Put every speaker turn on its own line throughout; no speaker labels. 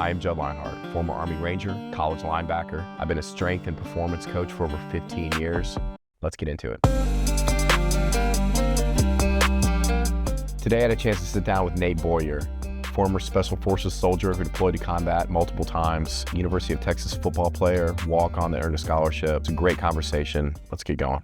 I am Judd Leinhart, former Army Ranger, college linebacker. I've been a strength and performance coach for over 15 years. Let's get into it. Today I had a chance to sit down with Nate Boyer, former Special Forces soldier who deployed to combat multiple times, University of Texas football player, walk-on that earned a scholarship. It's a great conversation. Let's get going.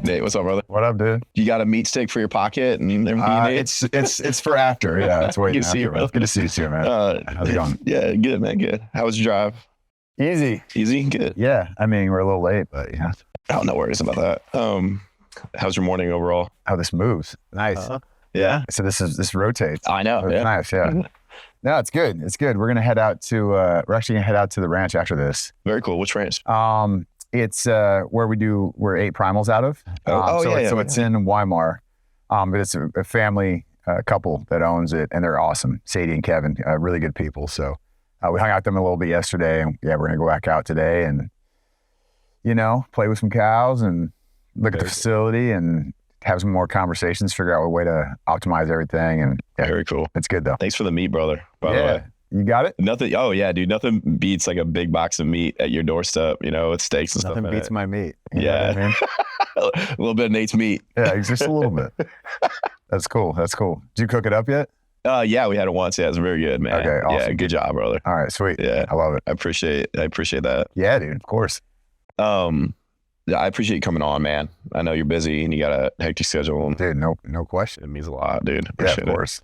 Nate, what's up, brother?
What up, dude?
You got a meat stick for your pocket and everything you need?
It's for after. Yeah, that's waiting.
Good to see you, bro.
Good to see you too, man. How's it going?
Yeah, good, man. Good. How was your drive?
Easy.
Easy? Good.
Yeah, I mean, we're a little late, but yeah.
Oh, no worries about that. How's your morning overall?
How this moves. Nice.
Yeah.
So this rotates.
I know.
So it's
Yeah.
nice. Yeah. No, it's good. It's good. We're gonna head out to. We're actually gonna head out to the ranch after this.
Very cool. Which ranch?
It's where we're 8 primals out of. So it's in Weimar, but it's a family couple that owns it, and they're awesome. Sadie and Kevin, really good people. So we hung out with them a little bit yesterday, and yeah, we're gonna go back out today and play with some cows and look at the facility and have some more conversations, figure out a way to optimize everything. And yeah,
very cool.
It's good though.
Thanks for the meat, brother. By the way.
You got it?
Nothing. Oh yeah, dude. Nothing beats like a big box of meat at your doorstep, with steaks and
Nothing
stuff.
beats my meat.
Yeah.
What I mean?
A little bit of Nate's meat.
Yeah, just a little bit. That's cool. Did you cook it up yet?
Yeah, we had it once. Yeah, it's very good, man.
Okay, awesome.
Yeah, good job, brother.
All right, sweet.
Yeah.
I love it.
I appreciate that.
Yeah, dude, of course.
Yeah, I appreciate you coming on, man. I know you're busy and you got a hectic schedule.
Dude, no question.
It means a lot, dude.
Yeah, of course.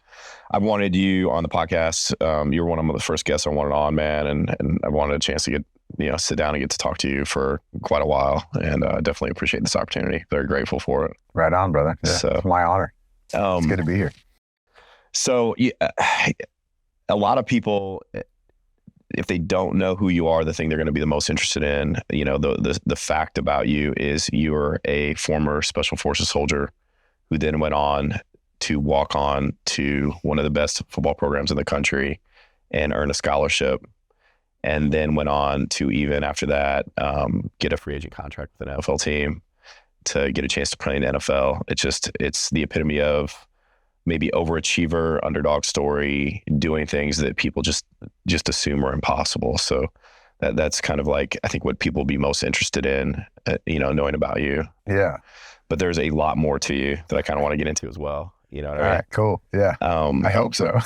I wanted you on the podcast. You were one of the first guests I wanted on, man, and I wanted a chance to get, sit down and get to talk to you for quite a while, and definitely appreciate this opportunity. Very grateful for it.
Right on, brother. Yeah,
so,
it's my honor. It's good to be here.
So, a lot of people, if they don't know who you are, the thing they're going to be the most interested in, the fact about you is you're a former Special Forces soldier who then went on to walk on to one of the best football programs in the country and earn a scholarship, and then went on to, even after that, get a free agent contract with an NFL team to get a chance to play in the NFL. It's the epitome of maybe overachiever, underdog story, doing things that people just assume are impossible. So that's kind of like, I think, what people will be most interested in, knowing about you.
Yeah.
But there's a lot more to you that I kind of want to get into as well. You know what I mean?
All right, cool. Yeah. I hope so.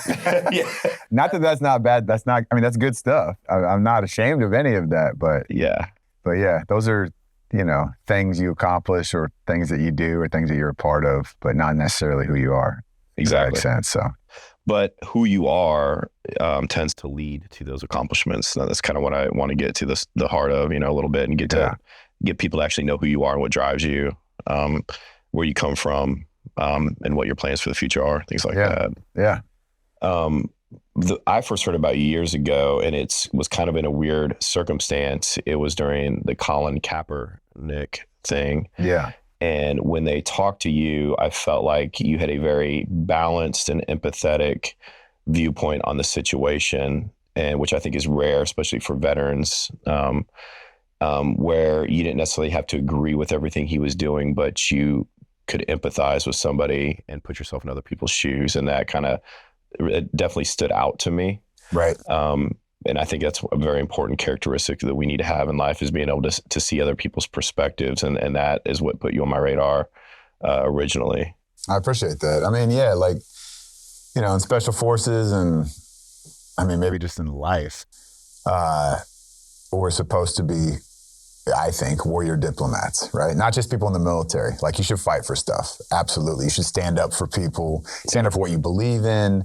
Yeah.
Not that that's not bad. That's good stuff. I'm not ashamed of any of that, but yeah, those are, things you accomplish or things that you do or things that you're a part of, but not necessarily who you are.
Exactly.
That makes sense. So,
but who you are tends to lead to those accomplishments. And that's kind of what I want to get to the heart of, a little bit, and get people to actually know who you are and what drives you, where you come from, and what your plans for the future are, things like that.
Yeah.
I first heard about you years ago, and it was kind of in a weird circumstance. It was during the Colin Kaepernick thing.
Yeah.
And when they talked to you, I felt like you had a very balanced and empathetic viewpoint on the situation, and which I think is rare, especially for veterans, where you didn't necessarily have to agree with everything he was doing, but you could empathize with somebody and put yourself in other people's shoes. And that it definitely stood out to me.
Right.
And I think that's a very important characteristic that we need to have in life, is being able to see other people's perspectives. And that is what put you on my radar originally.
I appreciate that. I mean, yeah, like, in Special Forces, and I mean, maybe just in life, we're supposed to be, I think, warrior diplomats, right? Not just people in the military. Like, you should fight for stuff. Absolutely. You should stand up for people, stand up for what you believe in,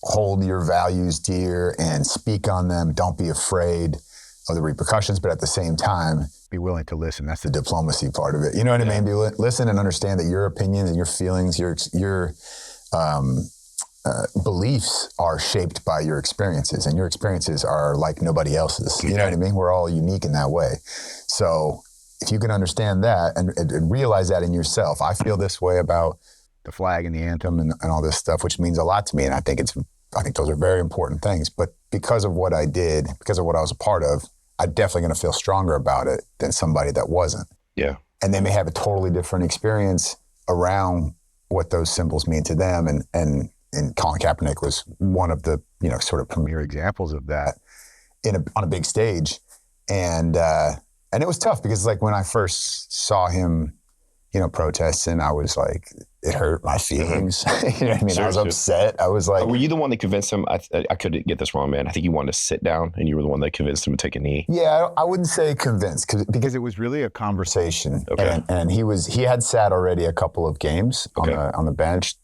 hold your values dear and speak on them. Don't be afraid of the repercussions, but at the same time, be willing to listen. That's the diplomacy part of it. You know what I mean? Listen and understand that your opinions and your feelings, your beliefs are shaped by your experiences, and your experiences are like nobody else's. You know what I mean? We're all unique in that way. So if you can understand that and realize that in yourself, I feel this way about the flag and the anthem and all this stuff, which means a lot to me. And I think those are very important things. But because of what I did, because of what I was a part of, I'm definitely going to feel stronger about it than somebody that wasn't.
Yeah.
And they may have a totally different experience around what those symbols mean to them. And and Colin Kaepernick was one of the, sort of premier examples of that on a big stage. And it was tough because like when I first saw him, protesting, I was like, it hurt my feelings. You know what I mean? I was upset. I was like,
were you the one that convinced him? I could get this wrong, man. I think you wanted to sit down and you were the one that convinced him to take a knee.
Yeah, I wouldn't say convinced because it was really a conversation. Okay. And he had sat already a couple of games on the bench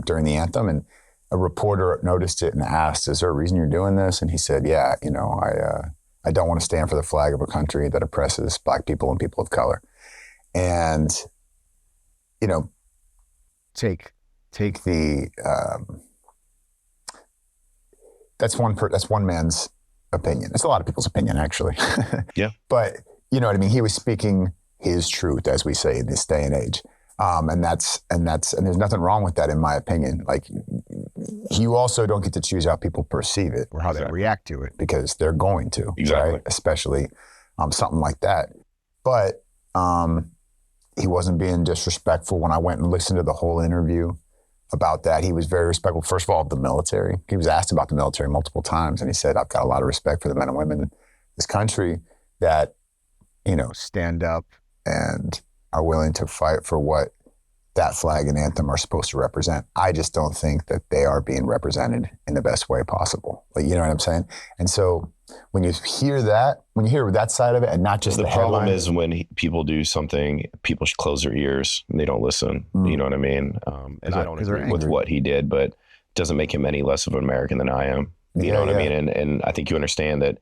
during the anthem, and a reporter noticed it and asked, "Is there a reason you're doing this?" And he said, "Yeah, I don't want to stand for the flag of a country that oppresses Black people and people of color." And take the that's one man's opinion. It's a lot of people's opinion, actually.
Yeah.
But you know what I mean? He was speaking his truth, as we say in this day and age. And there's nothing wrong with that, in my opinion. Like, you also don't get to choose how people perceive it or how they react to it, because they're going to, right? Especially something like that. But he wasn't being disrespectful. When I went and listened to the whole interview about that, he was very respectful, first of all, of the military. He was asked about the military multiple times, and he said, "I've got a lot of respect for the men and women in this country that, stand up and are willing to fight for what that flag and anthem are supposed to represent. I just don't think that they are being represented in the best way possible." Like, you know what I'm saying? And so when you hear that side of it, and not just the
problem
headline,
is when people do something, people should close their ears and they don't listen. You know what I mean? And I don't agree with what he did, but it doesn't make him any less of an American than I am. You know what I mean? And I think you understand that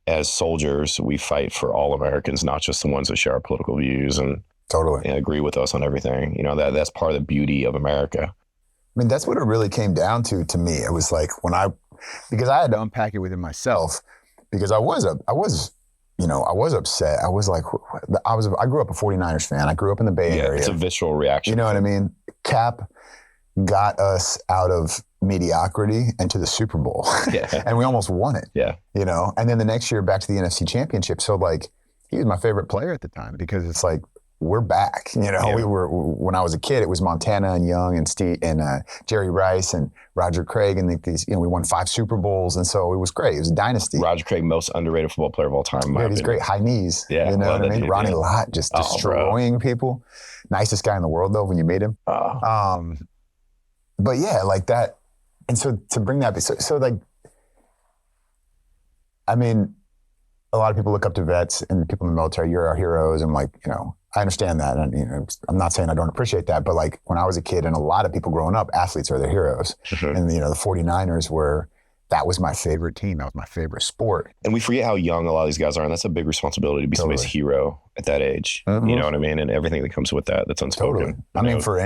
as soldiers, we fight for all Americans, not just the ones that share our political views and agree with us on everything. That's part of the beauty of America.
I mean, that's what it really came down to me. It was like because I had to unpack it within myself, because I was upset. I was like, I grew up a 49ers fan. I grew up in the Bay Area.
It's a visceral reaction.
You know what I mean? Cap got us out of mediocrity and to the Super Bowl. Yeah. And we almost won it. Yeah. And then the next year back to the NFC Championship. So like, he was my favorite player at the time, because it's like, we're back. We were, when I was a kid, it was Montana and Young and Steve and Jerry Rice and Roger Craig, and these, we won 5 Super Bowls, and so it was great. It was a dynasty.
Roger Craig, most underrated football player of all time.
Yeah, he's great, high knees. Yeah, you know what I mean. Ronnie Lott just destroying people. Nicest guy in the world though when you meet him. But yeah, like that, and so to bring that, so like, I mean, a lot of people look up to vets and people in the military. You're our heroes, and like, I understand that, and I'm not saying I don't appreciate that, but like when I was a kid, and a lot of people growing up, athletes are their heroes. And the 49ers that was my favorite team. That was my favorite sport.
And we forget how young a lot of these guys are, and that's a big responsibility to be somebody's hero at that age. You know what I mean? And everything that comes with that's unspoken.
I mean, for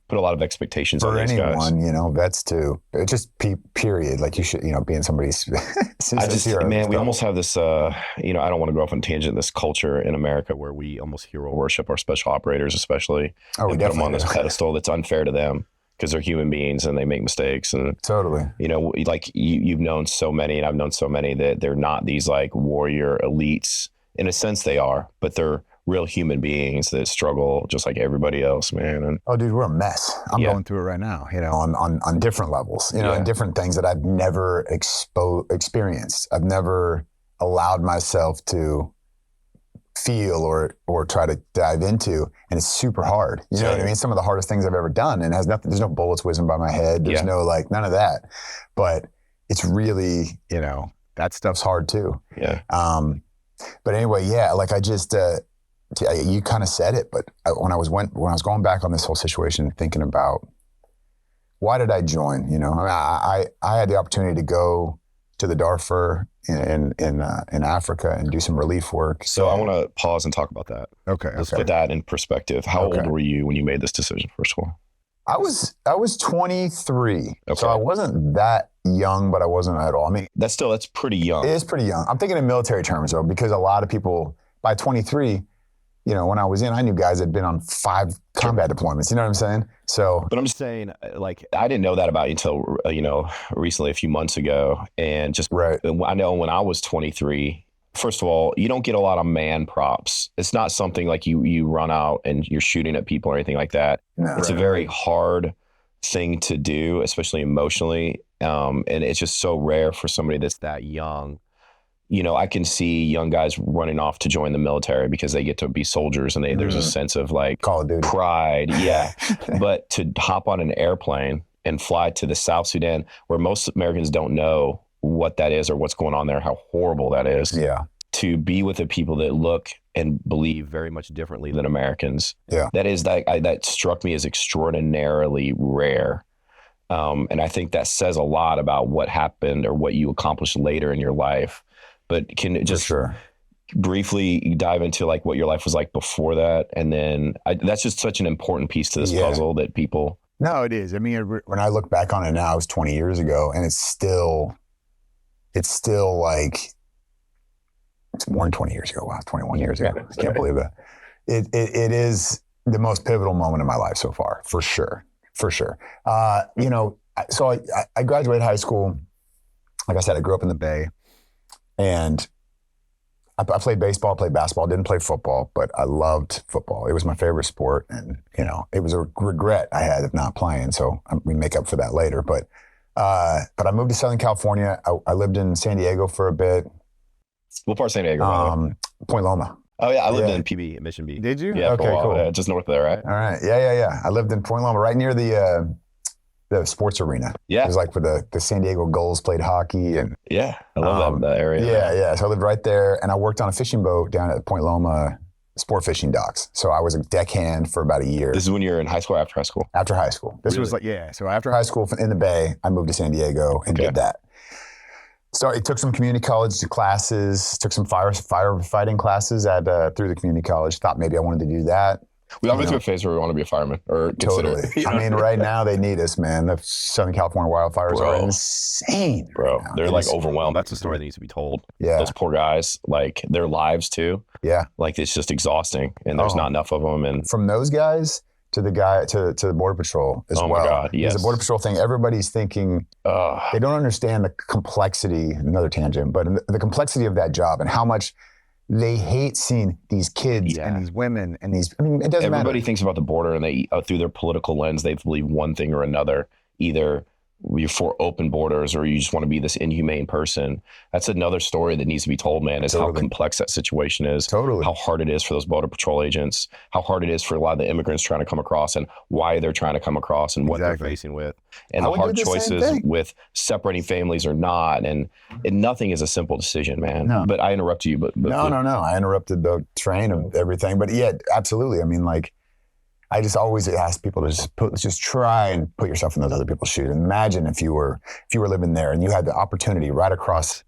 put a lot of expectations on these guys.
For anyone, vets too. It's just period. Like, you should, being somebody's hero.
Man, we almost have this, I don't want to go off on a tangent, this culture in America where we almost hero worship our special operators, especially.
Oh, we
put them on this pedestal that's unfair to them, because they're human beings and they make mistakes. And like you've known so many, and I've known so many, that they're not these like warrior elites. In a sense they are, but they're real human beings that struggle just like everybody else, man. And
oh, dude, we're a mess. I'm going through it right now, on different levels, and different things that I've never experienced. I've never allowed myself to feel or try to dive into, and it's super hard. You know what I mean? Some of the hardest things I've ever done, and there's no bullets whizzing by my head. There's no like none of that, but it's really, that stuff's hard too.
Yeah.
But anyway, like I just, you kind of said it, but when I was going back on this whole situation, thinking about why did I join? I had the opportunity to go to the Darfur in Africa and do some relief work.
So I want to pause and talk about that.
Okay.
Let's put that in perspective. How old were you when you made this decision, first of all?
I was 23. Okay. So I wasn't that young, but I wasn't at all. I mean,
that's pretty young.
It is pretty young. I'm thinking in military terms though, because a lot of people by 23, when I was I knew guys that had been on 5 combat deployments. You know what I'm saying? So,
but I'm just saying, like, I didn't know that about you until, recently, a few months ago. And just, I know when I was 23, first of all, you don't get a lot of man props. It's not something like you run out and you're shooting at people or anything like that. No, it's a very hard thing to do, especially emotionally. And it's just so rare for somebody that's that young. You know, I can see young guys running off to join the military because they get to be soldiers and there's a sense of like
Call of Duty
pride. Yeah. But to hop on an airplane and fly to the South Sudan, where most Americans don't know what that is or what's going on there, how horrible that is.
Yeah.
To be with the people that look and believe very much differently than Americans.
Yeah.
That struck me as extraordinarily rare. And I think that says a lot about what happened or what you accomplished later in your life. But can it just briefly dive into like what your life was like before that? And then that's just such an important piece to this puzzle that people.
No, it is. I mean, when I look back on it now, it was 20 years ago, and it's still like, it's more than 20 years ago. Wow, 21 years ago. I can't believe that. It is the most pivotal moment in my life so far, for sure. For sure. You know, so I graduated high school. Like I said, I grew up in the Bay. And I played baseball, played basketball, didn't play football, but I loved football. It was my favorite sport. And, you know, it was a regret I had of not playing. So we make up for that later. But I moved to Southern California. I lived in San Diego for a bit.
What part of San Diego?
Point Loma.
Oh, yeah. I lived in PB, Mission B.
Did you?
Yeah,
okay, cool.
Yeah, just north of there, right?
All right. Yeah. I lived in Point Loma, right near the sports arena.
Yeah.
It was like where the San Diego Gulls played hockey. And
yeah, I love that area.
Yeah. So I lived right there, and I worked on a fishing boat down at Point Loma sport fishing docks. So I was a deckhand for about a year.
This is when you're in high school or after high school?
After high school. This was like, so after high school in the Bay, I moved to San Diego and did that. So I took some community college classes, took some firefighting classes through the community college, thought maybe I wanted to do that.
We all went through a phase where we want to be a fireman or
totally.
You know?
I mean, right now they need us, man. The Southern California wildfires are insane.
Bro, they're like overwhelmed. That's a story that needs to be told.
Yeah.
Those poor guys, like their lives too.
Yeah.
Like it's just exhausting and there's not enough of them. And
from those guys to the guy to the Border Patrol as well.
Oh my God, yes.
Because the Border Patrol thing, everybody's thinking, they don't understand the complexity, another tangent, but the complexity of that job and how much they hate seeing these kids and these women and these, I mean, it doesn't matter.
Everybody thinks about the border and they, through their political lens, they believe one thing or another. Either you're for open borders or you just want to be this inhumane person. That's another story that needs to be told, man, is how complex that situation is.
Totally.
How hard it is for those Border Patrol agents, how hard it is for a lot of the immigrants trying to come across and why they're trying to come across and what they're facing with. And the hard choices with separating families or not. And nothing is a simple decision, man. No. But I interrupted you. But
No. I interrupted the train of everything. But yeah, absolutely. I mean, like, I just always ask people to just try and put yourself in those other people's shoes. Imagine if you were living there and you had the opportunity right across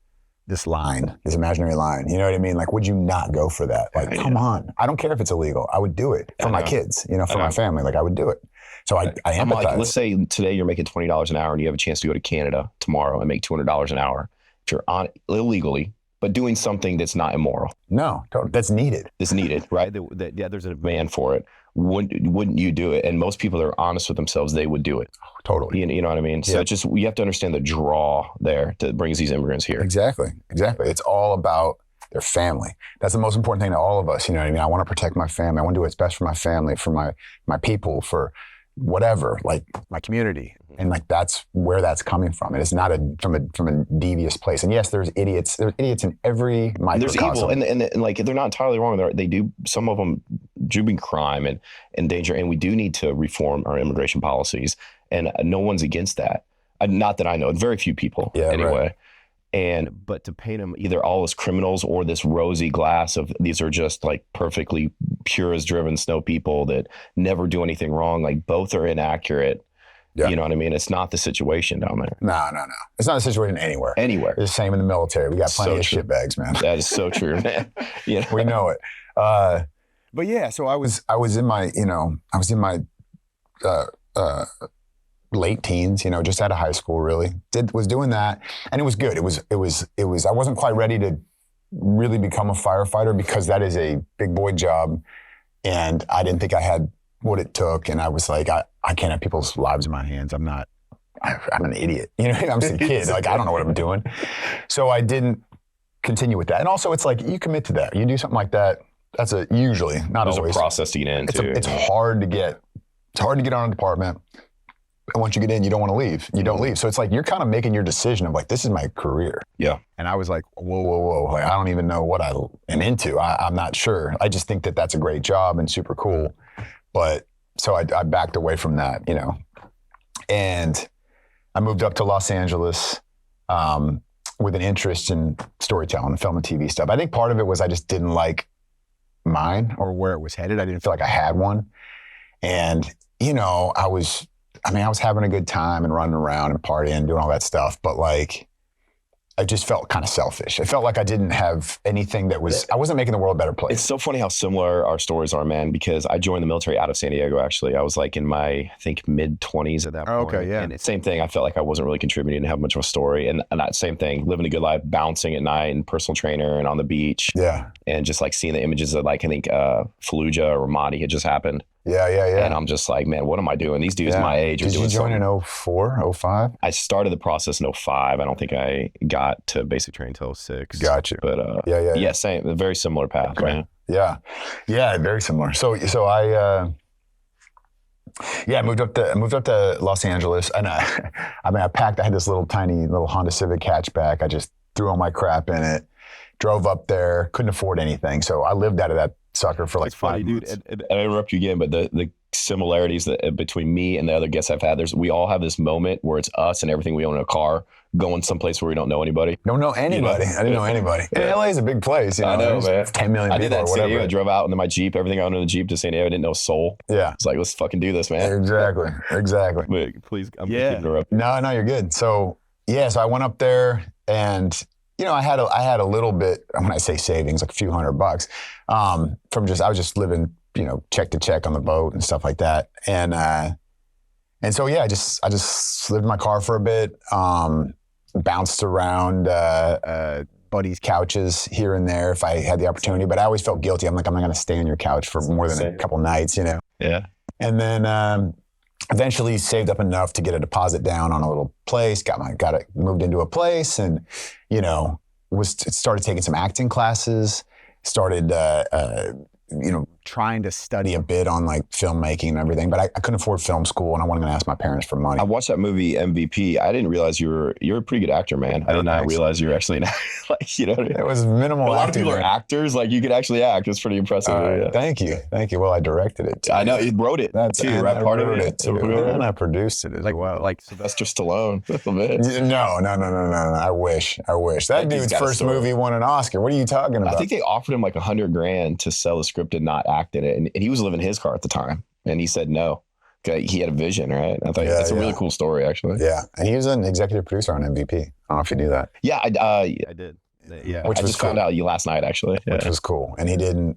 this line, this imaginary line. You know what I mean? Like, would you not go for that? Like, come on. I don't care if it's illegal. I would do it for my kids, for my family. Like, I would do it. So I empathize.
Like, let's say today you're making $20 an hour and you have a chance to go to Canada tomorrow and make $200 an hour. If you're on illegally, but doing something that's not immoral.
No, totally. That's needed.
It's needed, right? There's a demand for it. Wouldn't you do it? And most people that are honest with themselves, they would do it.
Totally.
You know what I mean? So it's just, you have to understand the draw there that brings these immigrants here.
Exactly. It's all about their family. That's the most important thing to all of us. You know what I mean? I want to protect my family. I want to do what's best for my family, for my people, for whatever, like my community. And like, that's where that's coming from. And it's not from a devious place. And yes, there's idiots in every microcosm.
There's evil and like, they're not entirely wrong. Some of them do bring crime and danger. And we do need to reform our immigration policies. And no one's against that. Not that I know, very few people anyway. Right. But to paint them either all as criminals or this rosy glass of these are just like perfectly pure as driven snow people that never do anything wrong. Like, both are inaccurate. Yeah. You know what I mean? It's not the situation down there.
No. It's not the situation anywhere. It's the same in the military. We got plenty of shitbags, man.
That is so true, man. You know?
We know it. But yeah, so I was in my late teens, just out of high school, really. Was doing that, and it was good. It was. I wasn't quite ready to really become a firefighter because that is a big boy job, and I didn't think I had what it took. And I was like, I can't have people's lives in my hands. I'm an idiot. I'm just a kid. Like, I don't know what I'm doing. So I didn't continue with that. And also, it's like, you commit to that. You do something like that. That's usually, not always.
There's a process to get into.
It's hard to get on a department. And once you get in, you don't want to leave. You don't leave. So it's like, you're kind of making your decision of like, this is my career.
Yeah.
And I was like, whoa. Like, I don't even know what I am into. I'm not sure. I just think that that's a great job and super cool. But so I backed away from that, you know, and I moved up to Los Angeles with an interest in storytelling, film and TV stuff. I think part of it was I just didn't like mine or where it was headed. I didn't feel like I had one. And, you know, I was having a good time and running around and partying and doing all that stuff. But like, I just felt kind of selfish. It felt like I didn't have anything I wasn't making the world a better place.
It's so funny how similar our stories are, man, because I joined the military out of San Diego, actually. I was like in my, I think, mid-20s at that point.
Okay, yeah.
And same thing, I felt like I wasn't really contributing to have much of a story. And that same thing, living a good life, bouncing at night and personal trainer and on the beach.
Yeah.
And just like seeing the images of like, I think Fallujah or Ramadi had just happened.
Yeah.
And I'm just like, man, what am I doing? These dudes my age are doing
something. Did you join
something.
in 04, 05?
I started the process in 05. I don't think I got to basic training until 06.
Gotcha.
But yeah, same, a very similar path, man.
Yeah, very similar. So I moved up to Los Angeles, and I had this tiny little Honda Civic hatchback. I just threw all my crap in it, drove up there, couldn't afford anything, so I lived out of that sucker for like 5 months.
Dude. I interrupt you again, but the similarities between me and the other guests I've had, we all have this moment where it's us and everything we own in a car going someplace where we don't know anybody.
Don't know anybody. You know? I didn't know anybody. And LA is a big place. You know?
I know, man.
10 million
I did
people
that
or
in San
whatever.
Diego. I drove out into my Jeep, everything I owned in the Jeep to San Diego. I didn't know a soul.
Yeah.
It's like, let's fucking do this, man.
Exactly.
Wait, please, I'm interrupting.
No, you're good. So I went up there, and you know, I had a little bit, when I say savings, like a few $100, from I was just living, you know, check to check on the boat and stuff like that. And so, I just lived in my car for a bit, bounced around buddies' couches here and there if I had the opportunity, but I always felt guilty. I'm like, I'm not going to stay on your couch for more than a couple nights, you know?
Yeah.
And then, eventually saved up enough to get a deposit down on a little place, moved into a place, and, you know, started taking some acting classes, started, you know, trying to study a bit on like filmmaking and everything, but I couldn't afford film school, and I wasn't going to ask my parents for money.
I watched that movie MVP. I didn't realize you're a pretty good actor, man. I did not realize you were actually like, you know what I mean?
It was minimal.
A lot of people are actors. Like, you could actually act. It's pretty impressive.
Thank you. Well, I directed it too.
I know you wrote it too, right? Part of it
too. And I produced it as well.
Like Sylvester Stallone. A bit.
No. I wish. That dude's first movie won an Oscar. What are you talking about?
I think they offered him like $100,000 to sell the script and not act in it, and he was living in his car at the time, and he said no. He had a vision, right? I thought that's a really cool story, actually.
Yeah, and he was an executive producer on MVP. I don't know if you knew that.
Yeah, I did. Yeah,
which
I
was
just
cool.
found out last night, actually.
Which was cool. And he didn't.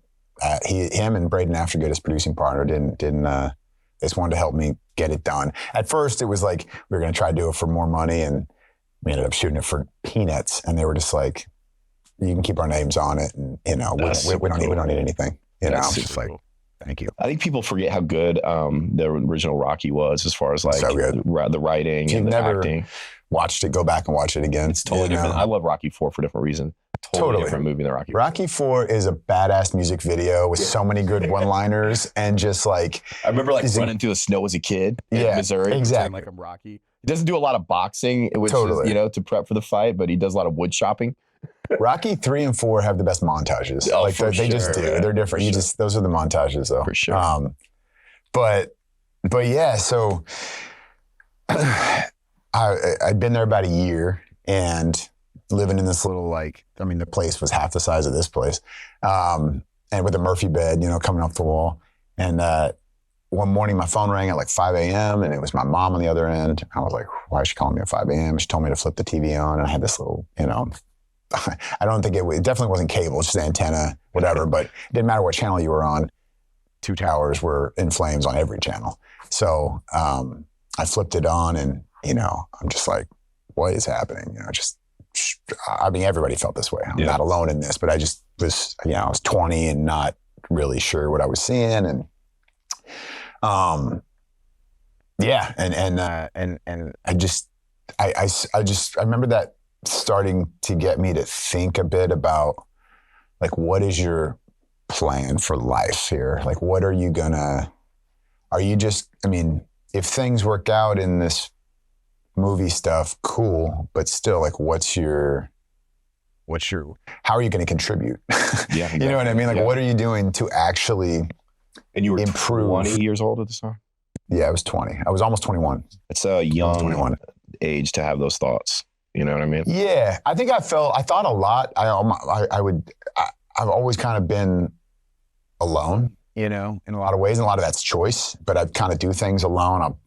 Him and Braden Aftergood, his producing partner, didn't. They just wanted to help me get it done. At first, it was like we were going to try to do it for more money, and we ended up shooting it for peanuts. And they were just like, "You can keep our names on it, and you know, we don't need anything." You know, I'm just like, thank you.
I think people forget how good the original Rocky was, as far as like the writing and the acting.
Watched it, go back and watch it again.
It's totally different. I love Rocky 4 for different reasons. Totally different movie than Rocky 4.
Rocky 4 is a badass music video with so many good one-liners, and just like
I remember like running through the snow as a kid in Missouri.
Exactly.
Like I'm Rocky. He doesn't do a lot of boxing, which
is,
you know, to prep for the fight, but he does a lot of wood chopping.
Rocky 3 and 4 have the best montages.
Oh,
like they just do. They're different. Those are the montages though.
For sure.
But yeah, so I'd been there about a year and living in this little the place was half the size of this place. And with a Murphy bed, you know, coming off the wall. And one morning my phone rang at like 5 a.m. and it was my mom on the other end. I was like, why is she calling me at 5 a.m.? She told me to flip the TV on, and I had this little, you know, I don't think it definitely wasn't cable, it's just the antenna, whatever, but it didn't matter what channel you were on. 2 towers were in flames on every channel. So I flipped it on, and, you know, I'm just like, what is happening? You know, I mean, everybody felt this way. I'm not alone in this, but I just was, you know, I was 20 and not really sure what I was seeing. And and I remember that starting to get me to think a bit about, like, what is your plan for life here? Like, what are you if things work out in this movie stuff, cool, but still, like, how are you going to contribute?
Yeah.
You know what I mean? Like, what are you doing to actually
And you were
improve?
20 years old at the time?
Yeah, I was 20. I was almost 21.
It's a young age to have those thoughts. You know what I mean?
Yeah, I think I thought a lot. I've always kind of been alone, you know, in a lot of ways, and a lot of that's choice, but I kind of do things alone.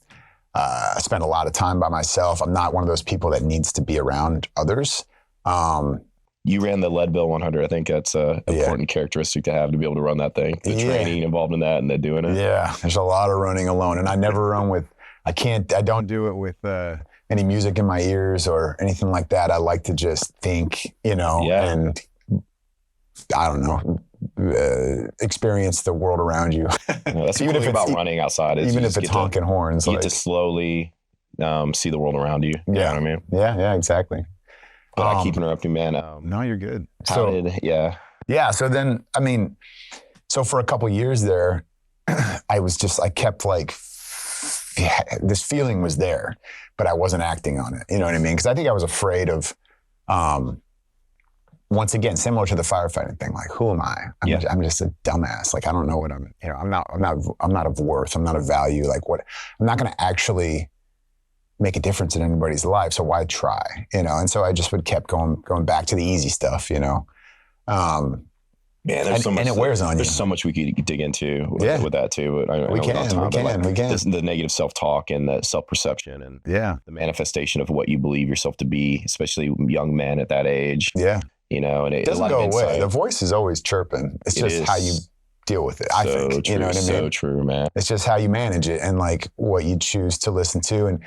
I spend a lot of time by myself. I'm not one of those people that needs to be around others.
You ran the Leadville 100. I think that's an important characteristic to have, to be able to run that thing. The training involved in that and then doing it.
Yeah, there's a lot of running alone, and I never run with, I don't do it with any music in my ears or anything like that. I like to just think, you know, and I don't know, experience the world around you.
That's even if it's about running outside.
Even if it's honking horns.
You get to slowly see the world around you. You know what I mean?
Yeah, exactly.
But I keep interrupting, man.
No, you're good.
Yeah.
So then, I mean, so for a couple of years there, I kept like, this feeling was there, but I wasn't acting on it. You know what I mean? Because I think I was afraid of, once again, similar to the firefighting thing, like, who am I? I'm just a dumbass. Like, I don't know what I'm not of worth. I'm not of value. Like, what? I'm not going to actually make a difference in anybody's life. So why try? You know? And so I just kept going back to the easy stuff, you know?
Man, there's so much,
and it wears on you.
There's so much we could dig into with that too.
We can.
The negative self-talk and the self-perception and the manifestation of what you believe yourself to be, especially young men at that age.
Yeah.
You know, and
it doesn't go away. The voice is always chirping. It's just how you deal with it, I think.
True,
you know what I mean?
So true, man.
It's just how you manage it and like what you choose to listen to. And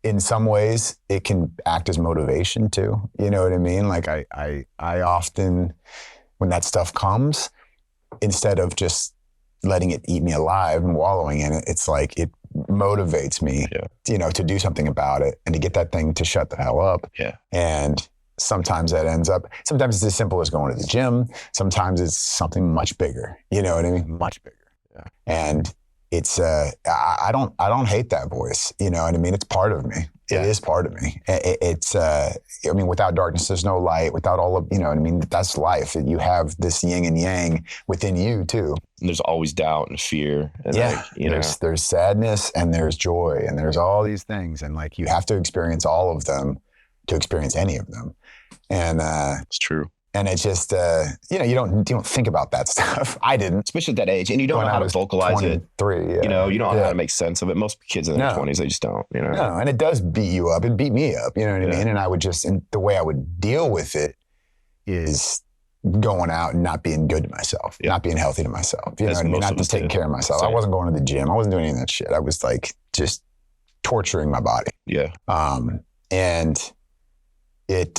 in some ways it can act as motivation too. You know what I mean? Like I often, when that stuff comes, instead of just letting it eat me alive and wallowing in it, it's like it motivates me, you know, to do something about it and to get that thing to shut the hell up.
Yeah. And
sometimes sometimes it's as simple as going to the gym. Sometimes it's something much bigger. You know what I mean? Much bigger. Yeah. And it's, I don't hate that voice. You know what I mean? It's part of me. It is part of me. It's, I mean, without darkness, there's no light. Without all of, you know what I mean? That's life. You have this yin and yang within you too.
And there's always doubt and fear. And
there's sadness and there's joy and there's all these things. And like, you have to experience all of them to experience any of them. And
it's true.
And it's just, you know, you don't think about that stuff. I didn't.
Especially at that age. And you don't know how to vocalize it. You know, you don't know how to make sense of it. Most kids in their 20s, they just don't, you know.
No, and it does beat you up. It beat me up, you know what I mean? And I would just, and the way I would deal with it is going out and not being good to myself, not being healthy to myself. You know what I mean? Not just taking care of myself. I wasn't going to the gym. I wasn't doing any of that shit. I was like just torturing my body.
Yeah.
And that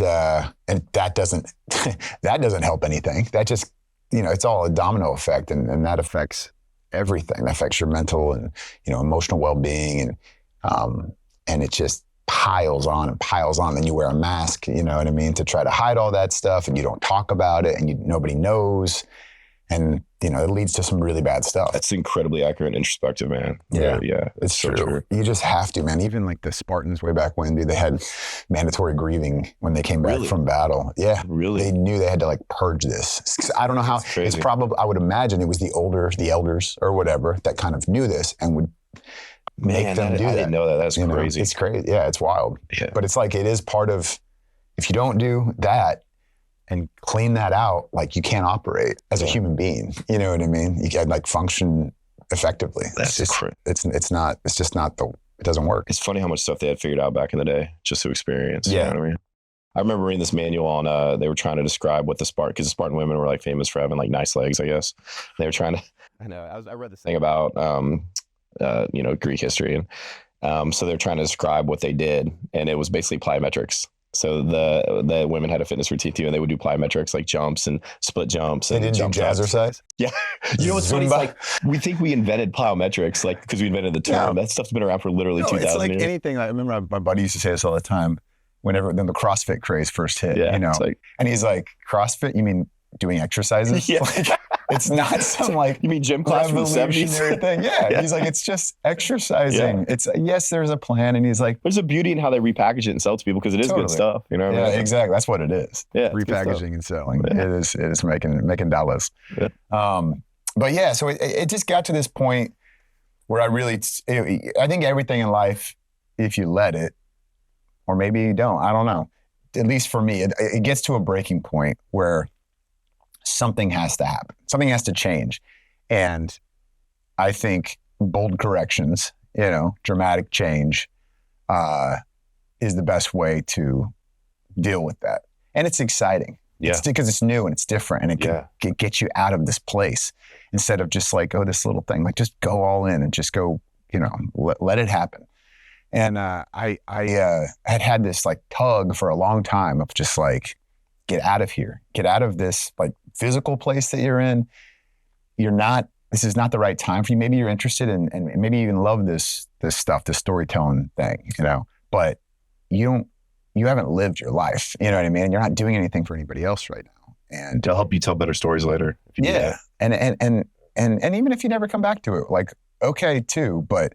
doesn't help anything. That just, you know, it's all a domino effect and that affects everything. That affects your mental and, you know, emotional well-being and it just piles on and piles on. Then you wear a mask, you know what I mean, to try to hide all that stuff and you don't talk about it and nobody knows. And, you know, it leads to some really bad stuff.
That's incredibly accurate and introspective, man.
Yeah.
It's so true.
You just have to, man. Even like the Spartans way back when, dude, they had mandatory grieving when they came back from battle. Yeah.
Really?
They knew they had to like purge this. I don't know how. It's probably, I would imagine it was the elders or whatever that kind of knew this and would make them do that.
I didn't know that. That's crazy.
It's crazy. Yeah, it's wild.
Yeah.
But it's like, it is part of, if you don't do that, and clean that out, like you can't operate as a human being. You know what I mean? You can't like function effectively.
It
doesn't work.
It's funny how much stuff they had figured out back in the day just to experience. You know what I mean? I remember reading this manual on, they were trying to describe what because the Spartan women were like famous for having like nice legs, I guess. They were trying to, I read this thing about, you know, Greek history. And so they're trying to describe what they did. And it was basically plyometrics. So the women had a fitness routine too, and they would do plyometrics like jumps and split jumps.
They didn't do jazzercise?
Yeah. You know what's funny? It's like, we think we invented plyometrics, like, because we invented the term. That stuff's been around for literally 2,000 years. It's like
anything. I remember my buddy used to say this all the time whenever the CrossFit craze first hit, you know? And he's like, CrossFit? You mean doing exercises?
Yeah.
Like, It's not some like
you mean gym class from the 70s?
Revolutionary thing. Yeah. He's like, it's just exercising.
Yeah.
It's yes, there's a plan, and he's like,
there's a beauty in how they repackage it and sell it to people because it is good stuff. You know what I mean?
Exactly. That's what it is.
Yeah,
repackaging and selling.
Yeah.
It is making dollars.
Yeah.
But yeah, so it just got to this point where I think everything in life, if you let it, or maybe you don't, I don't know. At least for me, it gets to a breaking point where something has to happen. Something has to change. And I think bold corrections, dramatic change is the best way to deal with that. And it's exciting.
Yeah.
It's because it's new and it's different, and it can get you out of this place instead of just like, oh, this little thing. Like, just go all in and just go, let it happen. And I had this like tug for a long time of just like, get out of here, get out of this like physical place that you're in. This is not the right time for you. Maybe you're interested in, and maybe you even love this stuff, this storytelling thing, but you haven't lived your life. You know what I mean? You're not doing anything for anybody else right now. And
they'll help you tell better stories later. If you do that.
And even if you never come back to it, like, okay too, but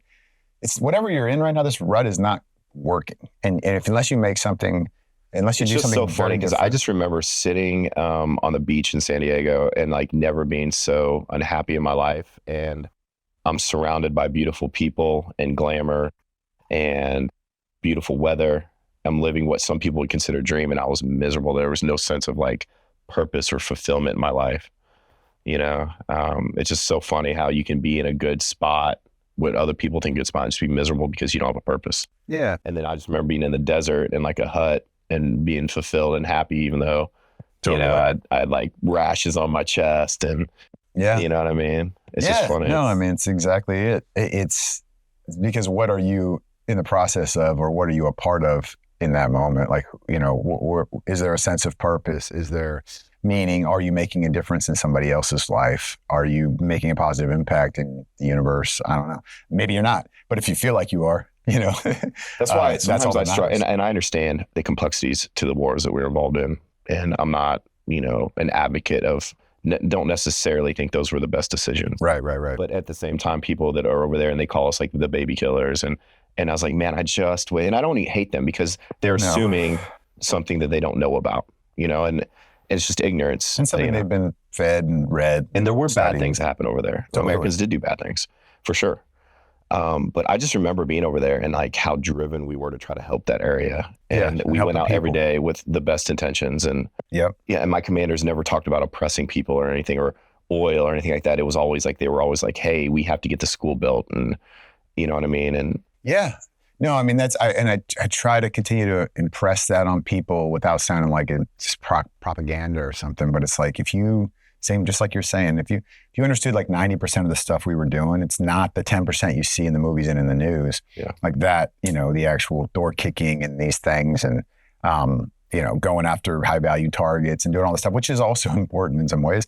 it's whatever you're in right now, this rut is not working. And unless you make something, unless you
it's
do
just
something
so funny because I just remember sitting on the beach in San Diego and like never being so unhappy in my life. And I'm surrounded by beautiful people and glamour and beautiful weather. I'm living what some people would consider a dream, and I was miserable. There was no sense of like purpose or fulfillment in my life. It's just so funny how you can be in a good spot, what other people think good spot, and just be miserable because you don't have a purpose.
Yeah.
And then I just remember being in the desert in like a hut and being fulfilled and happy, even though, I had like rashes on my chest and, you know what I mean? It's just funny.
No, I mean, it's exactly it. It's because what are you in the process of, or what are you a part of in that moment? Like, is there a sense of purpose? Is there meaning? Are you making a difference in somebody else's life? Are you making a positive impact in the universe? I don't know. Maybe you're not, but if you feel like you are,
that's why sometimes I struggle, and I understand the complexities to the wars that we're involved in. And I'm not, an advocate of, don't necessarily think those were the best decisions.
Right.
But at the same time, people that are over there and they call us like the baby killers. And I was like, man, I just wait. And I don't hate them because they're assuming something that they don't know about, and it's just ignorance.
And something they've been fed and read.
And there were bad things that happened over there.
Totally.
Americans did do bad things, for sure. But I just remember being over there and like how driven we were to try to help that area. And we went out every day with the best intentions. And and my commanders never talked about oppressing people or anything, or oil or anything like that. It was always like, they were always like, hey, we have to get the school built. And you know what I mean? And
no, I mean, I try to continue to impress that on people without sounding like it's propaganda or something. But it's like, just like you're saying, if you understood like 90% of the stuff we were doing, it's not the 10% you see in the movies and in the news. Like that, the actual door kicking and these things, and going after high value targets and doing all this stuff, which is also important in some ways.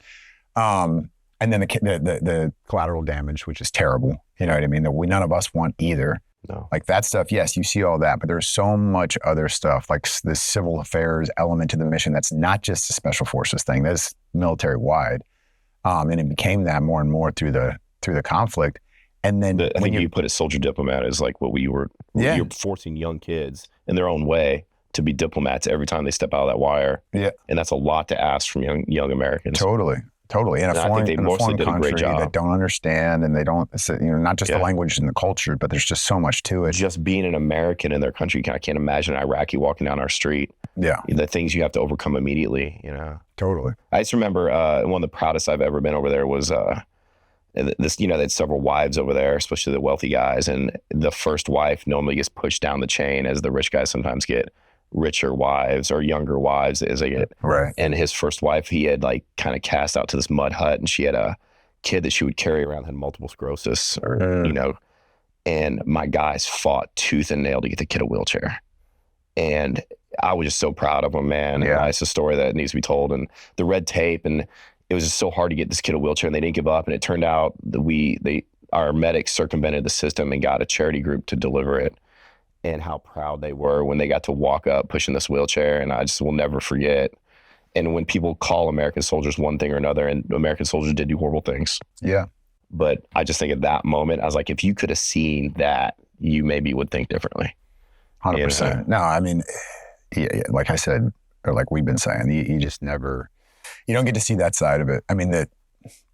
And then the collateral damage, which is terrible. You know what I mean? That none of us want either.
No.
Like that stuff, yes, you see all that, but there's so much other stuff, like this civil affairs element to the mission that's not just a special forces thing, that's military wide. And it became that more and more through the conflict. And then
I think you put it, soldier diplomat is like what you're forcing young kids in their own way to be diplomats every time they step out of that wire. Yeah. And that's a lot to ask from young Americans.
Totally. And
I think they mostly did a great job.
That don't understand, and they don't, not just the language and the culture, but there's just so much to it.
Just being an American in their country, I can't imagine an Iraqi walking down our street.
Yeah.
The things you have to overcome immediately,
Totally.
I just remember one of the proudest I've ever been over there was this, they had several wives over there, especially the wealthy guys. And the first wife normally gets pushed down the chain, as the rich guys sometimes get richer wives or younger wives as they get.
Right.
And his first wife, he had like kind of cast out to this mud hut, and she had a kid that she would carry around, had multiple sclerosis, or, and my guys fought tooth and nail to get the kid a wheelchair. And I was just so proud of him, man.
Yeah.
It's a story that needs to be told, and the red tape, and it was just so hard to get this kid a wheelchair, and they didn't give up. And it turned out that our medics circumvented the system and got a charity group to deliver it. And how proud they were when they got to walk up pushing this wheelchair. And I just will never forget. And when people call American soldiers one thing or another, and American soldiers did do horrible things.
Yeah.
But I just think at that moment, I was like, if you could have seen that, you maybe would think differently.
100%. No, I mean, yeah, like I said, or like we've been saying, you just never, you don't get to see that side of it. I mean, the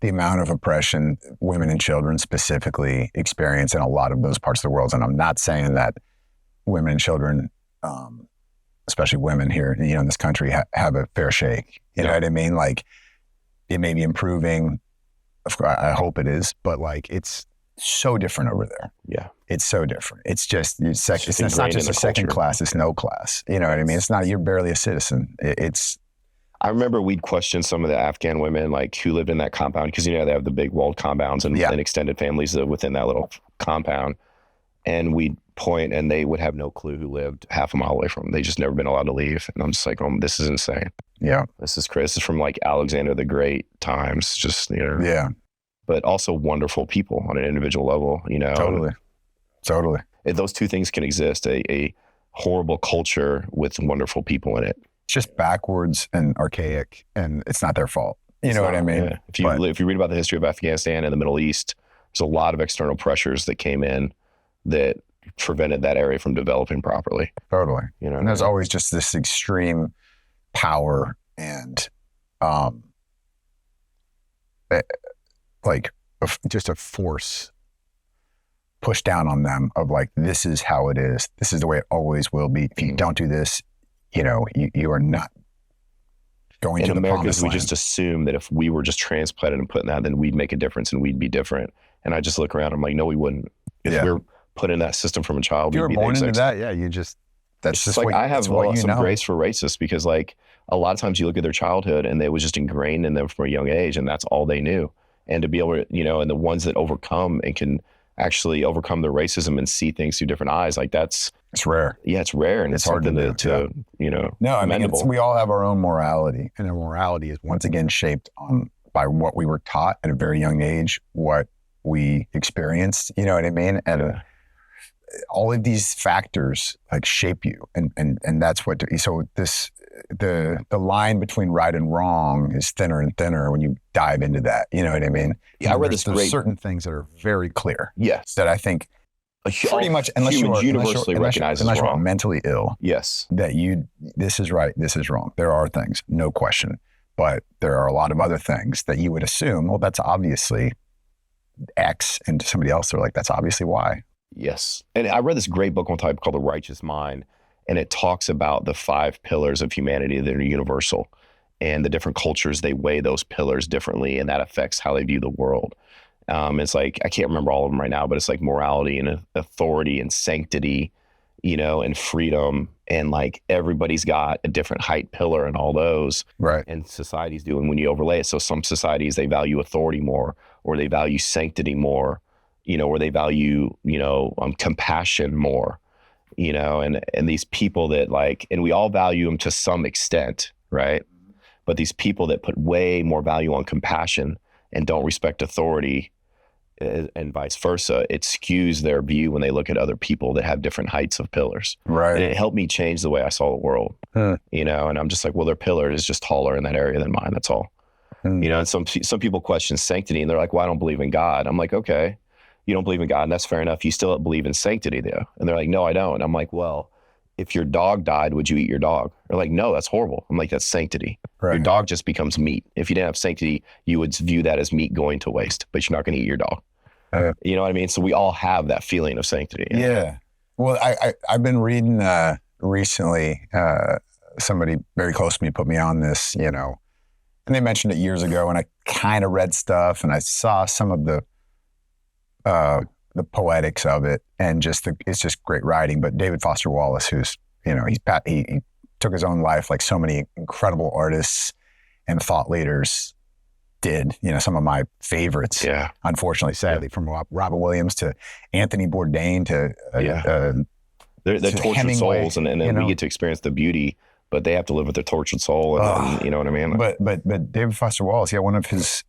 amount of oppression women and children specifically experience in a lot of those parts of the world. And I'm not saying that women and children, especially women here, in this country have a fair shake. You know what I mean? Like, it may be improving. Of course, I hope it is, but like, it's so different over there.
Yeah.
It's so different. It's just, it's not just a second class, it's no class. You know what I mean? It's not, you're barely a citizen.
I remember we'd question some of the Afghan women, like, who lived in that compound, because, they have the big walled compounds and extended families within that little compound. And we'd point, and they would have no clue who lived half a mile away from them. They just never been allowed to leave. And I'm just like, oh, this is insane.
Yeah.
This is crazy. This is from like Alexander the Great times, just,
Yeah.
But also wonderful people on an individual level,
Totally.
Those two things can exist, a horrible culture with wonderful people in it.
It's just backwards and archaic, and it's not their fault. You know what I mean?
Yeah. If you read about the history of Afghanistan and the Middle East, there's a lot of external pressures that came in that prevented that area from developing properly.
Totally. And there's always just this extreme power and just a force pushed down on them of like, this is how it is. This is the way it always will be. If you don't do this, you are not going to the promised land.
We just assume that if we were just transplanted and put in that, then we'd make a difference and we'd be different. And I just look around, I'm like, no, we wouldn't. If we're put in that system from a child,
if you were born into that, that's just
like, I have some grace for racists, because like a lot of times you look at their childhood and it was just ingrained in them from a young age, and that's all they knew. And to be able to, and the ones that overcome and can actually overcome their racism and see things through different eyes, like it's
rare.
Yeah, it's rare, and it's hard to
No, I mean, we all have our own morality, and our morality is once again shaped by what we were taught at a very young age, what we experienced. You know what I mean? And all of these factors like shape you, and that's what. So the line between right and wrong is thinner and thinner when you dive into that. You know what I mean?
Yeah, I read this great.
Certain things that are very clear.
Yes.
That I think pretty much, unless you are mentally ill.
Yes.
That this is right, this is wrong. There are things, no question, but there are a lot of other things that you would assume, well, that's obviously X, and to somebody else, they're like, that's obviously Y.
Yes. And I read this great book on type called The Righteous Mind, and it talks about the 5 pillars of humanity that are universal, and the different cultures, they weigh those pillars differently, and that affects how they view the world. It's like, I can't remember all of them right now, but it's like morality and authority and sanctity, and freedom. And like, everybody's got a different height pillar and all those.
Right.
And societies do. And when you overlay it, so some societies, they value authority more, or they value sanctity more, or they value, compassion more, and these people that like, and we all value them to some extent, right? But these people that put way more value on compassion and don't respect authority, and vice versa, it skews their view when they look at other people that have different heights of pillars.
Right.
And it helped me change the way I saw the world, and I'm just like, well, their pillar is just taller in that area than mine. That's all. And some people question sanctity, and they're like, well, I don't believe in God. I'm like, okay, you don't believe in God, and that's fair enough. You still believe in sanctity though. And they're like, no, I don't. I'm like, well, if your dog died, would you eat your dog? They're like, no, that's horrible. I'm like, that's sanctity. Right. Your dog just becomes meat. If you didn't have sanctity, you would view that as meat going to waste, but you're not going to eat your dog. You know what I mean? So we all have that feeling of sanctity.
Yeah. Well, I've been reading recently, somebody very close to me put me on this, and they mentioned it years ago, and I kind of read stuff, and I saw some of the poetics of it, and it's just great writing. But David Foster Wallace, who's, he took his own life like so many incredible artists and thought leaders did, some of my favorites, unfortunately, sadly, from Robin Williams to Anthony Bourdain to
they're tortured Hemingway, souls, and then we get to experience the beauty, but they have to live with their tortured soul, and you know what I mean?
But David Foster Wallace, one of his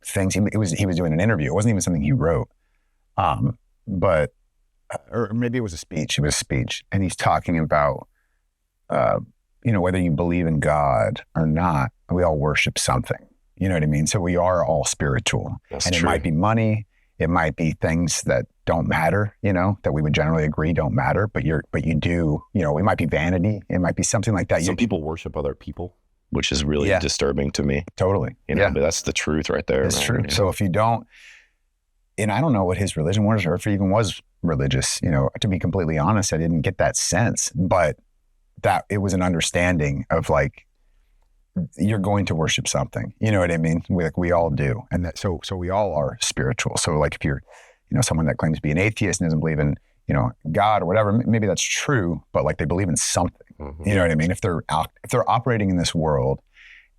things, he was doing an interview. It wasn't even something he wrote, but or maybe it was a speech. It was a speech, and he's talking about whether you believe in God or not, we all worship something. You know what I mean? So we are all spiritual.
That's
and
true.
It might be money. It might be things that don't matter, that we would generally agree don't matter, but you do, it might be vanity. It might be something like that.
Some people worship other people, which is really disturbing to me.
Totally.
But that's the truth right there.
It's true. So if you don't, and I don't know what his religion was or if he even was religious, to be completely honest, I didn't get that sense, but that it was an understanding of like, you're going to worship something. You know what I mean? We all do. And that, so we all are spiritual. So like if you're, someone that claims to be an atheist and doesn't believe in, God or whatever, maybe that's true, but like they believe in something. Mm-hmm. You know what I mean? If they're operating in this world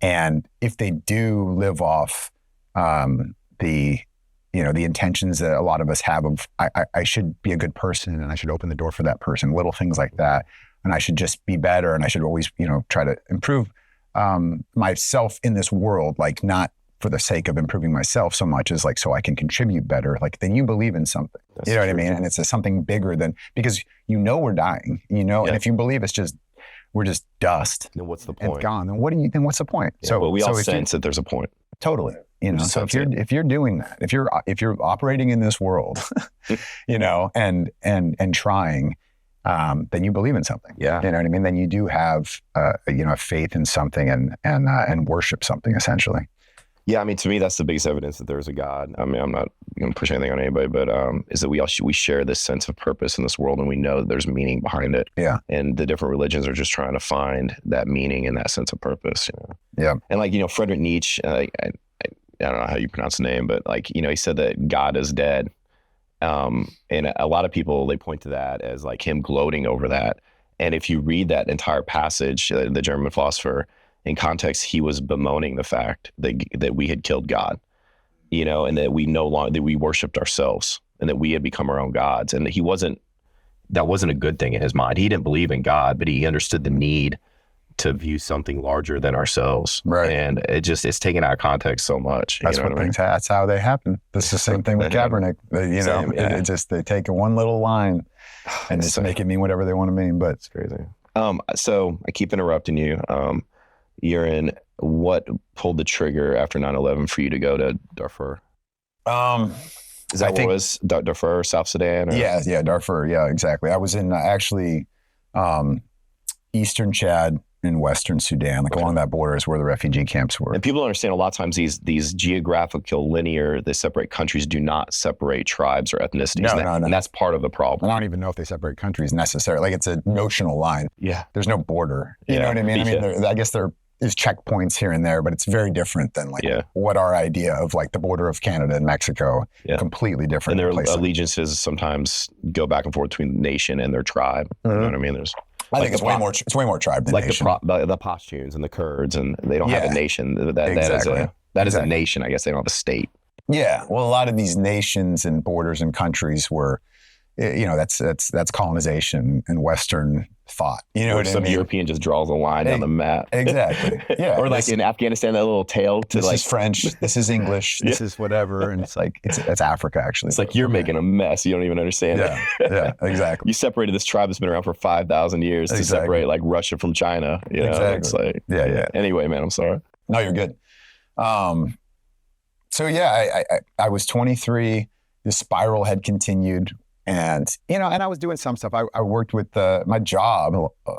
and if they do live off the intentions that a lot of us have of, I should be a good person and I should open the door for that person, little things like that. And I should just be better. And I should always, try to improve myself in this world, like not for the sake of improving myself so much as like, so I can contribute better. Like then you believe in something, That's you know true. What I mean? And it's something bigger than, because we're dying, and if you believe we're just dust.
Then what's the point?
It's gone. Then what's the point?
Yeah, so we all sense that there's a point.
Totally. So if you're doing that, if you're operating in this world, and trying, then you believe in something.
Yeah.
You know what I mean? Then you do have, faith in something and worship something essentially.
Yeah. I mean, to me, that's the biggest evidence that there's a God. I mean, I'm not going to push anything on anybody, but is that we share this sense of purpose in this world and we know that there's meaning behind it.
Yeah.
And the different religions are just trying to find that meaning and that sense of purpose.
Yeah.
And like, Friedrich Nietzsche, I don't know how you pronounce the name, but like, he said that God is dead. And a lot of people, they point to that as like him gloating over that. And if you read that entire passage, the German philosopher, in context, he was bemoaning the fact that we had killed God, and that we worshiped ourselves and that we had become our own gods. And that wasn't a good thing in his mind. He didn't believe in God, but he understood the need to view something larger than ourselves.
Right.
And it's taken out of context so much.
That's that's how they happen. That's the same thing with Kaepernick. It just, they take one little line and just make it mean whatever they want to mean, but
it's crazy. So I keep interrupting you. You're in, what pulled the trigger after 9/11 for you to go to Darfur? Is that what it was? Darfur, South Sudan? Or?
Yeah, Darfur. Yeah, exactly. I was in Eastern Chad in Western Sudan, along that border is where the refugee camps were.
And people don't understand a lot of times these geographical they separate countries do not separate tribes or ethnicities.
No.
And that's part of the problem.
I don't even know if they separate countries necessarily. Like it's a notional line.
Yeah.
There's no border. You know what I mean? I guess there is checkpoints here and there, but it's very different than what our idea of like the border of Canada and Mexico, completely different.
And their allegiances sometimes go back and forth between the nation and their tribe.
Mm-hmm.
You know what I mean?
I think it's way more tribe than nation.
Like the Pashtuns and the Kurds, and they don't have a nation.
Exactly.
That is a nation. I guess they don't have a state.
Yeah. Well, a lot of these nations and borders and countries were, that's colonization and Western thought. You know what I mean?
Some European just draws a line on the map.
Exactly. Yeah.
Or like in Afghanistan, that little tail to
this is French, this is English, this is whatever. And it's like, it's Africa actually.
It's like you're making a mess. You don't even understand it.
Yeah, exactly.
You separated this tribe that's been around for 5,000 years to separate like Russia from China.
Exactly.
It's like,
yeah.
Anyway, man, I'm sorry.
No, you're good. So yeah, I was 23. The spiral had continued. And, and I was doing some stuff. I worked with my job.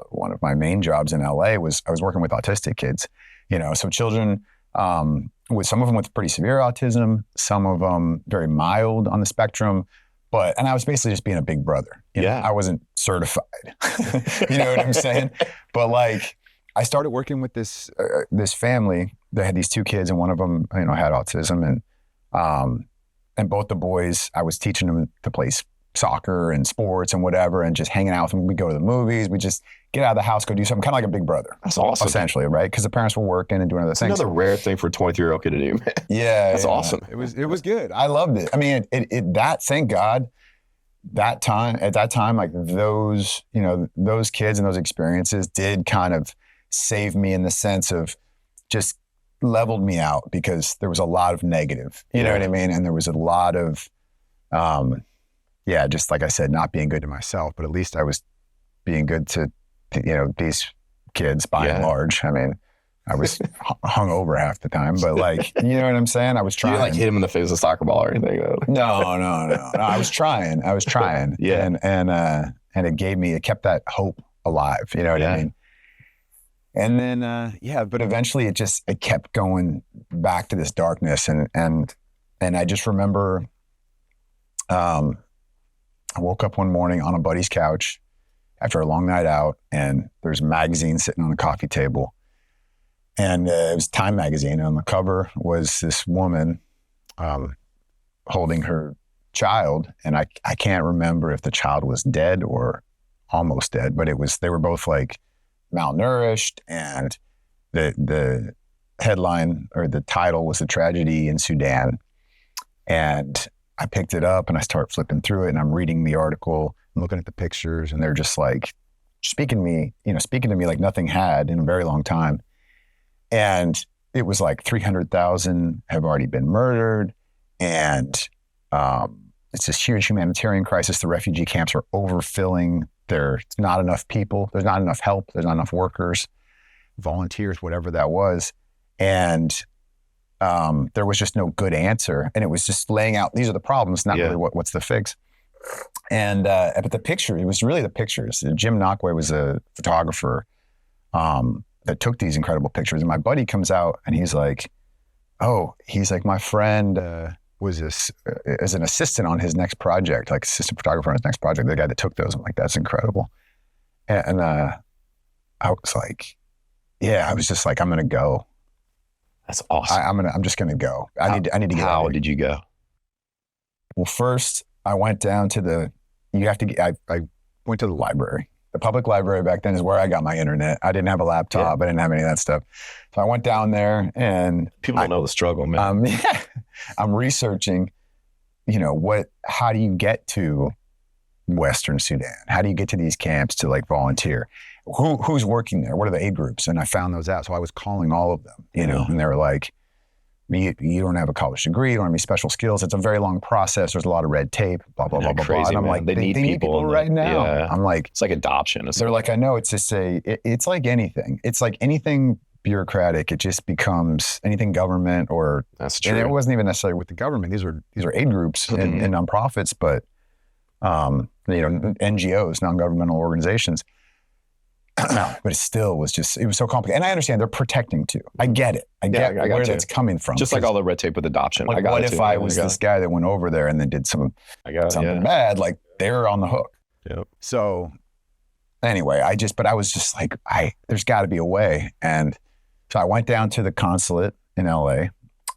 One of my main jobs in LA was I was working with autistic kids, so children, with some of them with pretty severe autism, some of them very mild on the spectrum. And I was basically just being a big brother. I wasn't certified. You know what I'm saying? But like, I started working with this family. They had these two kids, and one of them, had autism, and both the boys, I was teaching them to play soccer and sports and whatever, and just hanging out with them. We go to the movies. We just get out of the house, go do something, kind of like a big brother.
That's awesome.
Essentially, right? Because the parents were working and doing other things.
Another rare thing for a 23-year-old kid to do, man.
Yeah.
That's awesome.
It was good. I loved it. I mean, thank God, at that time, like those kids and those experiences did kind of save me in the sense of just leveled me out, because there was a lot of negative, you know what I mean? And there was a lot of, just like I said, not being good to myself, but at least I was being good to these kids by and large. I mean, I was hung over half the time, but like, you know what I'm saying? I was trying.
You didn't like hit him in the face with a soccer ball or anything?
No. I was trying.
Yeah.
And it kept that hope alive. You know what I mean? And then, but eventually it kept going back to this darkness. And I just remember, I woke up one morning on a buddy's couch after a long night out, and there's a magazine sitting on the coffee table. And it was Time magazine. And on the cover was this woman holding her child. And I can't remember if the child was dead or almost dead, but they were both like malnourished. And the headline or the title was "The Tragedy in Sudan." And I picked it up and I start flipping through it, and I'm reading the article, I'm looking at the pictures, and they're just like speaking to me like nothing had in a very long time. And it was like 300,000 have already been murdered. And it's this huge humanitarian crisis. The refugee camps are overfilling. There's not enough people. There's not enough help. There's not enough workers, volunteers, whatever that was. And there was just no good answer. And it was just laying out, these are the problems, not really what's the fix. And but the picture, it was really the pictures. Jim Knockway was a photographer that took these incredible pictures. And my buddy comes out and he's like, my friend was as an assistant on his next project, like assistant photographer on his next project, the guy that took those. I'm like, that's incredible. And I was like, I was just like, I'm going to go.
That's awesome.
I'm just going to go. I need to get out.
How did you go?
Well, first I went down to I went to the library. The public library back then is where I got my internet. I didn't have a laptop. I didn't have any of that stuff. So I went down there, and
people don't know the struggle, man.
I'm researching, how do you get to Western Sudan? How do you get to these camps to like volunteer? Who's working there? What are the aid groups? And I found those out. So I was calling all of them, and they were like, you don't have a college degree, you don't have any special skills. It's a very long process. There's a lot of red tape, blah, blah, blah, blah,
crazy,
blah. And I'm like,
they need people
right now.
Yeah.
I'm like,
it's like adoption.
They're like, I know, it's just it's like anything. It's like anything bureaucratic. It just becomes anything government or.
That's true.
And it wasn't even necessarily with the government. These are aid groups and nonprofits, but, NGOs, non-governmental organizations. But it still was it was so complicated. And I understand they're protecting too. I get it. I get where that's coming from.
Just like all the red tape with adoption.
Like, what if I was this guy that went over there and then did something bad? Like, they're on the hook.
Yep.
So anyway, I was just like, there's got to be a way. And so I went down to the consulate in LA,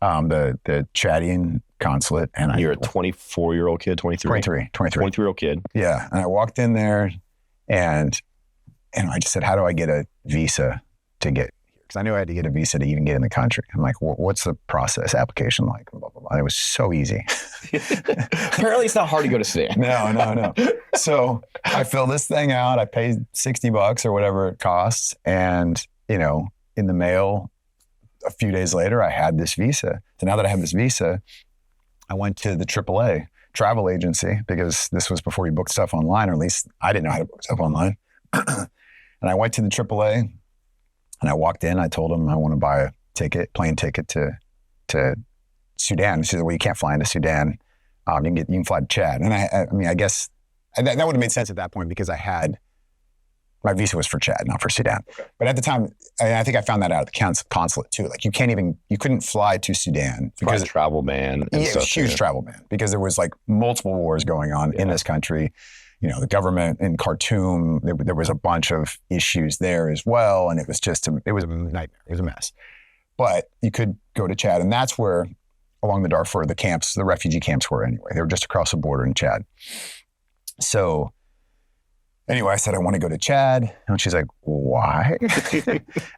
the Chadian consulate. And
you're a 24-year-old kid, 23? 23-year-old kid.
Yeah. And I walked in there and I just said, how do I get a visa to get here? Because I knew I had to get a visa to even get in the country. I'm like, what's the process, application like? Blah, blah, blah. And it was so easy.
Apparently it's not hard to go to Sudan.
No. So I fill this thing out. I paid $60 or whatever it costs. And, in the mail, a few days later, I had this visa. So now that I have this visa, I went to the AAA travel agency, because this was before you booked stuff online, or at least I didn't know how to book stuff online. And I went to the AAA and I walked in. I told them I want to buy a plane ticket to Sudan. She said, well, you can't fly into Sudan. You can fly to Chad. And I guess that would have made sense at that point, because my visa was for Chad, not for Sudan. But at the time, I think I found that out at the consulate too. Like, you couldn't fly to Sudan because
travel ban.
It was a huge travel ban, because there was like multiple wars going on in this country. The government in Khartoum, there was a bunch of issues there as well. And it was it was a nightmare. It was a mess. But you could go to Chad, and that's where along the Darfur, the refugee camps were anyway. They were just across the border in Chad. So anyway, I said, I want to go to Chad. And she's like, why?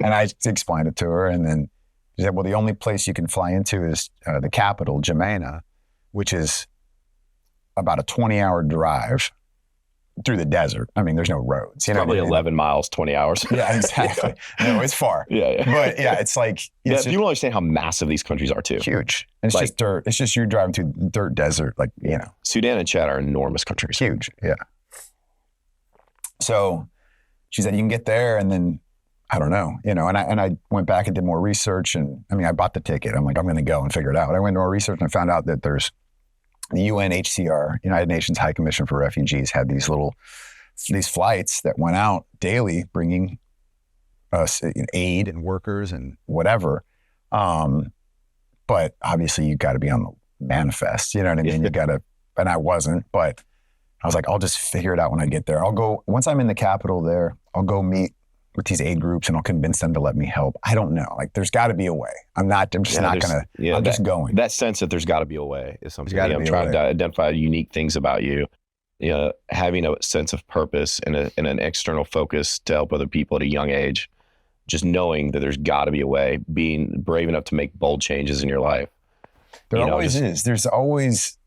And I explained it to her. And then she said, well, the only place you can fly into is the capital, N'Djamena, which is about a 20-hour drive through the desert. I mean, there's no roads.
Probably 11 miles, 20 hours.
Yeah, exactly. No, it's far.
Yeah.
But it's like...
you don't understand how massive these countries are too.
Huge. And it's just dirt. It's just you're driving through dirt desert,
Sudan and Chad are enormous countries.
Huge, yeah. So she said, you can get there, and then I don't know, and I went back and did more research, and I mean, I bought the ticket. I'm like, I'm going to go and figure it out. I went to more research and I found out that there's the UNHCR, United Nations High Commission for Refugees, had these flights that went out daily, bringing us aid and workers and whatever. But obviously you got to be on the manifest, you know what I mean? You got to, and I wasn't, but I was like, I'll just figure it out when I get there. I'll go, once I'm in the capital there, I'll go meet with these aid groups and I'll convince them to let me help. I don't know. Like, there's got to be a way. I'm just going.
That sense that there's got to be a way is something. I'm trying to identify unique things about you. Having a sense of purpose and an external focus to help other people at a young age. Just knowing that there's got to be a way, being brave enough to make bold changes in your life.
There always is. There's always,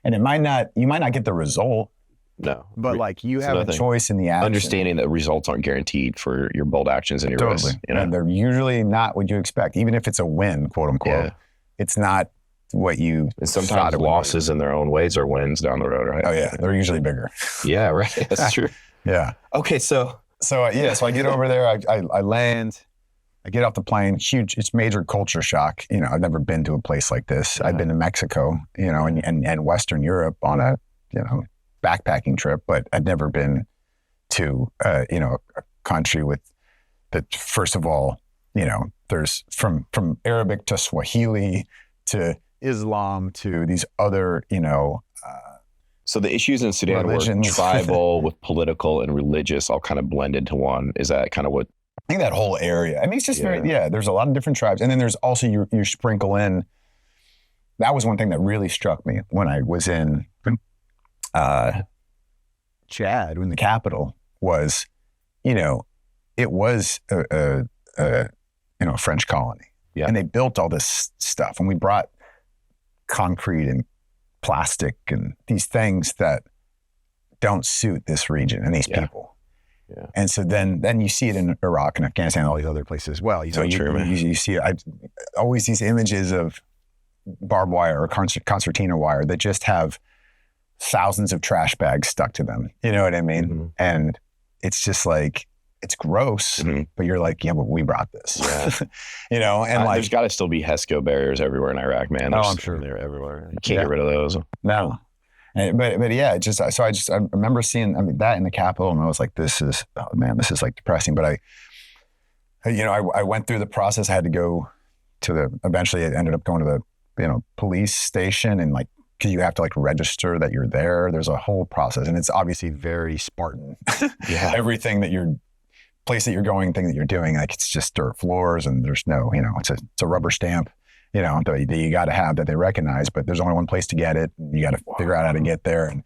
and you might not get the result.
No,
but like you have a choice in the action.
Understanding that results aren't guaranteed for your bold actions and your risks.
And they're usually not what you expect. Even if it's a win, quote unquote, it's not what you.
And sometimes losses in their own ways are wins down the road, right?
Oh yeah, they're usually bigger.
Yeah, right. That's true.
Yeah.
Okay, so
I get over there. I land. I get off the plane. Huge. It's major culture shock. I've never been to a place like this. I've been to Mexico, and Western Europe on a backpacking trip, but I'd never been to a country with that. First of all, there's from Arabic to Swahili to Islam to these other
So the issues in Sudan were tribal with political and religious all kind of blended to one. Is that kind of what?
I think that whole area. I mean, it's just there's a lot of different tribes. And then there's also, you sprinkle in, that was one thing that really struck me when I was in Chad, when the capital was, it was a French colony. Yeah. And they built all this stuff. And we brought concrete and plastic and these things that don't suit this region and these people. Yeah. And so then you see it in Iraq and Afghanistan and all these other places as well. You see always these images of barbed wire or concertina wire that just have thousands of trash bags stuck to them. You know what I mean? Mm-hmm. And it's just like, it's gross, but you're like, yeah, but we brought this. Yeah. And
there's got to still be HESCO barriers everywhere in Iraq, man.
I'm sure
they're everywhere. You can't get rid of those.
No. But yeah, I remember seeing that in the capital, and I was like, this is like depressing. But I went through the process. I had to go eventually I ended up going to the police station, and like, because you have to like register that you're there. There's a whole process, and it's obviously very Spartan. Yeah. Everything that place that you're going, thing that you're doing, like it's just dirt floors, and there's no, it's a rubber stamp. That you got to have that they recognize, but there's only one place to get it. You got to figure out how to get there. And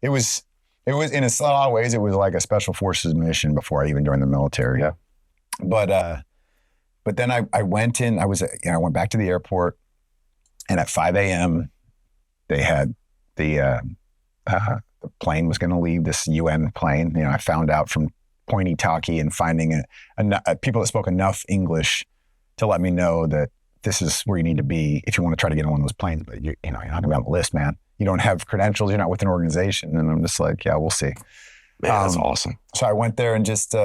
it was in a lot of ways, it was like a special forces mission before I even joined the military. Yeah. But then I went in, I went back to the airport, and at 5 a.m. they had the plane was going to leave, this UN plane. I found out from pointy talkie and finding people that spoke enough English to let me know that this is where you need to be if you want to try to get on one of those planes, but you're not going to be on the list, man. You don't have credentials. You're not with an organization. And I'm just like, yeah, we'll see.
Man, that's awesome.
So I went there and just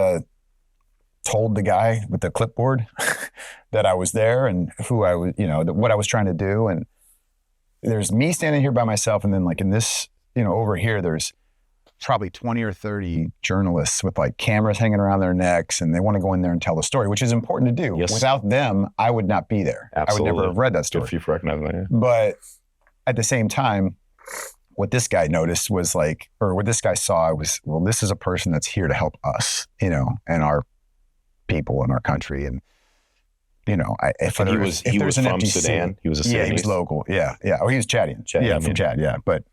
told the guy with the clipboard that I was there and who I was, what I was trying to do. And there's me standing here by myself. And then like in this, over here, there's probably 20 or 30 journalists with like cameras hanging around their necks, and they want to go in there and tell the story, which is important to do. Yes. Without them, I would not be there.
Absolutely.
I would never have read that story.
Good for you for recognizing that.
But at the same time, what this guy noticed was like, or what this guy saw was, well, this is a person that's here to help us, and our people in our country. And, if
he was from Sudan. He was a Sudanese.
Yeah, he was local. Yeah. Yeah. Oh, he was Chadian. Yeah, from Chad. Yeah. But,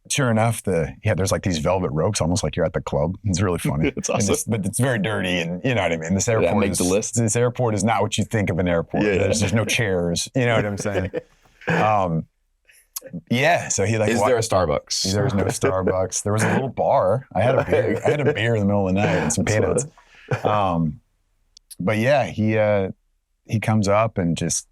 sure enough, there's like these velvet ropes, almost like you're at the club. It's really funny. It's awesome. But it's very dirty, and you know what I mean. This airport is not what you think of an airport. Yeah. There's no chairs. You know what I'm saying? Yeah. So he like.
Is there a Starbucks?
There was no Starbucks. There was a little bar. I had a beer. I had a beer in the middle of the night and some peanuts. But yeah, he comes up and just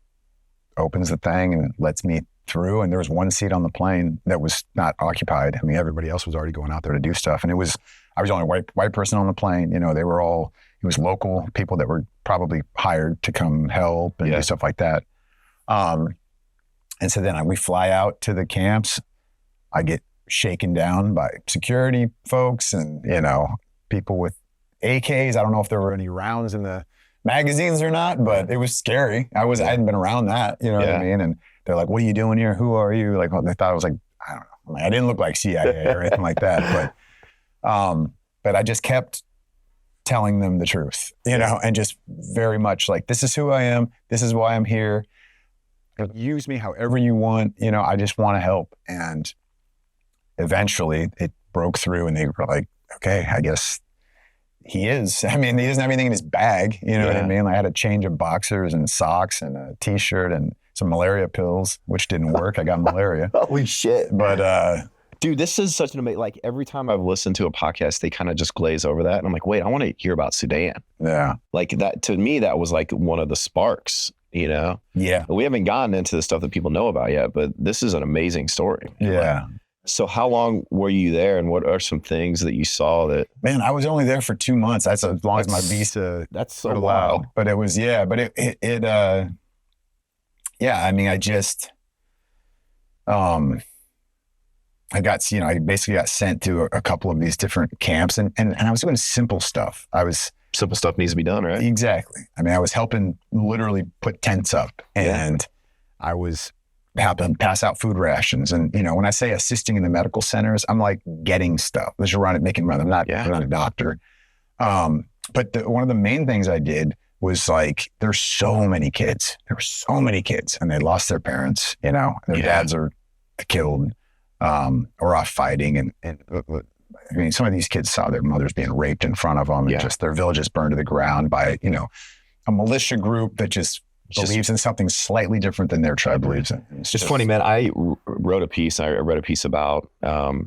opens the thing and lets me through, and there was one seat on the plane that was not occupied. I mean, everybody else was already going out there to do stuff, and it was I was the only white person on the plane. You know, it was local people that were probably hired to come help and do stuff like that. And so then we fly out to the camps. I get shaken down by security folks and, you know, people with AKs. I don't know if there were any rounds in the magazines or not, but it was scary. I hadn't been around that, you know what I mean? And they're like, what are you doing here? Who are you? Like, well, they thought I was like, I don't know. I didn't look like CIA or anything like that, but I just kept telling them the truth, you know, and just very much like, this is who I am. This is why I'm here. Use me however you want. You know, I just want to help. And eventually it broke through and they were like, okay, I guess he is. I mean, he doesn't have anything in his bag. You know what I mean? I had a change of boxers and socks and a t-shirt and some malaria pills, which didn't work. I got malaria.
Holy shit.
But,
dude, this is such an amazing, like every time I've listened to a podcast, they kind of just glaze over that. And I'm like, wait, I want to hear about Sudan.
Yeah.
Like that, to me, that was like one of the sparks, you know?
Yeah.
We haven't gotten into the stuff that people know about yet, but this is an amazing story.
Yeah.
Like, so how long were you there and what are some things that you saw that?
Man, I was only there for 2 months. That's as long as my visa.
That's so wild.
But it was, I mean, I just, I basically got sent to a couple of these different camps and I was doing simple stuff.
Simple stuff needs to be done, right?
Exactly. I mean, I was helping literally put tents up and I was helping pass out food rations. And, you know, when I say assisting in the medical centers, I'm like getting stuff. Let's making run. I'm not a doctor. But one of the main things I did was like, there's so many kids. There were so many kids and they lost their parents, you know, and their dads are killed or off fighting. And I mean, some of these kids saw their mothers being raped in front of them and just their villages burned to the ground by, you know, a militia group that just believes in something slightly different than their tribe believes in.
It's just funny, man. I read a piece about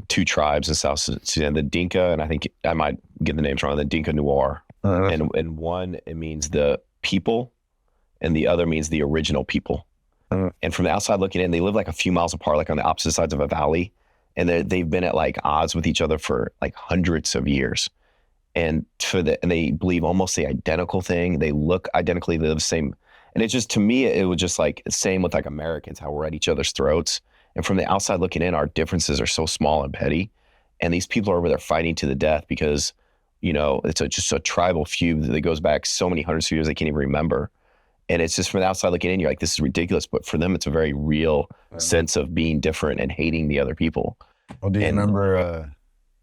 2 tribes in South Sudan, the Dinka, and I think I might get the names wrong, the Dinka Noir. And one, it means the people, and the other means the original people. And from the outside looking in, they live like a few miles apart, like on the opposite sides of a valley. And they've been at like odds with each other for like hundreds of years. And they believe almost the identical thing. They look identically, they live the same. And it's just, to me, it was just like the same with like Americans, how we're at each other's throats. And from the outside looking in, our differences are so small and petty. And these people are over there fighting to the death because, you know, it's just a tribal feud that goes back so many hundreds of years they can't even remember. And it's just from the outside looking in, you're like, this is ridiculous. But for them, it's a very real sense of being different and hating the other people.
Well, do you remember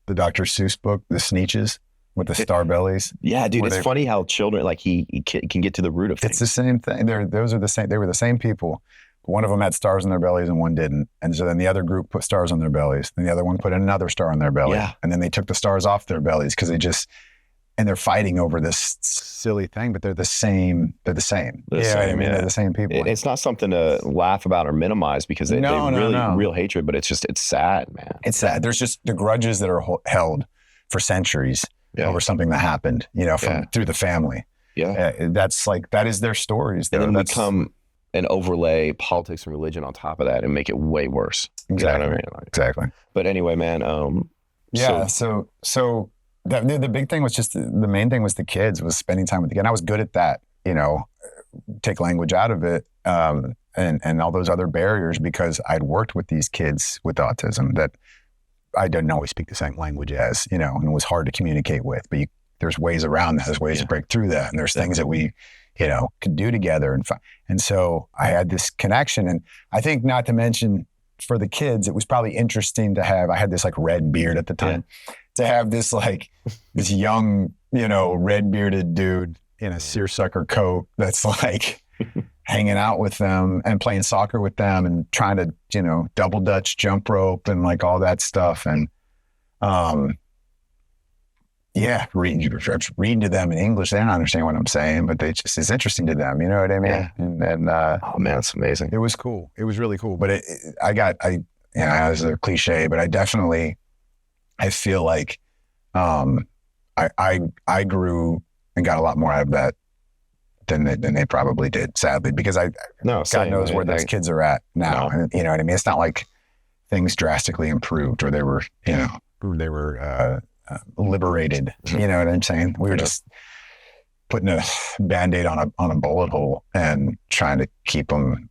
the Dr. Seuss book, The Sneetches? With the star bellies. Yeah,
dude, it's funny how children, like he can get to the root of things.
It's the same thing. They were the same people. One of them had stars on their bellies and one didn't. And so then the other group put stars on their bellies. And the other one put another star on their belly. Yeah. And then they took the stars off their bellies because they're fighting over this silly thing, but they're the same. They're the same. They're the same people.
It's not something to laugh about or minimize because they real hatred, but it's sad, man.
It's sad. There's just the grudges that are held for centuries. Over something that happened, you know, through the family. That is their stories.
And then become an overlay politics and religion on top of that and make it way worse.
Exactly.
You know what I mean? Like,
exactly.
But anyway, man.
So the big thing was just the main thing was the kids, was spending time with the kids. And I was good at that, you know, take language out of it and all those other barriers because I'd worked with these kids with autism that I didn't always speak the same language as, you know, and it was hard to communicate with, but there's ways around that. There's ways to break through that. And there's things that we, you know, could do together. And so I had this connection. And I think, not to mention for the kids, it was probably interesting to have, I had this like red beard at the time, to have this like, this young, you know, red bearded dude in a seersucker coat that's like hanging out with them and playing soccer with them and trying to, you know, double Dutch jump rope and like all that stuff. And reading to them in English. They don't understand what I'm saying, but it's interesting to them. You know what I mean?
Yeah.
And
oh man, it's amazing.
It was cool. It was really cool. But it was a cliche, but I feel like I grew and got a lot more out of that than they probably did, sadly, because God knows where those kids are at now. And, you know what I mean? It's not like things drastically improved or they were, you know, liberated. You know what I'm saying? We were just putting a Band-Aid on a bullet hole and trying to keep them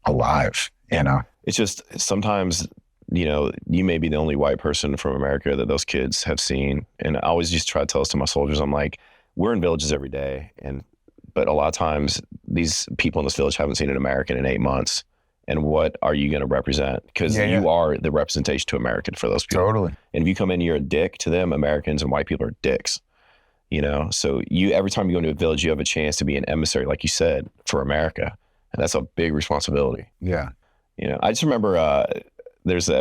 alive, you know?
It's just sometimes, you know, you may be the only white person from America that those kids have seen. And I always just try to tell this to my soldiers. I'm like, we're in villages every day. But a lot of times these people in this village haven't seen an American in 8 months. And what are you going to represent? Because you are the representation to American for those people.
Totally.
And if you come in, you're a dick to them. Americans and white people are dicks, you know? So every time you go into a village, you have a chance to be an emissary, like you said, for America. And that's a big responsibility.
Yeah.
You know, I just remember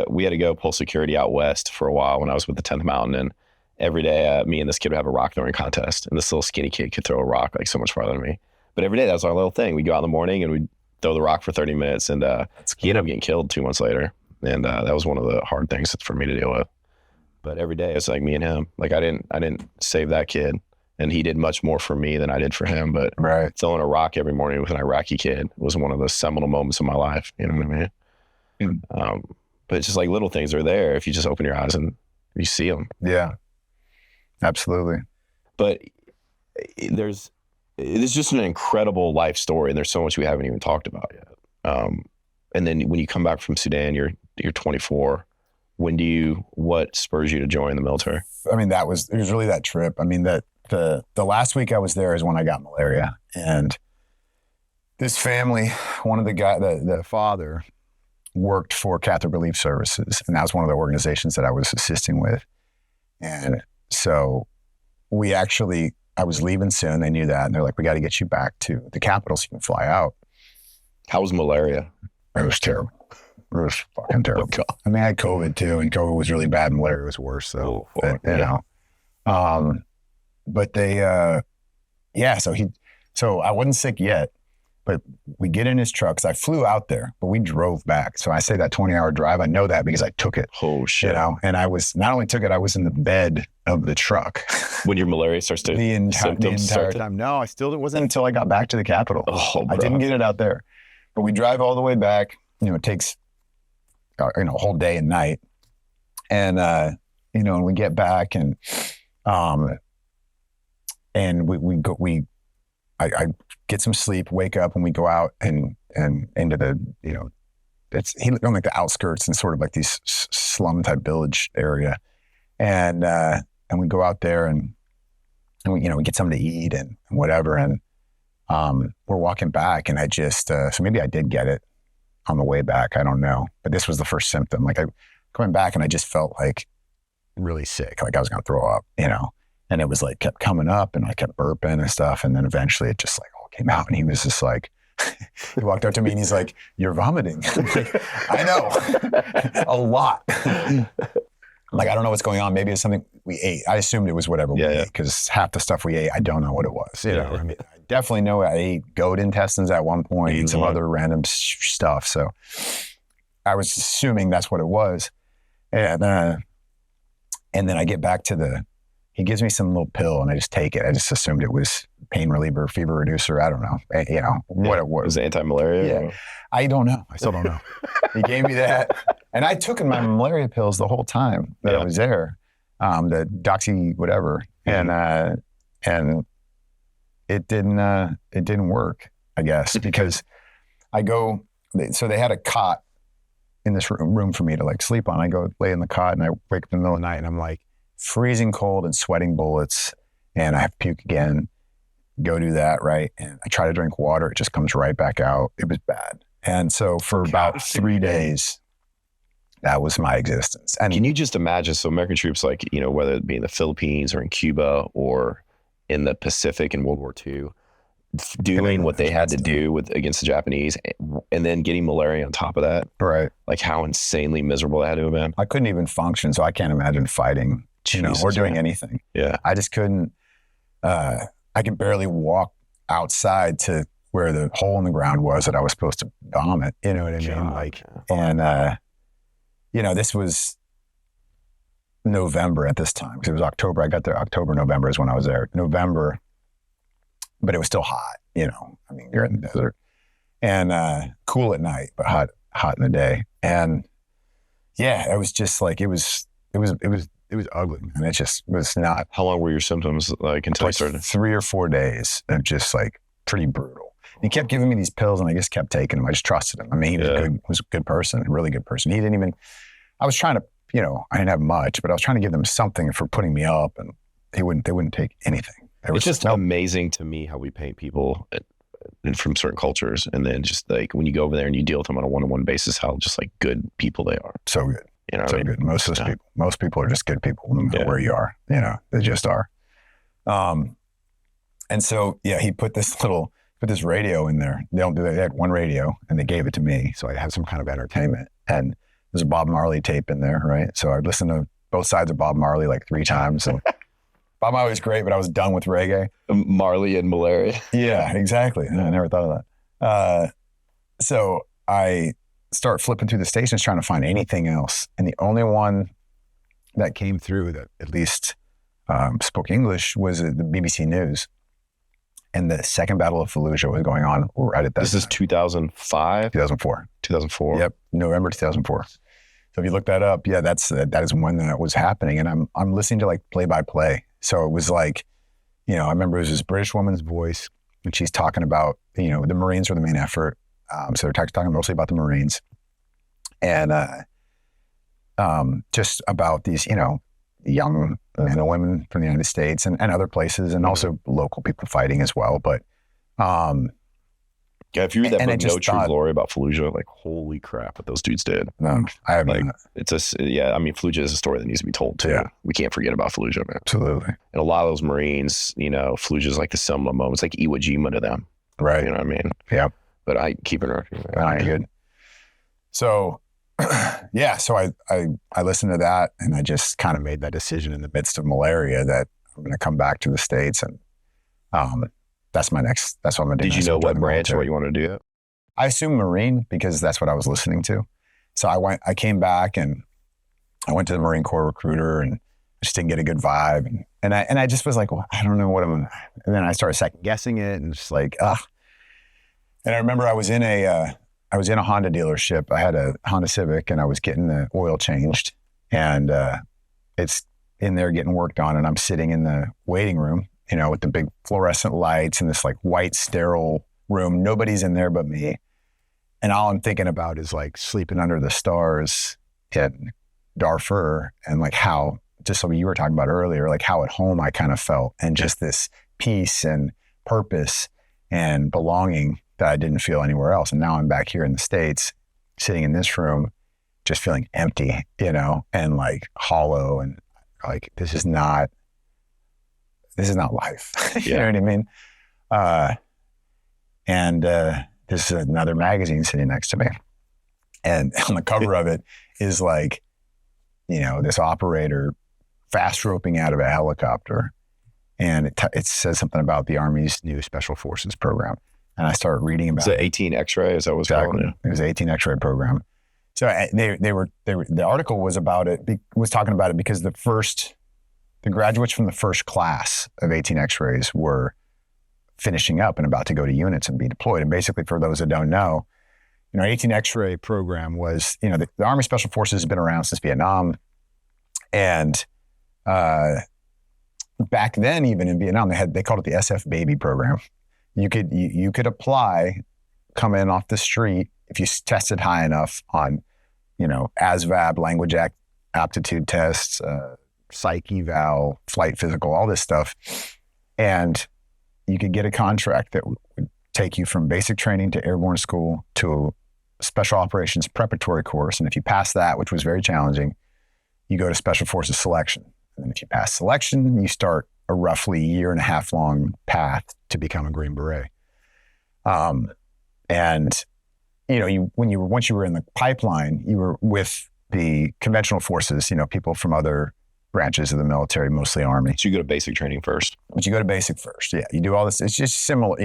we had to go pull security out west for a while when I was with the 10th Mountain, and every day me and this kid would have a rock throwing contest, and this little skinny kid could throw a rock like so much farther than me. But every day that was our little thing. We'd go out in the morning and we'd throw the rock for 30 minutes, and he ended up getting killed 2 months later, and that was one of the hard things for me to deal with. But every day it's like me and him. Like I didn't save that kid, and he did much more for me than I did for him. But throwing a rock every morning with an Iraqi kid was one of the seminal moments of my life. You know what I mean? But it's just like little things are there if you just open your eyes and you see them.
Yeah, absolutely.
But it's just an incredible life story, and there's so much we haven't even talked about yet. And then when you come back from Sudan, you're 24. What spurs you to join the military?
I mean, it was really that trip. I mean, that the last week I was there is when I got malaria, and this family, one of the guys, the father, worked for Catholic Relief Services, and that was one of the organizations that I was assisting with. And so I was leaving soon. They knew that, and they're like, "We got to get you back to the capital so you can fly out."
How was malaria?
It was terrible. It was fucking terrible.
Oh,
I mean, I had COVID too, and COVID was really bad. Malaria was worse. So, you know, but they, so I wasn't sick yet, but we get in his truck, 'cause I flew out there, but we drove back. So I say that 20-hour drive, I know that because I took it.
Oh shit.
You know, and I not only took it, I was in the bed of the truck.
When your malaria starts to
the entire time. No, it wasn't until I got back to the capital.
Oh,
I didn't get it out there, but we drive all the way back. You know, it takes, a whole day and night. And, and we get back and I get some sleep, wake up, and we go out and into the, he lived on like the outskirts and sort of like these slum type village area. And we go out there and we get something to eat and whatever. And we're walking back, and I just, so maybe I did get it on the way back. I don't know. But this was the first symptom. Like going back, and I just felt like really sick, like I was going to throw up, and it was like kept coming up, and I kept burping and stuff. And then eventually it just like all came out, and he was just like, he walked up to me and he's like, "You're vomiting." Like, I know. A lot. Like, I don't know what's going on. Maybe it's something we ate. I assumed it was whatever we ate, because half the stuff we ate, I don't know what it was. I mean, I definitely know I ate goat intestines at one point and some other random stuff. So I was assuming that's what it was. And then I get back to he gives me some little pill, and I just take it. I just assumed it was pain reliever, fever reducer. I don't know. What it was.
Was it anti-malaria?
Yeah. I don't know. I still don't know. He gave me that. And I took my malaria pills the whole time that I was there. The doxy whatever. And it didn't work, I guess, because so they had a cot in this room for me to like sleep on. I go lay in the cot, and I wake up in the middle of the night, and I'm like freezing cold and sweating bullets, and I have to puke again. Go do that, right? And I try to drink water. It just comes right back out. It was bad. And so for about 3 days, that was my existence. And
can you just imagine? So American troops, like, whether it be in the Philippines or in Cuba or in the Pacific in World War II, doing what they had to do against the Japanese, and then getting malaria on top of that.
Right. Like
how insanely miserable that had to have been.
I couldn't even function, so I can't imagine fighting, or doing anything. Yeah. I just couldn't, I could barely walk outside to where the hole in the ground was that I was supposed to bomb it. You know what I mean? Like, and, this was November at this time, because it was October. I got there October, November is when I was there. November, but it was still hot, I mean, you're in the desert, and cool at night, but hot in the day. And yeah, it was just like, it was it was ugly. And it just was not.
How long were your symptoms like until you started?
3 or 4 days of just like pretty brutal. He kept giving me these pills and I just kept taking them. I just trusted him. I mean, he was a good person, a really good person. He didn't even, I was trying to, I didn't have much, but I was trying to give them something for putting me up, and they wouldn't take anything.
It's just amazing to me how we paint people from certain cultures, and then just like when you go over there and you deal with them on a one-on-one basis, how just like good people they are.
So good.
So
good. Most people are just good people, no matter where you are. They just are. And so he put this radio in there. They had one radio, and they gave it to me, so I had some kind of entertainment. And there's a Bob Marley tape in there, right? So I listened to both sides of Bob Marley like 3 times. And Bob Marley was great, but I was done with reggae.
Marley and malaria.
Yeah, exactly. I never thought of that. So I start flipping through the stations trying to find anything else. And the only one that came through that at least spoke English was the BBC News. And the Second Battle of Fallujah was going on right at that time.
This is 2005?
2004.
2004.
Yep, November 2004. So if you look that up, that is when that was happening. And I'm listening to like play-by-play. So it was like, I remember it was this British woman's voice, and she's talking about, the Marines were the main effort. So they're talking mostly about the Marines. And just about these, young men and women from the United States and other places, and also local people fighting as well. But
if you read that book, No True Glory about Fallujah, like holy crap, what those dudes did.
No, I haven't.
Like Fallujah is a story that needs to be told too. Yeah. We can't forget about Fallujah, man.
Absolutely.
And a lot of those Marines, Fallujah is like the seminal moment. It's like Iwo Jima to them.
Right.
You know what I mean?
Yeah.
But I keep interrupting.
I ain't good. So so I listened to that, and I just kind of made that decision in the midst of malaria that I'm going to come back to the States, and that's what I'm going to do.
Did you know what branch or what you want to do?
I assumed Marine because that's what I was listening to. So I came back and I went to the Marine Corps recruiter and just didn't get a good vibe. And I just was like, well, I don't know what and then I started second guessing it and just like, ugh. And I remember I was in a Honda dealership. I had a Honda Civic and I was getting the oil changed, and it's in there getting worked on, and I'm sitting in the waiting room, with the big fluorescent lights and this like white sterile room. Nobody's in there but me. And all I'm thinking about is like sleeping under the stars in Darfur, and like how, just something you were talking about earlier, like how at home I kind of felt, and just this peace and purpose and belonging that I didn't feel anywhere else. And now I'm back here in the States, sitting in this room, just feeling empty, and like hollow, and like, this is not life. You know what I mean? And there's another magazine sitting next to me. And on the cover of it is like, this operator fast roping out of a helicopter. And it says something about the Army's new Special Forces program. And I started reading about it.
Is it 18 X-ray? Is that what's called?
It was 18 X-ray program. So the article was about it, was talking about it because the graduates from the first class of 18 X-rays were finishing up and about to go to units and be deployed. And basically, for those that don't know, 18 X-ray program was, the Army Special Forces has been around since Vietnam. And back then, even in Vietnam, they called it the SF Baby program. You could apply, come in off the street if you tested high enough on, ASVAB, language aptitude tests, psych eval, flight physical, all this stuff. And you could get a contract that would take you from basic training to airborne school to a special operations preparatory course. And if you pass that, which was very challenging, you go to Special Forces selection. And then if you pass selection, you start a roughly 1.5 year long path to become a Green Beret. And once you were in the pipeline, you were with the conventional forces, people from other branches of the military, mostly Army.
So you go to basic training first.
But you go to basic first. Yeah, you do all this. It's just similar,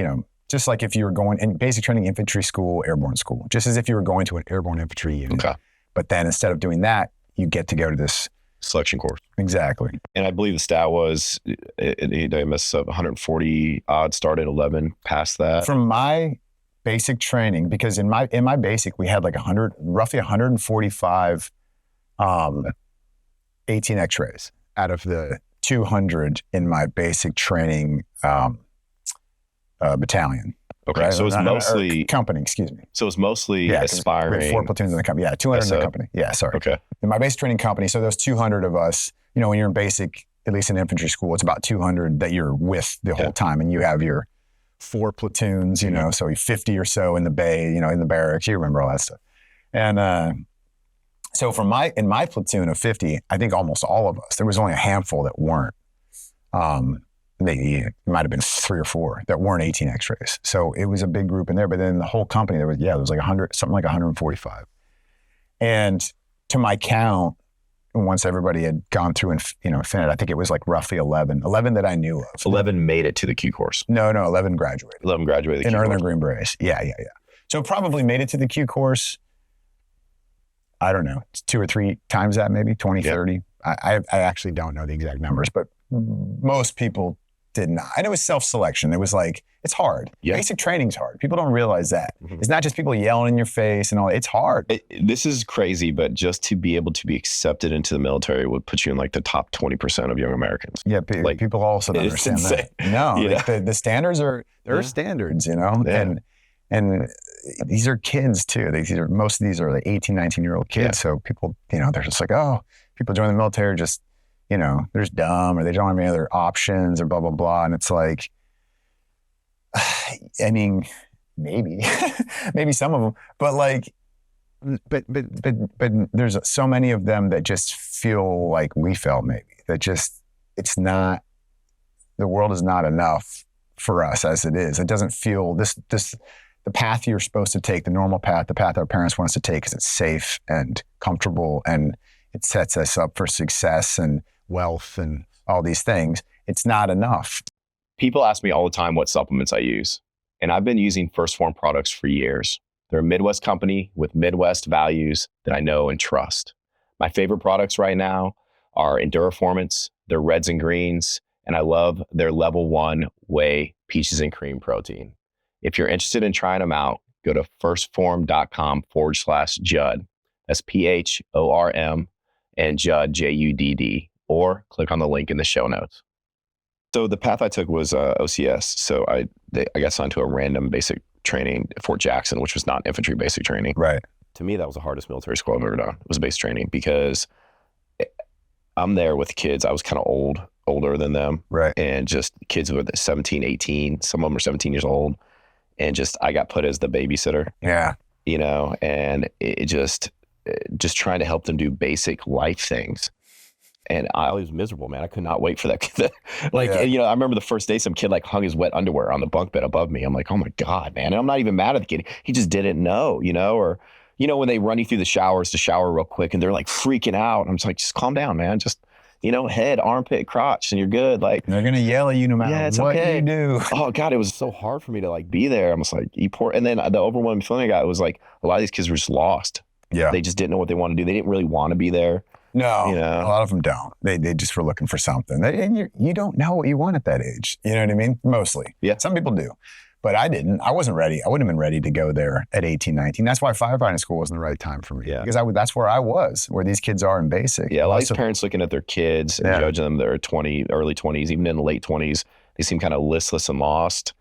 just like if you were going in basic training, infantry school, airborne school, just as if you were going to an airborne infantry unit. Okay. But then instead of doing that, you get to go to this
selection course.
Exactly.
And I believe the stat was, I messed up, 140 odd started, 11 past that.
From my basic training, because in my basic, we had like roughly 145 18 x-rays out of the 200 in my basic training battalion.
Okay,
right?
so it's mostly
company. Excuse me.
So it's mostly aspiring.
We had 4 platoons in the company. Yeah, 200 in the company. Yeah, sorry.
Okay.
In my basic training company, so those 200 of us, you know, when you're in basic, at least in infantry school, it's about 200 that you're with the whole time, and you have your 4 platoons, you know, so 50 or so in the bay, you know, in the barracks. You remember all that stuff. And so in my platoon of 50, I think almost all of us, there was only a handful that weren't. Maybe it might have been 3 or 4 that weren't 18 x-rays. So it was a big group in there, but then the whole company, there was like 100, something like 145. And to my count, once everybody had gone through and, you know, finished, I think it was like roughly 11 that I knew of.
11 made it to the Q course.
No, 11 graduated.
11 graduated the
and
Q
earned
course.
their Green Berets. Yeah. So probably made it to the Q course, I don't know, 2 or 3 times that, maybe 20, 30. I actually don't know the exact numbers, but most people did not. And it was self-selection. It was like, it's hard.
Yeah.
Basic training's hard. People don't realize that. It's not just people yelling in your face and all. It's hard.
This is crazy, but just to be able to be accepted into the military would put you in like the top 20% of young Americans.
Yeah, like, people also don't understand that. No, like the standards are, there are standards, you know? Yeah. And these are kids too. Most of these are like 18, 19-year-old kids. Yeah. So people, you know, they're just like, oh, people join the military just, you know, they're just dumb, or they don't have any other options, or blah, blah, blah. And it's like, I mean, maybe some of them, but like, but there's so many of them that just feel like we felt, maybe, that just, it's not, the world is not enough for us as it is. It doesn't feel the path you're supposed to take, the normal path, the path our parents want us to take, is it's safe and comfortable, and it sets us up for success and wealth and all these things. It's not enough.
People ask me all the time what supplements I use, and I've been using First Form products for years. They're a Midwest company with Midwest values that I know and trust. My favorite products right now are Enduraformance, their reds and greens, and I love their level 1 whey peaches and cream protein. If you're interested in trying them out, go to firstform.com/Judd. That's PHORM and Judd, JUDD, or click on the link in the show notes. So the path I took was OCS. So I got signed to a random basic training at Fort Jackson, which was not infantry basic training.
Right.
To me, that was the hardest military school I've ever done. It was basic training, because I'm there with kids. I was kind of older than them.
Right.
And just kids who were 17, 18, some of them are 17 years old. And just, I got put as the babysitter.
Yeah.
You know, and it just trying to help them do basic life things. And I was miserable, man. I could not wait for that kid. And, you know, I remember the first day, some kid like hung his wet underwear on the bunk bed above me. I'm like, oh my God, man. And I'm not even mad at the kid. He just didn't know, you know, or, you know, when they run you through the showers to shower real quick and they're like freaking out. I'm just like, just calm down, man. Just, you know, head, armpit, crotch, and you're good. Like,
they're going to yell at you no matter what you do.
Oh God, it was so hard for me to like be there. I'm just like, and then the overwhelming feeling I got was like, a lot of these kids were just lost. Yeah. They just didn't know what they wanted to do. They didn't really want to be there.
No,
you know?
A lot of them don't. They just were looking for something. And you don't know what you want at that age. You know what I mean? Mostly.
Yeah.
Some people do. But I didn't. I wasn't ready. I wouldn't have been ready to go there at 18, 19. That's why firefighting school wasn't the right time for me. Yeah. Because that's where I was, where these kids are in basic.
Yeah, a lot of these parents looking at their kids and judging them, they're early 20s, even in the late 20s, they seem kind of listless and lost,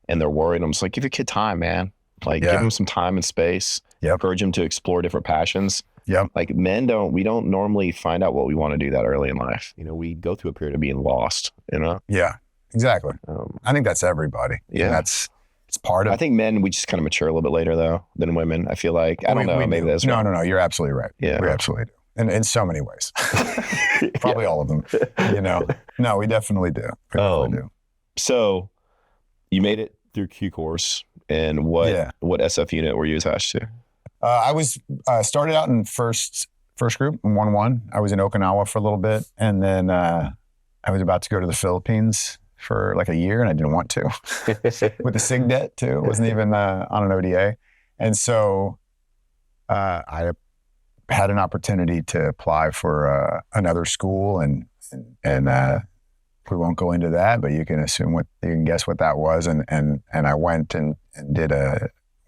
and they're worried. I'm just like, give your kid time, man. Like, give them some time and space. Encourage them to explore different passions. Like, we don't normally find out what we want to do that early in life. You know, we go through a period of being lost, you know?
Yeah, exactly. I think that's everybody. Yeah. It's part of it.
I think men, we just kind of mature a little bit later, though, than women. I feel like. I don't know. Maybe that's right.
No. You're absolutely right. Yeah. We absolutely do. And in so many ways. Probably all of them, you know? No, we definitely do.
So you made it through Q course. And what SF unit were you attached to?
I was started out in first group in 1-1. I was in Okinawa for a little bit. And then I was about to go to the Philippines for like a year, and I didn't want to with the SIG debt too. It wasn't even on an ODA. And so I had an opportunity to apply for another school, and we won't go into that, but you can guess what that was. And I went and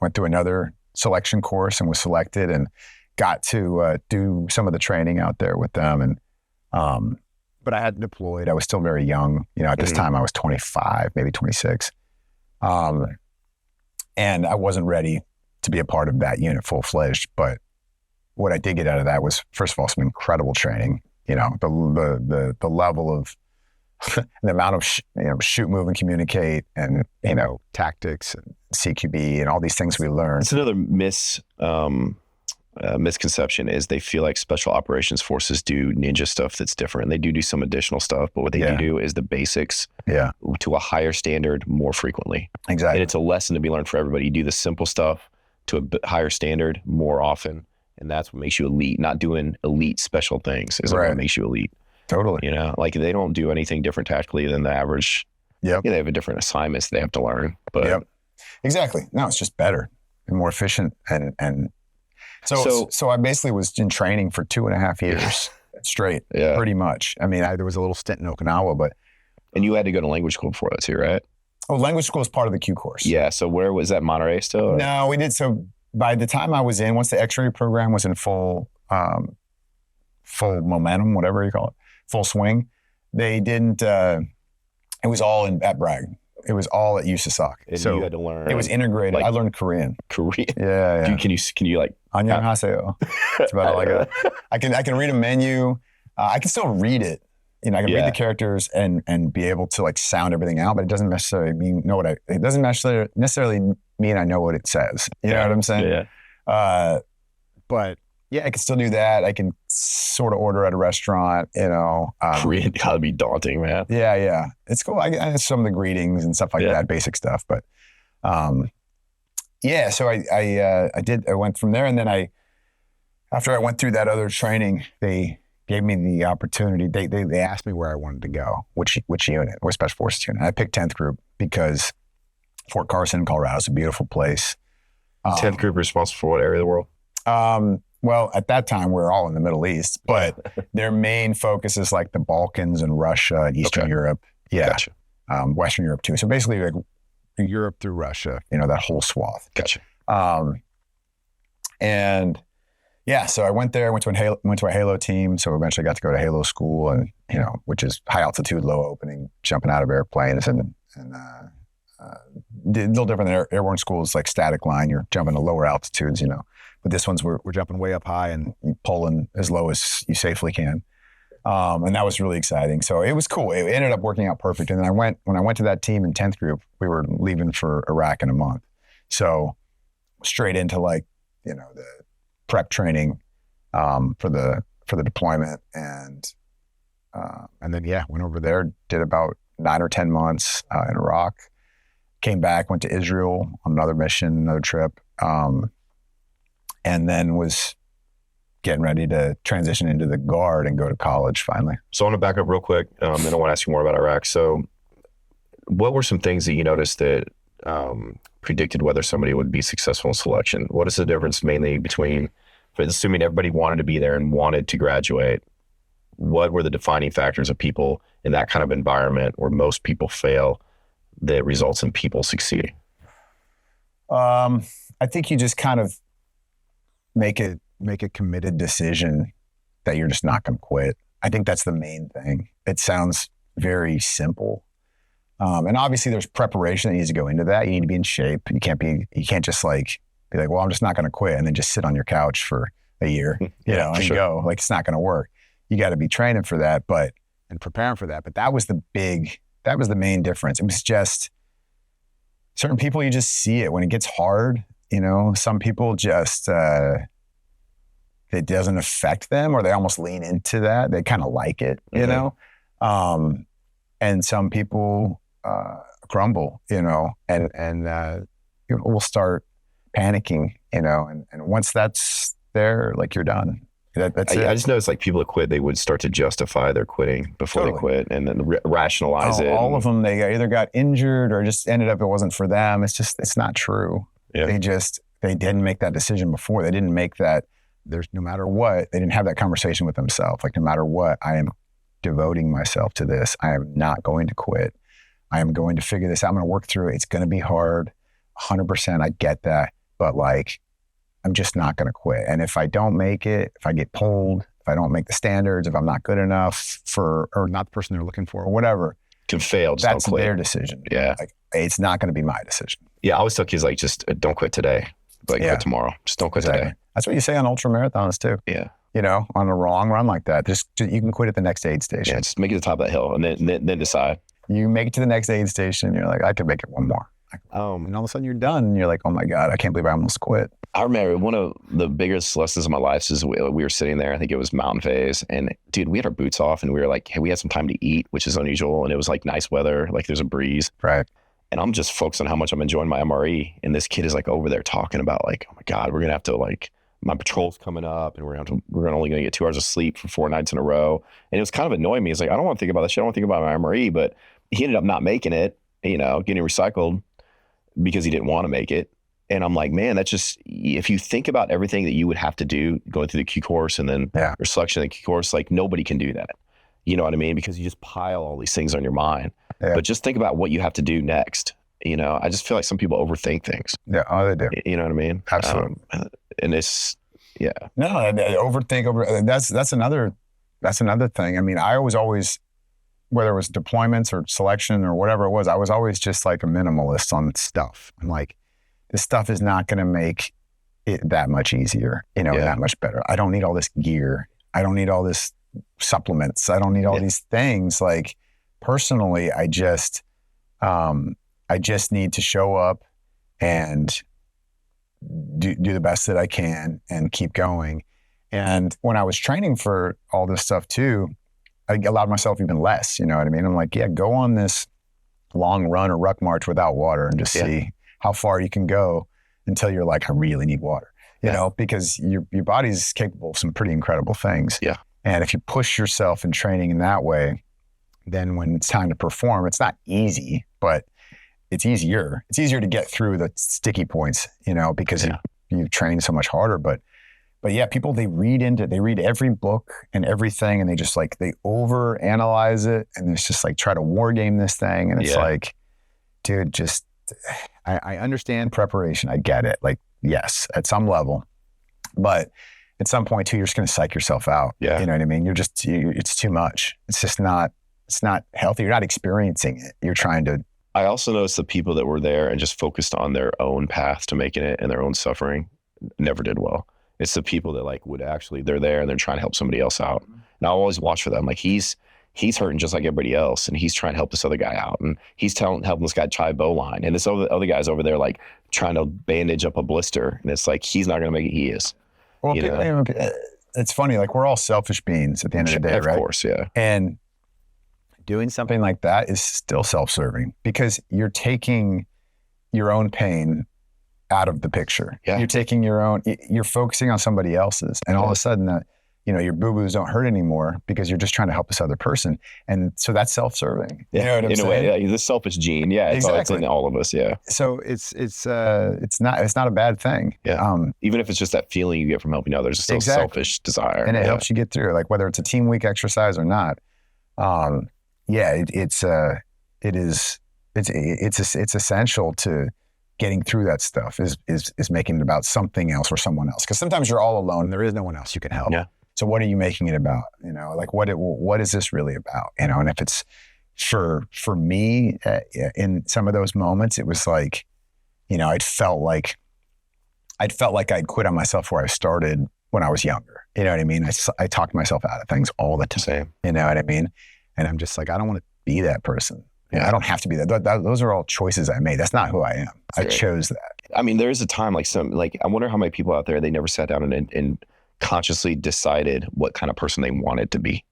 went through another selection course and was selected and got to do some of the training out there with them. And But I hadn't deployed. I was still very young. At this time I was 25, maybe 26. And I wasn't ready to be a part of that unit full-fledged. But what I did get out of that was, first of all, some incredible training. The level of the amount of shoot, move, and communicate, and tactics and CQB and all these things we learned.
It's another misconception is they feel like special operations forces do ninja stuff that's different. They do some additional stuff, but what they do is the basics to a higher standard more frequently.
Exactly.
And it's a lesson to be learned for everybody. You do the simple stuff to a bit higher standard more often, and that's what makes you elite. Not doing elite special things is what makes you elite.
Totally.
Like they don't do anything different tactically than the average. Yep. They have a different assignments they have to learn. But
exactly. No, it's just better and more efficient. And so I basically was in training for 2.5 years straight, pretty much. I mean, there was a little stint in Okinawa, but.
And you had to go to language school before that too, right?
Oh, language school is part of the Q course.
Yeah. So where was that, Monterey still? Or?
No, we did. So by the time I was in, once the X-ray program was in full momentum, whatever you call it, full swing, they didn't, it was all at Bragg. It was all at USASOC.
So you had to learn.
It was integrated. I learned Korean.
Korean?
Yeah.
Can you like?
안녕하세요. That's about all I got. I can read a menu. I can still read it. I can read the characters and be able to like sound everything out, but it doesn't necessarily mean it doesn't necessarily mean I know what it says. You know what I'm saying? Yeah. But yeah, I can still do that. I can sort of order at a restaurant,
Korean gotta be daunting, man.
Yeah. It's cool. I get some of the greetings and stuff like that, basic stuff. But so I went from there, and then after I went through that other training, they gave me the opportunity. They asked me where I wanted to go, which unit, or Special Forces unit. I picked 10th Group because Fort Carson, Colorado is a beautiful place.
10th Group responsible for what area of the world?
Well, at that time, we were all in the Middle East, but their main focus is like the Balkans and Russia and Eastern Europe. Yeah.
Gotcha.
Western Europe too. So basically like Europe through Russia, that whole swath.
Gotcha.
And yeah, so I went there, went to a Halo team. So eventually got to go to Halo school, and, which is high altitude, low opening, jumping out of airplanes and a little different than airborne schools, like static line. You're jumping to lower altitudes, But this one's we're jumping way up high and pulling as low as you safely can. And that was really exciting. So it was cool. It ended up working out perfect. And then when I went to that team in 10th Group, we were leaving for Iraq in a month. So straight into like, the prep training for the deployment. And then, went over there, did about 9 or 10 months in Iraq, came back, went to Israel on another mission, another trip. And then was getting ready to transition into the Guard and go to college finally.
So I want to back up real quick. Then I want to ask you more about Iraq. So what were some things that you noticed that predicted whether somebody would be successful in selection? What is the difference mainly between, assuming everybody wanted to be there and wanted to graduate, what were the defining factors of people in that kind of environment where most people fail that results in people succeeding?
I think you just kind of make a committed decision that you're just not going to quit. I think that's the main thing. It sounds very simple. And obviously there's preparation that needs to go into that. You need to be in shape. You can't just like be like, well, I'm just not going to quit and then just sit on your couch for a year, and go. Like, it's not going to work. You got to be training for that, and preparing for that. But that was the main difference. It was just certain people, you just see it when it gets hard. Some people just, it doesn't affect them, or they almost lean into that. They kind of like it, and some people crumble, and will start panicking, and once that's there, like, you're done. That's it.
I just noticed, like, people that quit, they would start to justify their quitting before they quit, and then rationalize it.
All of them, they either got injured or just ended up it wasn't for them. It's not true. Yeah. They didn't make that decision before. They didn't make that. There's no matter what, they didn't have that conversation with themselves. Like, no matter what, I am devoting myself to this. I am not going to quit. I am going to figure this out. I'm going to work through it. It's going to be hard. 100%. I get that. But like, I'm just not going to quit. And if I don't make it, if I get pulled, if I don't make the standards, if I'm not good enough or not the person they're looking for or whatever.
Can fail, just
That's
don't quit.
their decision.
Yeah.
Like, it's not going to be my decision.
Yeah, I always tell kids, like, just don't quit today. Like, quit tomorrow. Just don't quit today.
That's what you say on ultra marathons too.
Yeah.
You know, on a long run like that, just you can quit at the next aid station.
Yeah, just make it to the top of that hill and then decide.
You make it to the next aid station, you're like, I can make it one more. And all of a sudden you're done and you're like, oh my God, I can't believe I almost quit.
I remember one of the biggest lessons of my life is we were sitting there, I think it was mountain phase, and dude, we had our boots off and we were like, hey, we had some time to eat, which is unusual. And it was like nice weather, like there's a breeze.
Right.
And I'm just focused on how much I'm enjoying my MRE. And this kid is like over there talking about like, oh my God, we're going to have to like, my patrol's coming up and we're only going to get 2 hours of sleep for 4 nights in a row. And it was kind of annoying me. It's like, I don't want to think about this shit. I don't want to think about my MRE, but he ended up not making it, you know, getting recycled because he didn't want to make it. And I'm like, man, that's just, if you think about everything that you would have to do going through the Q course and then your selection of the Q course, like nobody can do that. You know what I mean? Because you just pile all these things on your mind. Yeah. But just think about what you have to do next. You know, I just feel like some people overthink things.
Yeah, oh, they do.
You know what I mean?
Absolutely.
And it's, yeah.
No, that's another thing. I mean, I was always, whether it was deployments or selection or whatever it was, I was always just like a minimalist on stuff. I'm like, this stuff is not going to make it that much easier, you know, that much better. I don't need all this gear. I don't need all this supplements. I don't need all these things. Like personally, I just need to show up and do the best that I can and keep going. And when I was training for all this stuff too, I allowed myself even less, you know what I mean? I'm like, yeah, go on this long run or ruck march without water and just see how far you can go until you're like, I really need water, you know, because your body's capable of some pretty incredible things. Yeah. And if you push yourself in training in that way, then when it's time to perform, it's not easy, but it's easier. It's easier to get through the sticky points, you know, because you've trained so much harder. But yeah, people, they read every book and everything, and they just like, they over analyze it, and it's just like, try to war game this thing. And it's like, dude, just, I understand preparation. I get it. Like, yes, at some level, but at some point too, you're just going to psych yourself out. Yeah. You know what I mean? It's too much. It's just not, it's not healthy. You're not experiencing it. You're trying to.
I also noticed the people that were there and just focused on their own path to making it and their own suffering never did well. It's the people that like would actually, they're there and they're trying to help somebody else out. And I always watch for them. Like he's hurting just like everybody else, and he's trying to help this other guy out, and he's helping this guy tie bowline, and this other guy's over there like trying to bandage up a blister, and it's like, he's not going to make it. He is.
Well, it's funny. Like, we're all selfish beings at the end of the day, right?
Of course, yeah.
And doing something like that is still self-serving because you're taking your own pain out of the picture. Yeah. You're taking you're focusing on somebody else's, and all of a sudden that, you know, your boo-boos don't hurt anymore because you're just trying to help this other person. And so that's self-serving.
Yeah.
You know what I'm saying?
In a way, the selfish gene. Yeah. It's in all of us. Yeah.
So it's not a bad thing.
Yeah. Even if it's just that feeling you get from helping others, it's still selfish desire.
And it helps you get through, like whether it's a team week exercise or not. It's essential to getting through that stuff is making it about something else or someone else. Because sometimes you're all alone and there is no one else you can help. Yeah. So what are you making it about? You know, like what is this really about? You know, and if it's for me in some of those moments, it was like, you know, I'd felt like I'd quit on myself where I started when I was younger. You know what I mean? I talked myself out of things all the time. Same. You know what I mean? And I'm just like, I don't want to be that person. Yeah. I don't have to be that. Those are all choices I made. That's not who I am. I chose that.
I mean, there is a time like I wonder how many people out there, they never sat down and consciously decided what kind of person they wanted to be.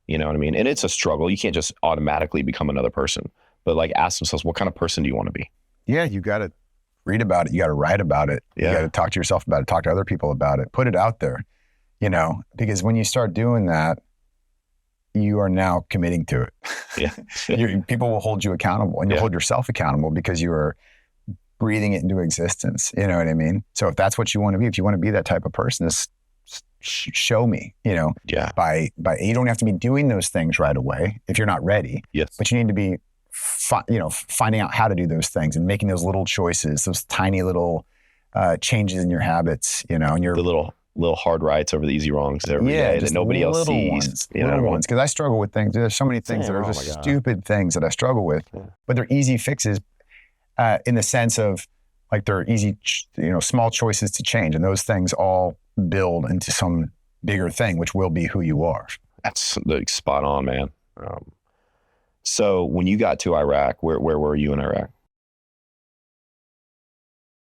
You know what I mean? And it's a struggle. You can't just automatically become another person, but like ask themselves, what kind of person do you want to be?
Yeah. You got to read about it. You got to write about it. Yeah. You got to talk to yourself about it, talk to other people about it, put it out there, you know, because when you start doing that, you are now committing to it. Yeah. People will hold you accountable, and you'll hold yourself accountable because you are breathing it into existence. You know what I mean? So if that's what you want to be, if you want to be that type of person, show me, you know, by you don't have to be doing those things right away if you're not ready. Yes. But you need to be, finding out how to do those things and making those little choices, those tiny little changes in your habits, you know, and the
little little hard rights over the easy wrongs every day that nobody else sees.
Little ones, because I struggle with things. There's so many things that are just stupid things that I struggle with, but they're easy fixes in the sense of like they're easy, small choices to change, and those things all build into some bigger thing, which will be who you are.
That's like spot on, man. So when you got to Iraq, where were you in Iraq?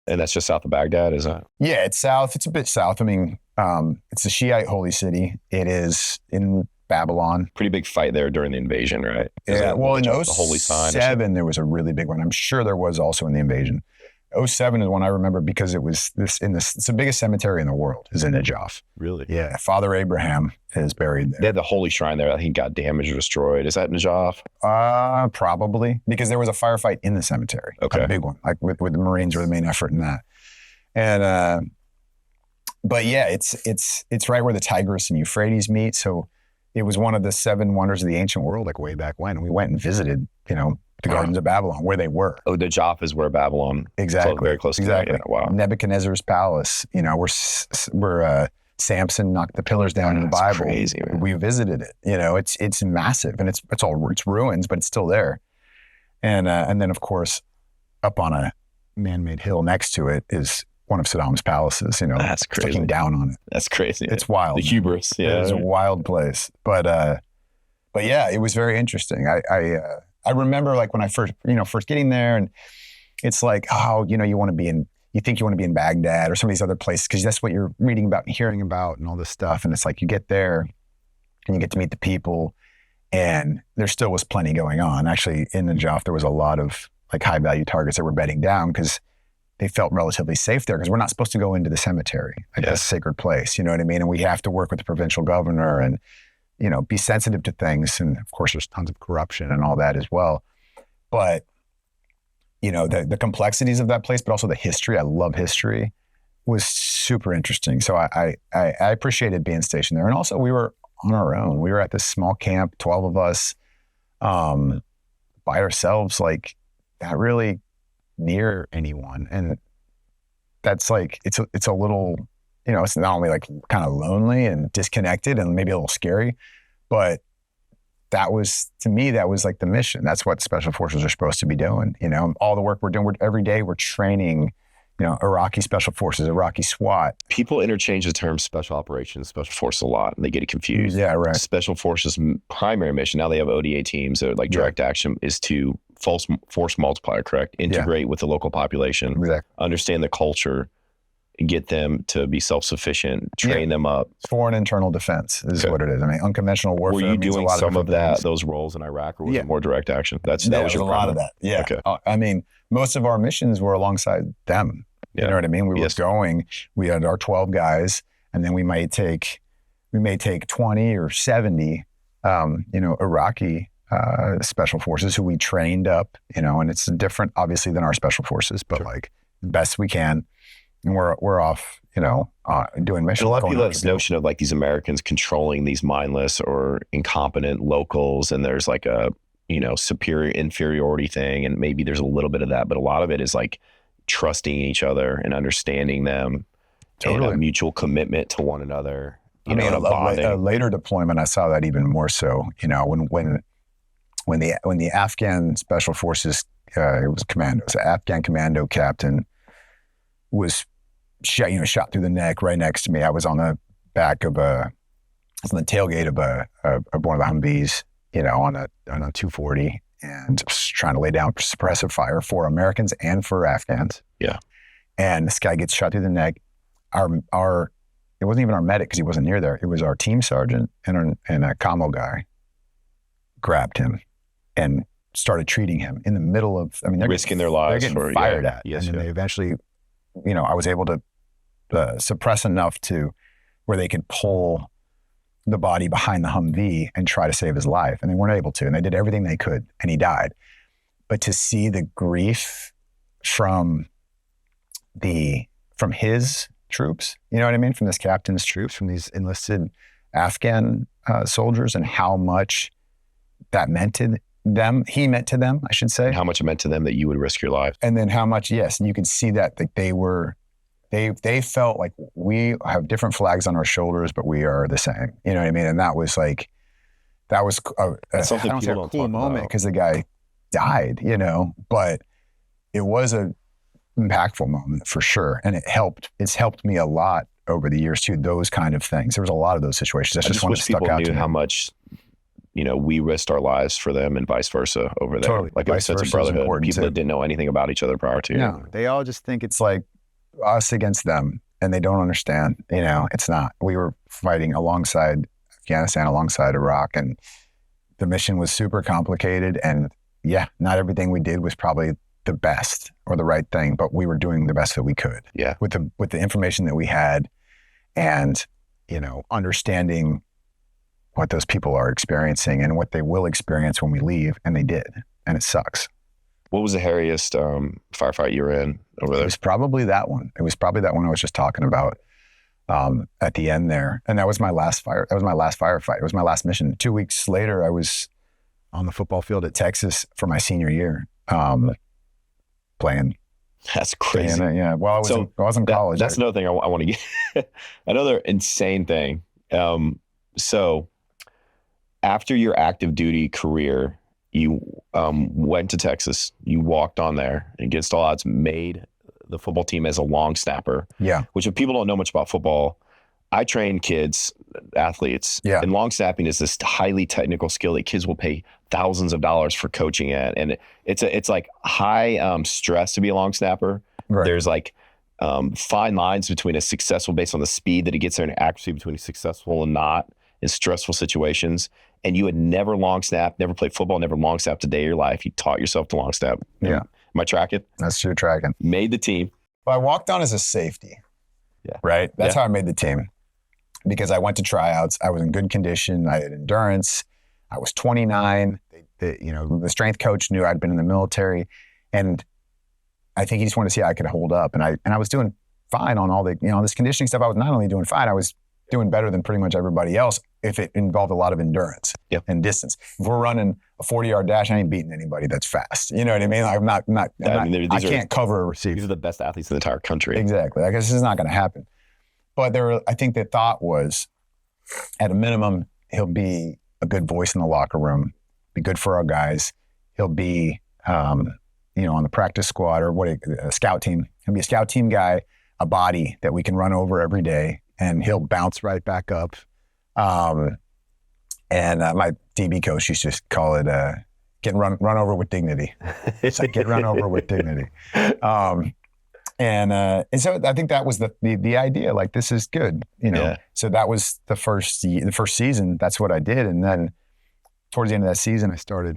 And that's just south of Baghdad, is that?
Yeah, it's south. It's a bit south. I mean, it's a Shiite holy city. It is in Babylon.
Pretty big fight there during the invasion, right?
Yeah, well, in
the holy sign
07, there was a really big one. I'm sure there was also in the invasion. 07 is one I remember because it's the biggest cemetery in the world is in Najaf.
Really?
Yeah. Father Abraham is buried there.
They had the holy shrine there. I think got damaged or destroyed. Is that Najaf?
Probably, because there was a firefight in the cemetery.
Okay.
A big one, like with the Marines were the main effort in that. And, but yeah, it's right where the Tigris and Euphrates meet. So it was one of the 7 wonders of the ancient world, like way back when. We went and visited, the gardens of Babylon, where they were.
Oh, the Najaf is where Babylon.
Exactly.
Very close to that. Yeah, wow.
Nebuchadnezzar's palace, where Samson knocked the pillars down in the Bible.
Crazy, man.
We visited it. It's massive, and it's ruins, but it's still there. And then of course, up on a man-made hill next to it is one of Saddam's palaces.
That's crazy.
Looking down on it.
That's crazy.
It's wild.
The hubris. Yeah,
it's a wild place. But yeah, it was very interesting. I remember like when I first getting there, and it's like, you think you want to be in Baghdad or some of these other places because that's what you're reading about and hearing about and all this stuff. And it's like you get there and you get to meet the people, and there still was plenty going on. Actually, in Najaf, there was a lot of like high value targets that were bedding down because they felt relatively safe there because we're not supposed to go into the cemetery, like that's a sacred place. You know what I mean? And we have to work with the provincial governor and be sensitive to things. And of course, there's tons of corruption and all that as well. But, the complexities of that place, but also the history, I love history, was super interesting. So I appreciated being stationed there. And also we were on our own. We were at this small camp, 12 of us, by ourselves, like not really near anyone. And that's like, it's a little, it's not only like kind of lonely and disconnected and maybe a little scary, but that was like the mission. That's what special forces are supposed to be doing. All the work we're doing, every day we're training, Iraqi special forces, Iraqi SWAT.
People interchange the term special operations, special force a lot, and they get it confused.
Yeah, right.
Special forces' primary mission, now they have ODA teams, so like direct action, is to force multiplier, correct? Integrate with the local population, understand the culture, get them to be self-sufficient, train them up.
Foreign internal defense is what it is. I mean, unconventional warfare.
Were you doing some of those roles in Iraq, or was it more direct action? That was your
a lot of that. Yeah. Okay. I mean, most of our missions were alongside them. You know what I mean? We were going, we had our 12 guys, and then we may take 20 or 70, Iraqi special forces who we trained up, and it's different obviously than our special forces, but like the best we can. And we're off, doing missions.
And a lot of people have this notion of like these Americans controlling these mindless or incompetent locals, and there's like a, superior inferiority thing, and maybe there's a little bit of that, but a lot of it is like trusting each other and understanding them, and a mutual commitment to one another.
A later deployment, I saw that even more so. When the Afghan special forces, it was commandos, the Afghan commando captain was shot through the neck right next to me. I was on the back of on the tailgate of one of the Humvees, on a 240, and trying to lay down suppressive fire for Americans and for Afghans.
Yeah.
And this guy gets shot through the neck. It wasn't even our medic because he wasn't near there. It was our team sergeant and a commo guy grabbed him and started treating him in the middle of, they're
risking their lives.
They're getting fired at. Yes, and then they eventually, I was able to suppress enough to where they could pull the body behind the Humvee and try to save his life. And they weren't able to, and they did everything they could, and he died. But to see the grief from his troops, from this captain's troops, from these enlisted Afghan soldiers, and how much that meant to them, he meant to them, I should say.
And how much it meant to them that you would risk your life.
And then how much, yes, and you could see that they were they felt like we have different flags on our shoulders, but we are the same. You know what I mean? And that was like,
something
I don't say
people
a
don't
cool
talk
moment
about.
because the guy died, you know, but it was a impactful moment for sure. And it's helped me a lot over the years too, those kind of things. There was a lot of those situations. That's
I
just
just
one that
wish
stuck
people
out
knew
to me.
how much, we risked our lives for them and vice versa over there.
Totally.
Like a
Vice
sense of
versa is
brotherhood.
important,
People
too.
that didn't know anything about each other prior to.
No, they all just think it's like us against them, and they don't understand. You know, it's not. We were fighting alongside Afghanistan, alongside Iraq, and the mission was super complicated. And yeah, not everything we did was probably the best or the right thing, but we were doing the best that we could.
Yeah.
With the information that we had, and understanding what those people are experiencing and what they will experience when we leave, and they did, and it sucks.
What was the hairiest firefight you were in over there?
It was probably that one. I was just talking about at the end there. And that was my last firefight. It was my last mission. 2 weeks later, I was on the football field at Texas for my senior year, playing.
That's crazy.
Yeah. Well, I was in college.
That's another thing I want to get. Another insane thing. So after your active duty career, you went to Texas, you walked on there, and against all odds made the football team as a long snapper.
Yeah.
Which, if people don't know much about football, I train kids, athletes.
Yeah.
And long snapping is this highly technical skill that kids will pay thousands of dollars for coaching at. And it's like high stress to be a long snapper.
Right.
There's like fine lines between a successful based on the speed that he gets there and accuracy between successful and not in stressful situations. And you had never long snapped, never played football, never long snapped a day of your life. You taught yourself to long snap.
Yeah.
Am I tracking?
That's true tracking.
Made the team.
Well, I walked on as a safety.
Yeah.
Right? That's how I made the team. Because I went to tryouts. I was in good condition. I had endurance. I was 29. The strength coach knew I'd been in the military. And I think he just wanted to see how I could hold up. And I was doing fine on all the, this conditioning stuff. I was not only doing fine, I was doing better than pretty much everybody else if it involved a lot of endurance and distance. If we're running a 40-yard dash, I ain't beating anybody that's fast. You know what I mean? I can't cover or receive.
These are the best athletes in the entire country.
Exactly. I guess this is not going to happen. But I think the thought was, at a minimum, he'll be a good voice in the locker room, be good for our guys. He'll be, on the practice squad or a scout team. He'll be a scout team guy, a body that we can run over every day, and he'll bounce right back up. And my DB coach used to call it getting run over with dignity. It's like get run over with dignity. And so I think that was the idea. Like, this is good,
Yeah.
So that was the first season. That's what I did, and then towards the end of that season, I started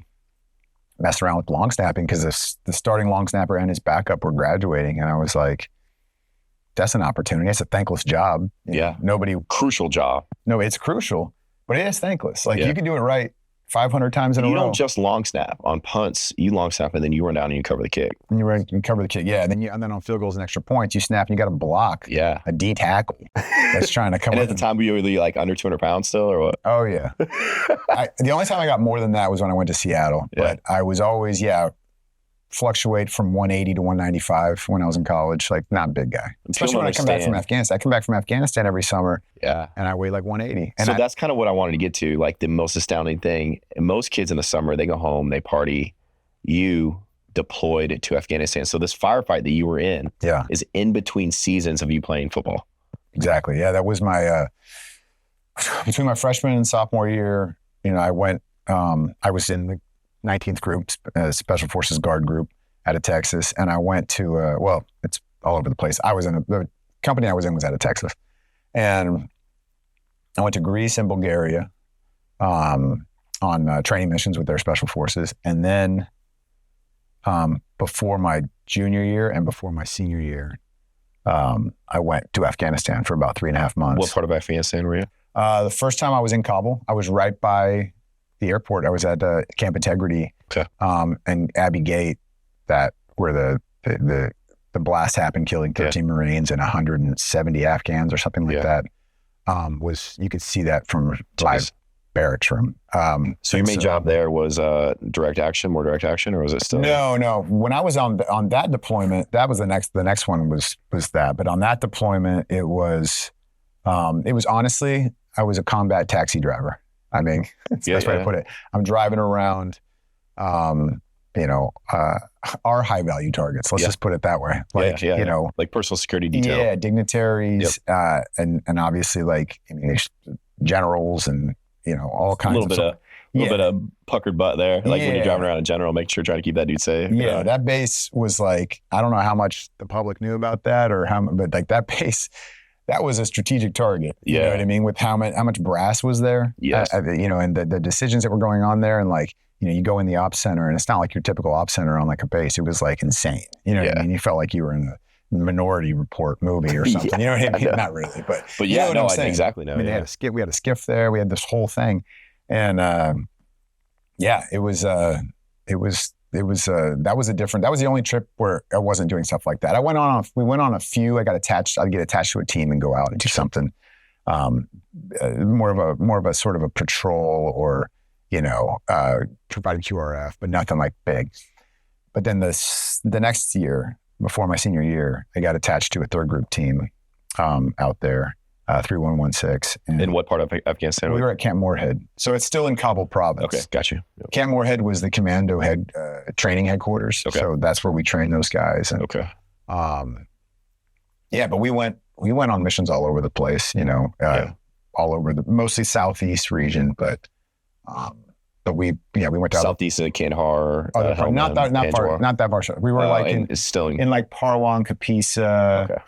messing around with long snapping because the starting long snapper and his backup were graduating, and I was like, "That's an opportunity. It's a thankless job."
Crucial job.
No, it's crucial, but it is thankless. Like you can do it right 500 times in a row.
You don't just long snap on punts. You long snap and then you run down and you cover the kick.
And you cover the kick, yeah. And then on field goals and extra points, you snap and you got to block.
Yeah.
A D tackle that's trying to come.
And
up
at the time, were you really like under 200 pounds still, or what?
Oh yeah. The only time I got more than that was when I went to Seattle.
Yeah.
But I was always fluctuate from 180 to 195 when I was in college. Like, not a big guy. Especially when I come back from Afghanistan. I come back from Afghanistan every summer.
Yeah.
And I weigh like 180. And
so that's kind of what I wanted to get to. Like, the most astounding thing, most kids in the summer, they go home, they party. You deployed to Afghanistan. So this firefight that you were in is in between seasons of you playing football.
Exactly. Yeah. That was my, between my freshman and sophomore year, I went, I was in the 19th group, Special Forces Guard group out of Texas. And I went to, it's all over the place. The company I was in was out of Texas. And I went to Greece and Bulgaria on training missions with their special forces. And then before my junior year and before my senior year, I went to Afghanistan for about 3.5 months.
What part of Afghanistan were you?
The first time I was in Kabul, I was right by the airport. I was at Camp Integrity and Abbey Gate, where the blast happened, killing 13 Marines and 170 Afghans or something like that. You could see that from live. barracks room.
So your main job there was more direct action, or was it still?
No. When I was on that deployment, that was the next one was that. But on that deployment, it was honestly, I was a combat taxi driver. I mean, that's the best way to put it. I'm driving around, our high value targets. Let's just put it that way. Like,
like personal security detail.
Yeah, dignitaries, and obviously generals and all kinds of stuff. A little bit of puckered butt there. Like when you're driving around in general, make sure trying to keep that dude safe. Yeah, that base was like, I don't know how much the public knew about that but like that base, that was a strategic target. You know what I mean? With how much brass was there. Yes. And the decisions that were going on there, and like, you go in the ops center and it's not like your typical ops center on like a base. It was like insane. You know what I mean? You felt like you were in a Minority Report movie or something. You know what I mean? Not really, but
yeah, you know what I'm saying? Exactly. No,
I mean, we had a skiff there. We had this whole thing, and it was that was the only trip where I wasn't doing stuff like that. We went on a few. I'd get attached to a team and go out and do something more of a sort of a patrol or providing QRF, but nothing like big. But then the next year, before my senior year, I got attached to a third group team out there, 3116.
In what part of Afghanistan?
We were at Camp Morehead. So it's still in Kabul province.
Okay, got you. Yep.
Camp Morehead was the commando training headquarters. Okay. So that's where we trained those guys. And,
okay.
But we went on missions all over the place, all over mostly southeast region, but we went to
southeast of Kandahar.
Not that far. We were in like Parwan, Kapisa. Okay.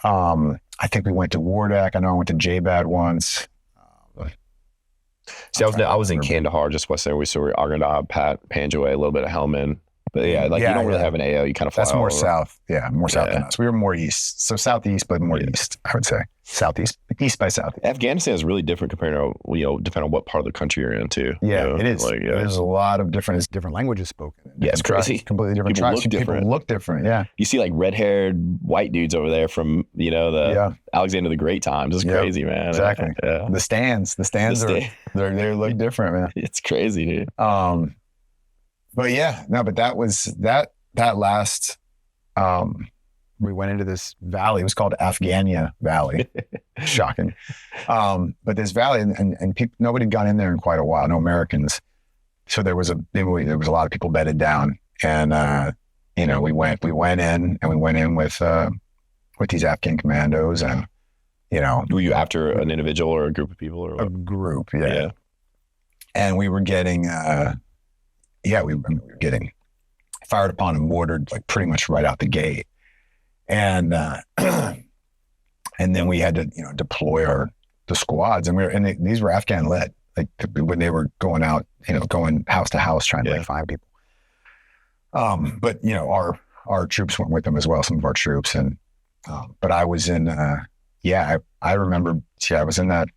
I think we went to Wardak. I know I went to Jabad once.
See, I was in Kandahar, just west there. We saw Arghandab, Panjwai, a little bit of Helmand. But you don't really have an AO. You kind of fly
That's more
over.
south. Yeah, more south than us. We were more east. So southeast, but more east, I would say. Southeast, east by southeast.
Afghanistan is really different compared to, depending on what part of the country you're in too.
Yeah, it is. There's a lot of different languages spoken.
Yeah, it's crazy.
Completely different tribes. People look different, yeah.
You see like red-haired white dudes over there from, the Alexander the Great times. It's crazy, man.
Exactly. Yeah. The stands they look different, man.
It's crazy, dude.
But that was that last, we went into this valley. It was called Afghanya Valley. Shocking. But this valley and people, nobody had gone in there in quite a while, no Americans. So there was a lot of people bedded down, and, we went in with these Afghan commandos, and,
Were you after an individual or a group of people or what?
A group. Yeah. And we were getting, we were getting fired upon and mortared like pretty much right out the gate. And then we had to, deploy the squads, and these were Afghan led, like when they were going out, going house to house trying to find people. But our troops went with them as well, some of our troops. And, but I was in, I remember, I was on the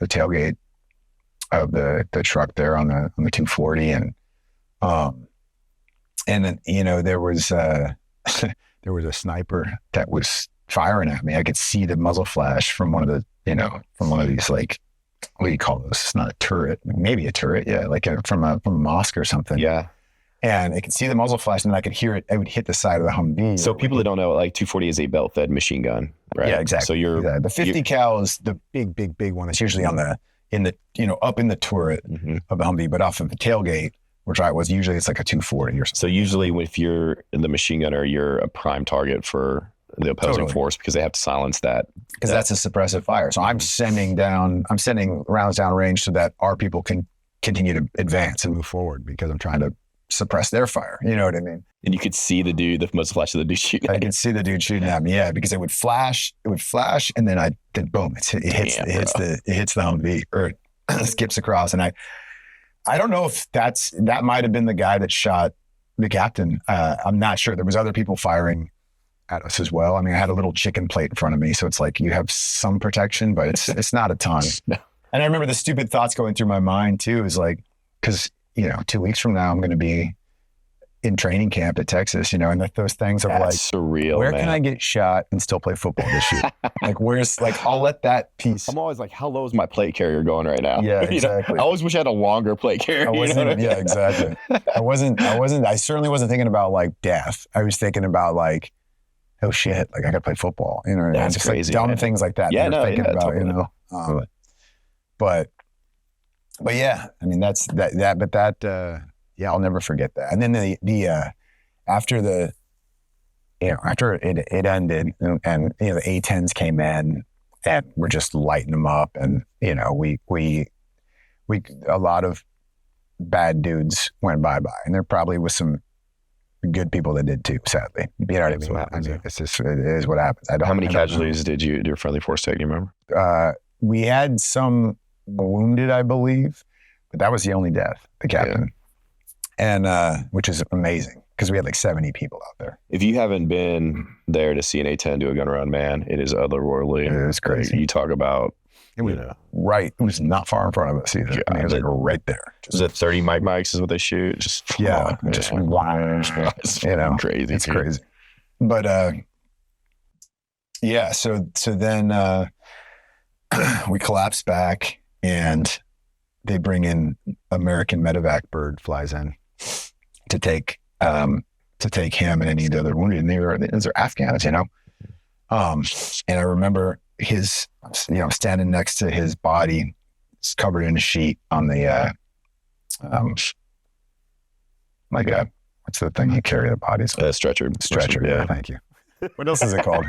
tailgate of the truck there on the 240, and then there was a sniper that was firing at me. I could see the muzzle flash from one of these, like, what do you call those? It's not a turret, maybe a turret, like from a mosque or something. Yeah. And I could see the muzzle flash, and I could hear it. It would hit the side of the Humvee.
So people that don't know, like 240 is a belt-fed machine gun, right?
Yeah, exactly.
So
the 50 cal is the big one that's usually up in the turret of the Humvee, but off of the tailgate, which usually it's like a 240 or something.
So usually if you're in the machine gunner, you're a prime target for the opposing force because they have to silence that.
Because that's a suppressive fire. So I'm sending rounds down range so that our people can continue to advance and move forward, because I'm trying to suppress their fire. You know what I mean?
And you could see the muzzle flash of the dude shooting at you.
I could see the dude shooting at me, because it would flash, and then boom, it hits the Humvee, or it skips across. And I don't know if that might have been the guy that shot the captain. I'm not sure. There was other people firing at us as well. I mean, I had a little chicken plate in front of me, so it's like you have some protection, but it's not a ton. No. And I remember the stupid thoughts going through my mind too, is like, because 2 weeks from now I'm going to be in training camp at Texas, you know, and those things of
That's
like,
surreal,
where
man.
can I get shot and still play football this year? Like, where's like, I'll let that piece.
I'm always like, how low is my plate carrier going right now?
Yeah,
You know,
exactly.
I always wish I had a longer plate carrier.
I wasn't,
you know what I mean?
yeah, exactly. I certainly wasn't thinking about like death. I was thinking about like, oh shit, like I got to play football, you know,
That's
just
crazy,
like dumb
man.
things like that.
Yeah,
that you're thinking about,
totally.
you know. But yeah, I mean, I'll never forget that. And then after it ended and you know, the A-10s came in and we're just lighting them up. And, you know, we a lot of bad dudes went bye-bye, and there probably was some good people that did too, sadly. You know what I mean?
What happens,
it's just, it is what happens.
How many casualties did your friendly force take? Do you remember?
We had some wounded, I believe, but that was the only death, the captain. Yeah. And which is amazing because we had like 70 people out there.
If you haven't been there to see an A-10 do a gun around, man, it is otherworldly.
It is crazy.
You talk about,
it was right. It was not far in front of us either.
Yeah,
I mean, it was like right there.
Is it 30 mics is what they shoot? Just
wow, it's you know,
crazy.
It's crazy. But yeah, so then we collapse back and they bring in American medevac bird flies in to take him and any of the other wounded. And these are Afghans, you know. And I remember his, you know, standing next to his body, it's covered in a sheet on the like a, what's the thing you carry the bodies?
Stretcher.
Yeah, thank you. What else is it called?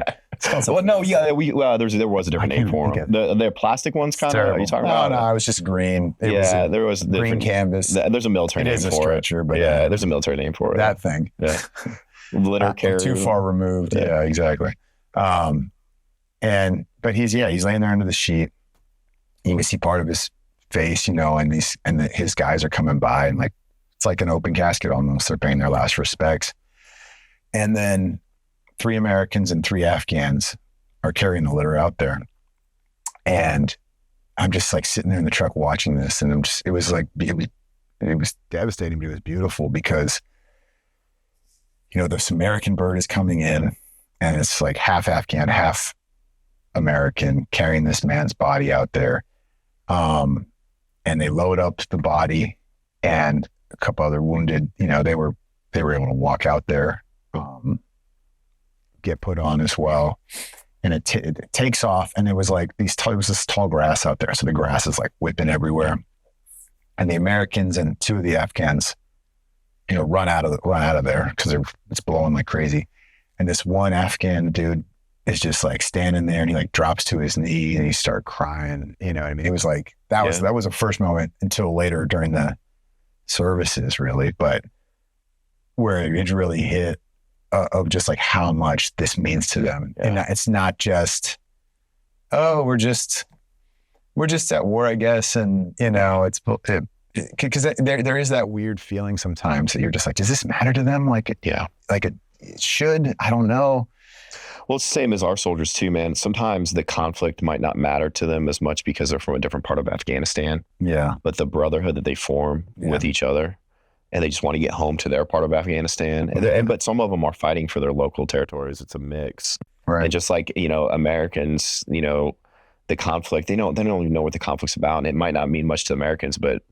Well, no, yeah, there was a different name for them. The plastic ones, kind of. Are you talking about?
No, it was just green.
There was
green canvas.
There's a military name for it. It is a stretcher, but yeah, there's a military name for it.
That thing.
Yeah. Litter carrier.
Too far removed. Yeah, exactly. But he's laying there under the sheet. You can see part of his face, you know, and his guys are coming by, and like it's like an open casket almost. They're paying their last respects, and then 3 Americans and 3 Afghans are carrying the litter out there. And I'm just like sitting there in the truck watching this. And it was devastating, but it was beautiful because, you know, this American bird is coming in and it's like half Afghan, half American carrying this man's body out there. And they load up the body and a couple other wounded, you know, they were able to walk out there, get put on as well. And it takes off, and it was like it was this tall grass out there. So the grass is like whipping everywhere. And the Americans and 2 of the Afghans, you know, run out of there because it's blowing like crazy. And this one Afghan dude is just like standing there, and he like drops to his knee and he started crying. You know what I mean? It was like, that was a first moment until later during the services, really, but where it really hit of just like how much this means to them. Yeah. And it's not just, oh, we're just at war, I guess. And, you know, because there is that weird feeling sometimes that you're just like, does this matter to them? Like, it should, I don't know.
Well, it's the same as our soldiers too, man. Sometimes the conflict might not matter to them as much because they're from a different part of Afghanistan.
Yeah.
But the brotherhood that they form with each other, and they just want to get home to their part of Afghanistan. But some of them are fighting for their local territories. It's a mix.
Right.
And just like, you know, Americans, you know, the conflict, they don't even know what the conflict's about. And it might not mean much to Americans, but,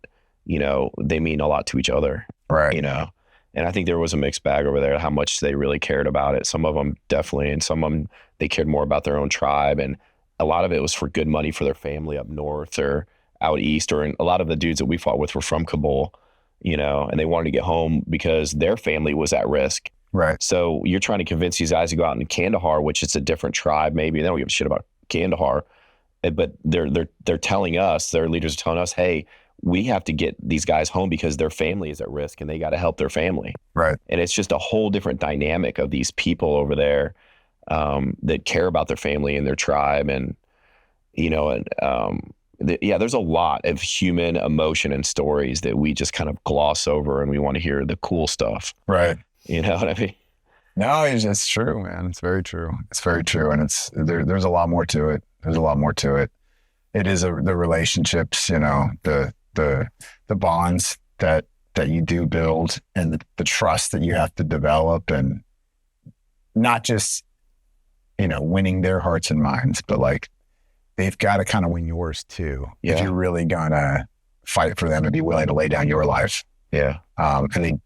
you know, they mean a lot to each other.
Right.
You know, and I think there was a mixed bag over there, how much they really cared about it. Some of them definitely, and some of them, they cared more about their own tribe. And a lot of it was for good money for their family up north or out east, or a lot of the dudes that we fought with were from Kabul, you know, and they wanted to get home because their family was at risk.
Right.
So you're trying to convince these guys to go out in Kandahar, which is a different tribe, maybe. They don't give a shit about Kandahar, but they're telling us, their leaders are telling us, hey, we have to get these guys home because their family is at risk and they got to help their family.
Right.
And it's just a whole different dynamic of these people over there that care about their family and their tribe. And, you know, and there's a lot of human emotion and stories that we just kind of gloss over, and we want to hear the cool stuff.
Right.
You know what I mean?
No, it's true, man. It's very true. It's very true. And there's a lot more to it. There's a lot more to it. It is the relationships, you know, the bonds that that you do build, and the trust that you have to develop, and not just, winning their hearts and minds, but like they've got to kind of win yours too.
Yeah.
If you're really gonna fight for them and be willing to lay down your life.
Yeah.
And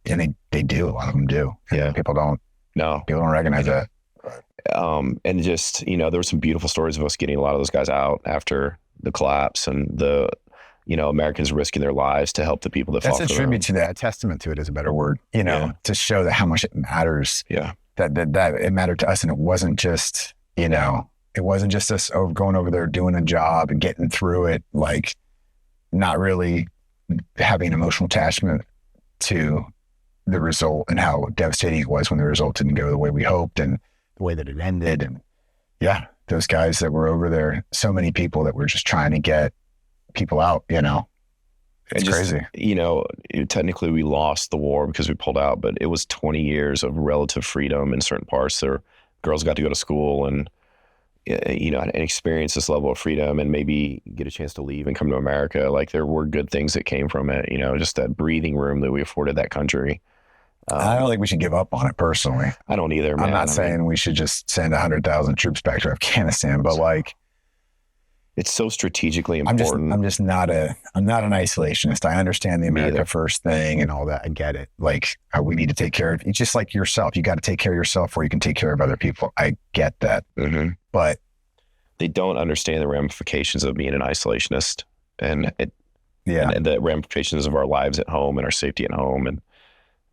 they do. A lot of them do.
Yeah.
People don't recognize that.
And just, there were some beautiful stories of us getting a lot of those guys out after the collapse, and the, Americans risking their lives to help the people that fought for them.
That's a tribute to that. A testament to it is a better word, to show that how much it matters.
Yeah.
That it mattered to us. And it wasn't just, us going over there, doing a job and getting through it, like not really having an emotional attachment to the result and how devastating it was when the result didn't go the way we hoped and the way that it ended. And yeah, those guys that were over there, so many people that were just trying to get people out, It's crazy.
Technically we lost the war because we pulled out, but it was 20 years of relative freedom in certain parts. There, girls got to go to school and, and experience this level of freedom and maybe get a chance to leave and come to America. Like there were good things that came from it, just that breathing room that we afforded that country.
I don't think we should give up on it personally.
I don't either, man.
I'm not saying we should just send 100,000 troops back to Afghanistan, but like,
it's so strategically important.
I'm not an isolationist. I understand the America First thing and all that. I get it. Like we need to take care of, it's just like yourself. You got to take care of yourself before you can take care of other people. I get that.
Mm-hmm.
But
they don't understand the ramifications of being an isolationist and the ramifications of our lives at home and our safety at home and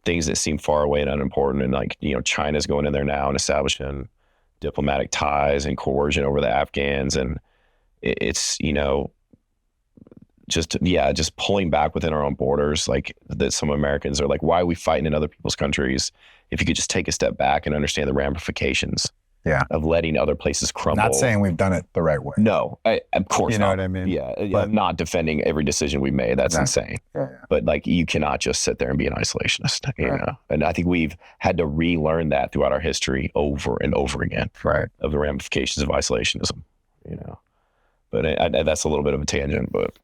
things that seem far away and unimportant. And like, China's going in there now and establishing diplomatic ties and coercion over the Afghans. And it's, just pulling back within our own borders. Like that some Americans are like, why are we fighting in other people's countries? If you could just take a step back and understand the ramifications of letting other places crumble.
Not saying we've done it the right way.
No, of course
you know
not.
What I mean?
Yeah.
But
I'm not defending every decision we made. That's insane. Yeah. But like, you cannot just sit there and be an isolationist, And I think we've had to relearn that throughout our history over and over again.
Right.
Of the ramifications of isolationism, But that's a little bit of a tangent, but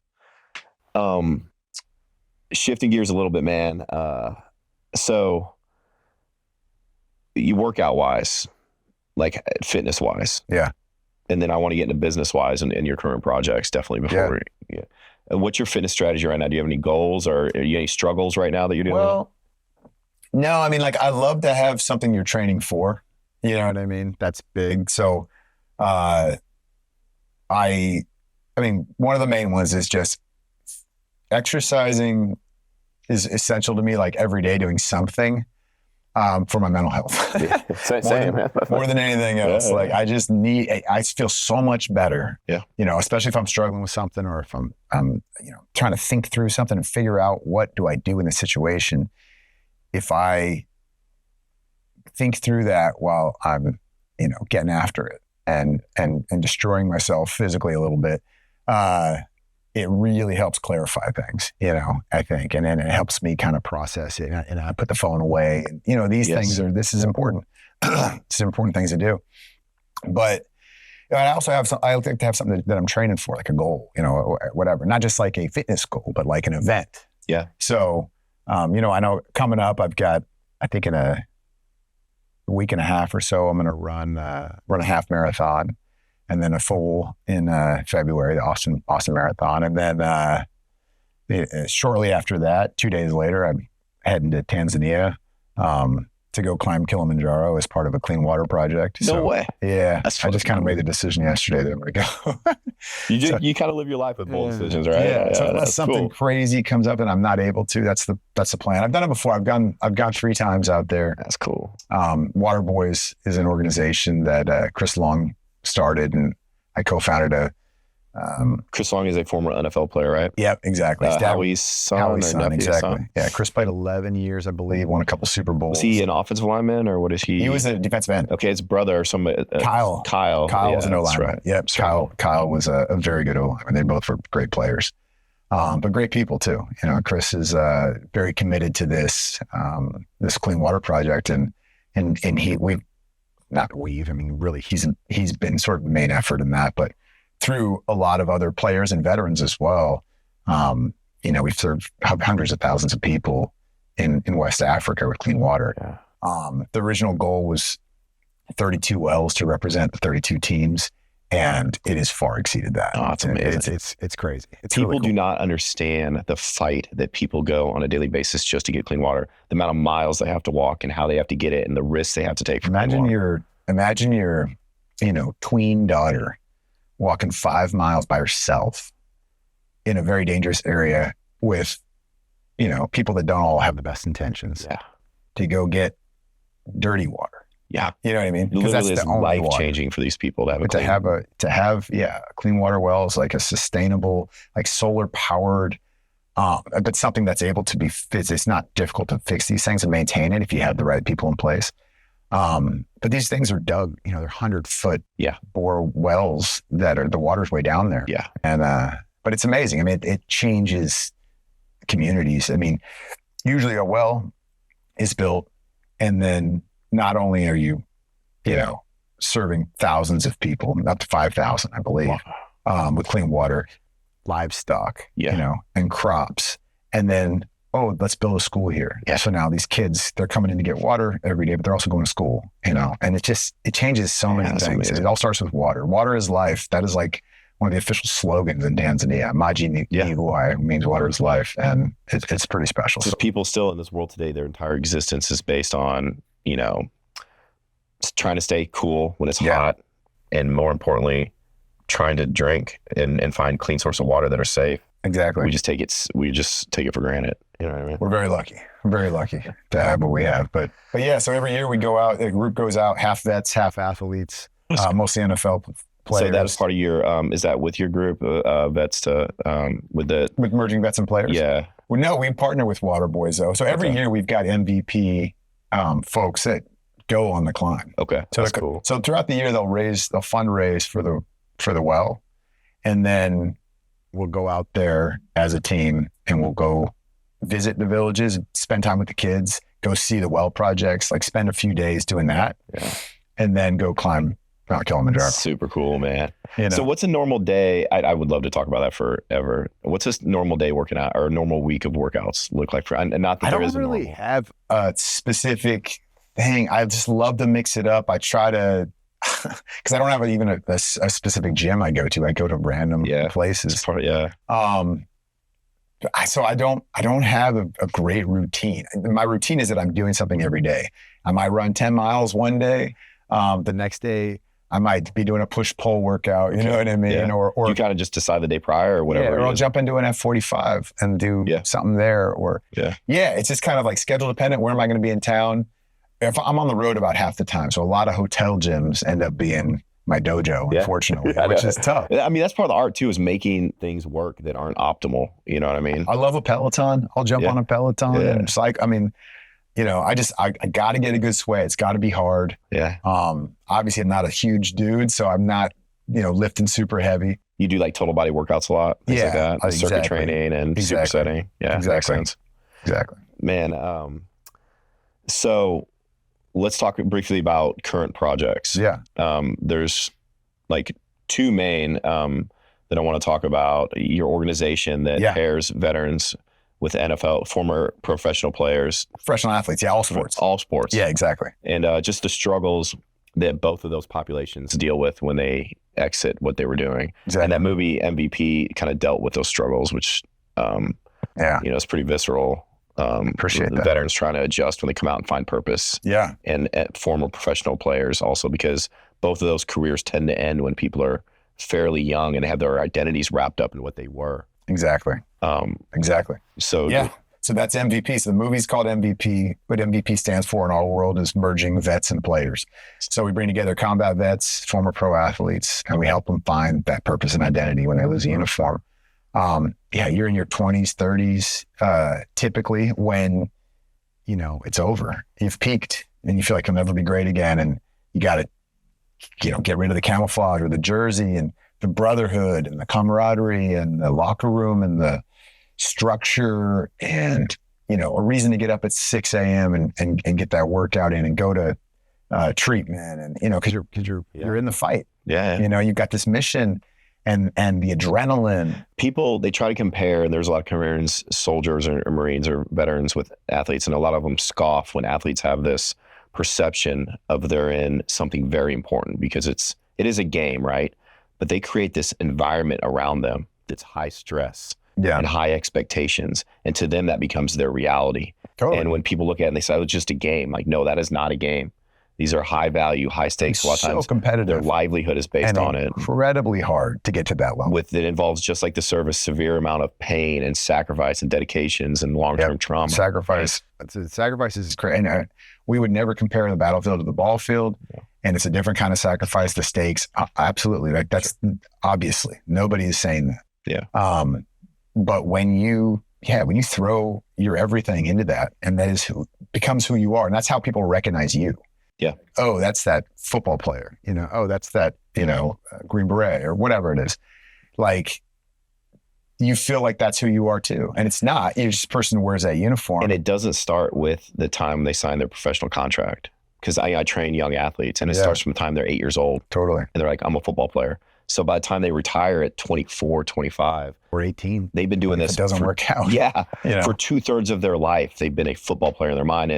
shifting gears a little bit, man. So you workout wise, like fitness wise.
Yeah.
And then I want to get into business wise and in your current projects, definitely before. Yeah. What's your fitness strategy right now? Do you have any goals or are you any struggles right now that you're doing?
Well, no, I mean, like I love to have something you're training for, you know what I mean? That's big. So, I mean, one of the main ones is just exercising is essential to me, like every day doing something for my mental health. More than anything else. Like I feel so much better, especially if I'm struggling with something or if I'm trying to think through something and figure out what do I do in this situation. If I think through that while I'm, getting after it and destroying myself physically a little bit, it really helps clarify things, I think. And then it helps me kind of process it. And I put the phone away. And, these things this is important. It's important things to do. But I also I like to have something that I'm training for, like a goal, or whatever. Not just like a fitness goal, but like an event.
Yeah.
So, I know coming up, I've got, I think in a week and a half or so, I'm going to run a half marathon. And then a full in February, the Austin Marathon. And then shortly after that, 2 days later, I'm heading to Tanzania to go climb Kilimanjaro as part of a clean water project.
No way.
Yeah. I just kind of made the decision yesterday that I'm going to go.
You kind of live your life with bold decisions, right?
Yeah. So unless something crazy comes up and I'm not able to, that's the plan. I've done it before. I've gone 3 times out there.
That's cool.
Water Boys is an organization that Chris Long started, and I co-founded
Chris Long is a former NFL player, right?
Yep, exactly.
Howie's son,
exactly.
Son.
Yeah, Chris played 11 years, I believe, won a couple Super Bowls.
Was he an offensive lineman or what is he?
He was a defensive end.
Okay, his brother or somebody.
Kyle.
Kyle
was an O-lineman. Right. Yep, Kyle was a very good O-lineman. They both were great players, but great people too. Chris is very committed to this clean water project, and really, he's been sort of the main effort in that, but through a lot of other players and veterans as well. We've served hundreds of thousands of people in West Africa with clean water.
Yeah.
The original goal was 32 wells to represent the 32 teams. And it has far exceeded that.
Oh, it's amazing.
It's crazy. It's
people
really cool.
do not understand the fight that people go on a daily basis just to get clean water. The amount of miles they have to walk and how they have to get it and the risks they have to take for clean water.
Imagine your, tween daughter walking 5 miles by herself in a very dangerous area with, people that don't all have the best intentions.
Yeah.
To go get dirty water.
Yeah.
You know what I mean?
Because that's the only life-changing for these people to have
a clean water wells, like a sustainable, like solar powered, but something that's able to be fixed. It's not difficult to fix these things and maintain it if you have the right people in place. But these things are dug, they're 100-foot bore wells that are, the water's way down there.
Yeah.
And, but it's amazing. I mean, it changes communities. I mean, usually a well is built and then not only are you, serving thousands of people, up to 5,000, I believe, with clean water, livestock, and crops. And then, let's build a school here. Yeah. So now these kids, they're coming in to get water every day, but they're also going to school, and it changes so many things. Amazing. It all starts with water. Water is life. That is like one of the official slogans in Tanzania. Maji ni uhai means water is life. And it's pretty special.
Just people still in this world today, their entire existence is based on, trying to stay cool when it's hot, and more importantly, trying to drink and find clean source of water that are safe.
Exactly.
We just take it for granted. You know what I mean?
We're very lucky. To have what we have. But yeah, so every year we go out, the group goes out, half vets, half athletes, mostly NFL players.
So that's part of your, is that with your group, vets with
merging vets and players?
Yeah.
Well, no, we partner with Water Boys though. So every year we've got MVP folks that go on the climb.
Okay, so that's cool.
So throughout the year they'll fundraise for the well, and then we'll go out there as a team and we'll go visit the villages, spend time with the kids, go see the well projects, like spend a few days doing that, and then go climb Mount Kilimanjaro.
Super cool, man. So what's a normal day? I would love to talk about that forever. What's a normal day working out or a normal week of workouts look like for? And not that there is a normal. I don't really
have a specific thing. I just love to mix it up. I try to, because I don't have even a specific gym I go to. I go to random places. So I don't have a great routine. My routine is that I'm doing something every day. I might run 10 miles one day. The next day I might be doing a push-pull workout, you know what I mean?
Yeah.
Or
you kind of just decide the day prior or whatever.
Or I'll jump into an F45 and do something there. It's just kind of like schedule dependent. Where am I going to be in town? If I'm on the road about half the time. So a lot of hotel gyms end up being my dojo, unfortunately, which is tough.
I mean, that's part of the art too, is making things work that aren't optimal. You know what I mean?
I love a Peloton. I'll jump on a Peloton and it's like, I mean, I got to get a good sway. It's got to be hard.
Yeah.
Obviously I'm not a huge dude, so I'm not, lifting super heavy.
You do like total body workouts a lot? Things like that? Like circuit training and supersetting. Yeah,
exactly.
Makes sense.
Exactly.
Man, so let's talk briefly about current projects.
Yeah.
There's like two main that I want to talk about. Your organization that pairs veterans with NFL, former professional players.
Professional athletes, all sports.
All sports.
Yeah, exactly.
And just the struggles that both of those populations deal with when they exit what they were doing. Exactly. And that movie MVP kind of dealt with those struggles, which, it's pretty visceral.
Appreciate
the
that.
Veterans trying to adjust when they come out and find purpose.
Yeah.
And former professional players also, because both of those careers tend to end when people are fairly young and have their identities wrapped up in what they were.
Exactly. Exactly.
So
so that's MVP. So the movie's called MVP. What MVP stands for in our world is merging vets and players. So we bring together combat vets, former pro athletes, and we help them find that purpose and identity when they lose a uniform. You're in your 20s, 30s, typically when, it's over. You've peaked and you feel like you'll never be great again. And you got to, get rid of the camouflage or the jersey and the brotherhood and the camaraderie and the locker room and the structure and, a reason to get up at 6 a.m. and get that workout in and go to treatment and, because you're in the fight.
Yeah.
You've got this mission
and the adrenaline.
People, they try to compare, and there's a lot of comparisons, soldiers or Marines or veterans with athletes, and a lot of them scoff when athletes have this perception of they're in something very important, because it is a game, right? But they create this environment around them that's high stress and high expectations. And to them, that becomes their reality.
Totally.
And when people look at it and they say, oh, it's just a game. Like, no, that is not a game. These are high value, high stakes. A lot of times
competitive.
Their livelihood is based on it.
Incredibly hard to get to that level.
It involves, just like the service, severe amount of pain and sacrifice and dedications and long-term trauma.
Sacrifice is crazy. And we would never compare the battlefield to the ball field. Yeah. And it's a different kind of sacrifice. The stakes, absolutely. Like, that's obviously, nobody is saying that.
Yeah.
But when you throw your everything into that, and that becomes who you are, and that's how people recognize you.
Yeah.
Oh, that's that football player, oh, that's that, Green Beret or whatever it is. Like, you feel like that's who you are too. And it's not. You're just a person who wears that uniform.
And it doesn't start with the time they sign their professional contract. Because I train young athletes, and it starts from the time they're 8 years old.
Totally.
And they're like, I'm a football player. So by the time they retire at 24, 25,
or 18,
they've been doing this.
It doesn't work out.
Yeah. For 2/3 of their life, they've been a football player in their mind.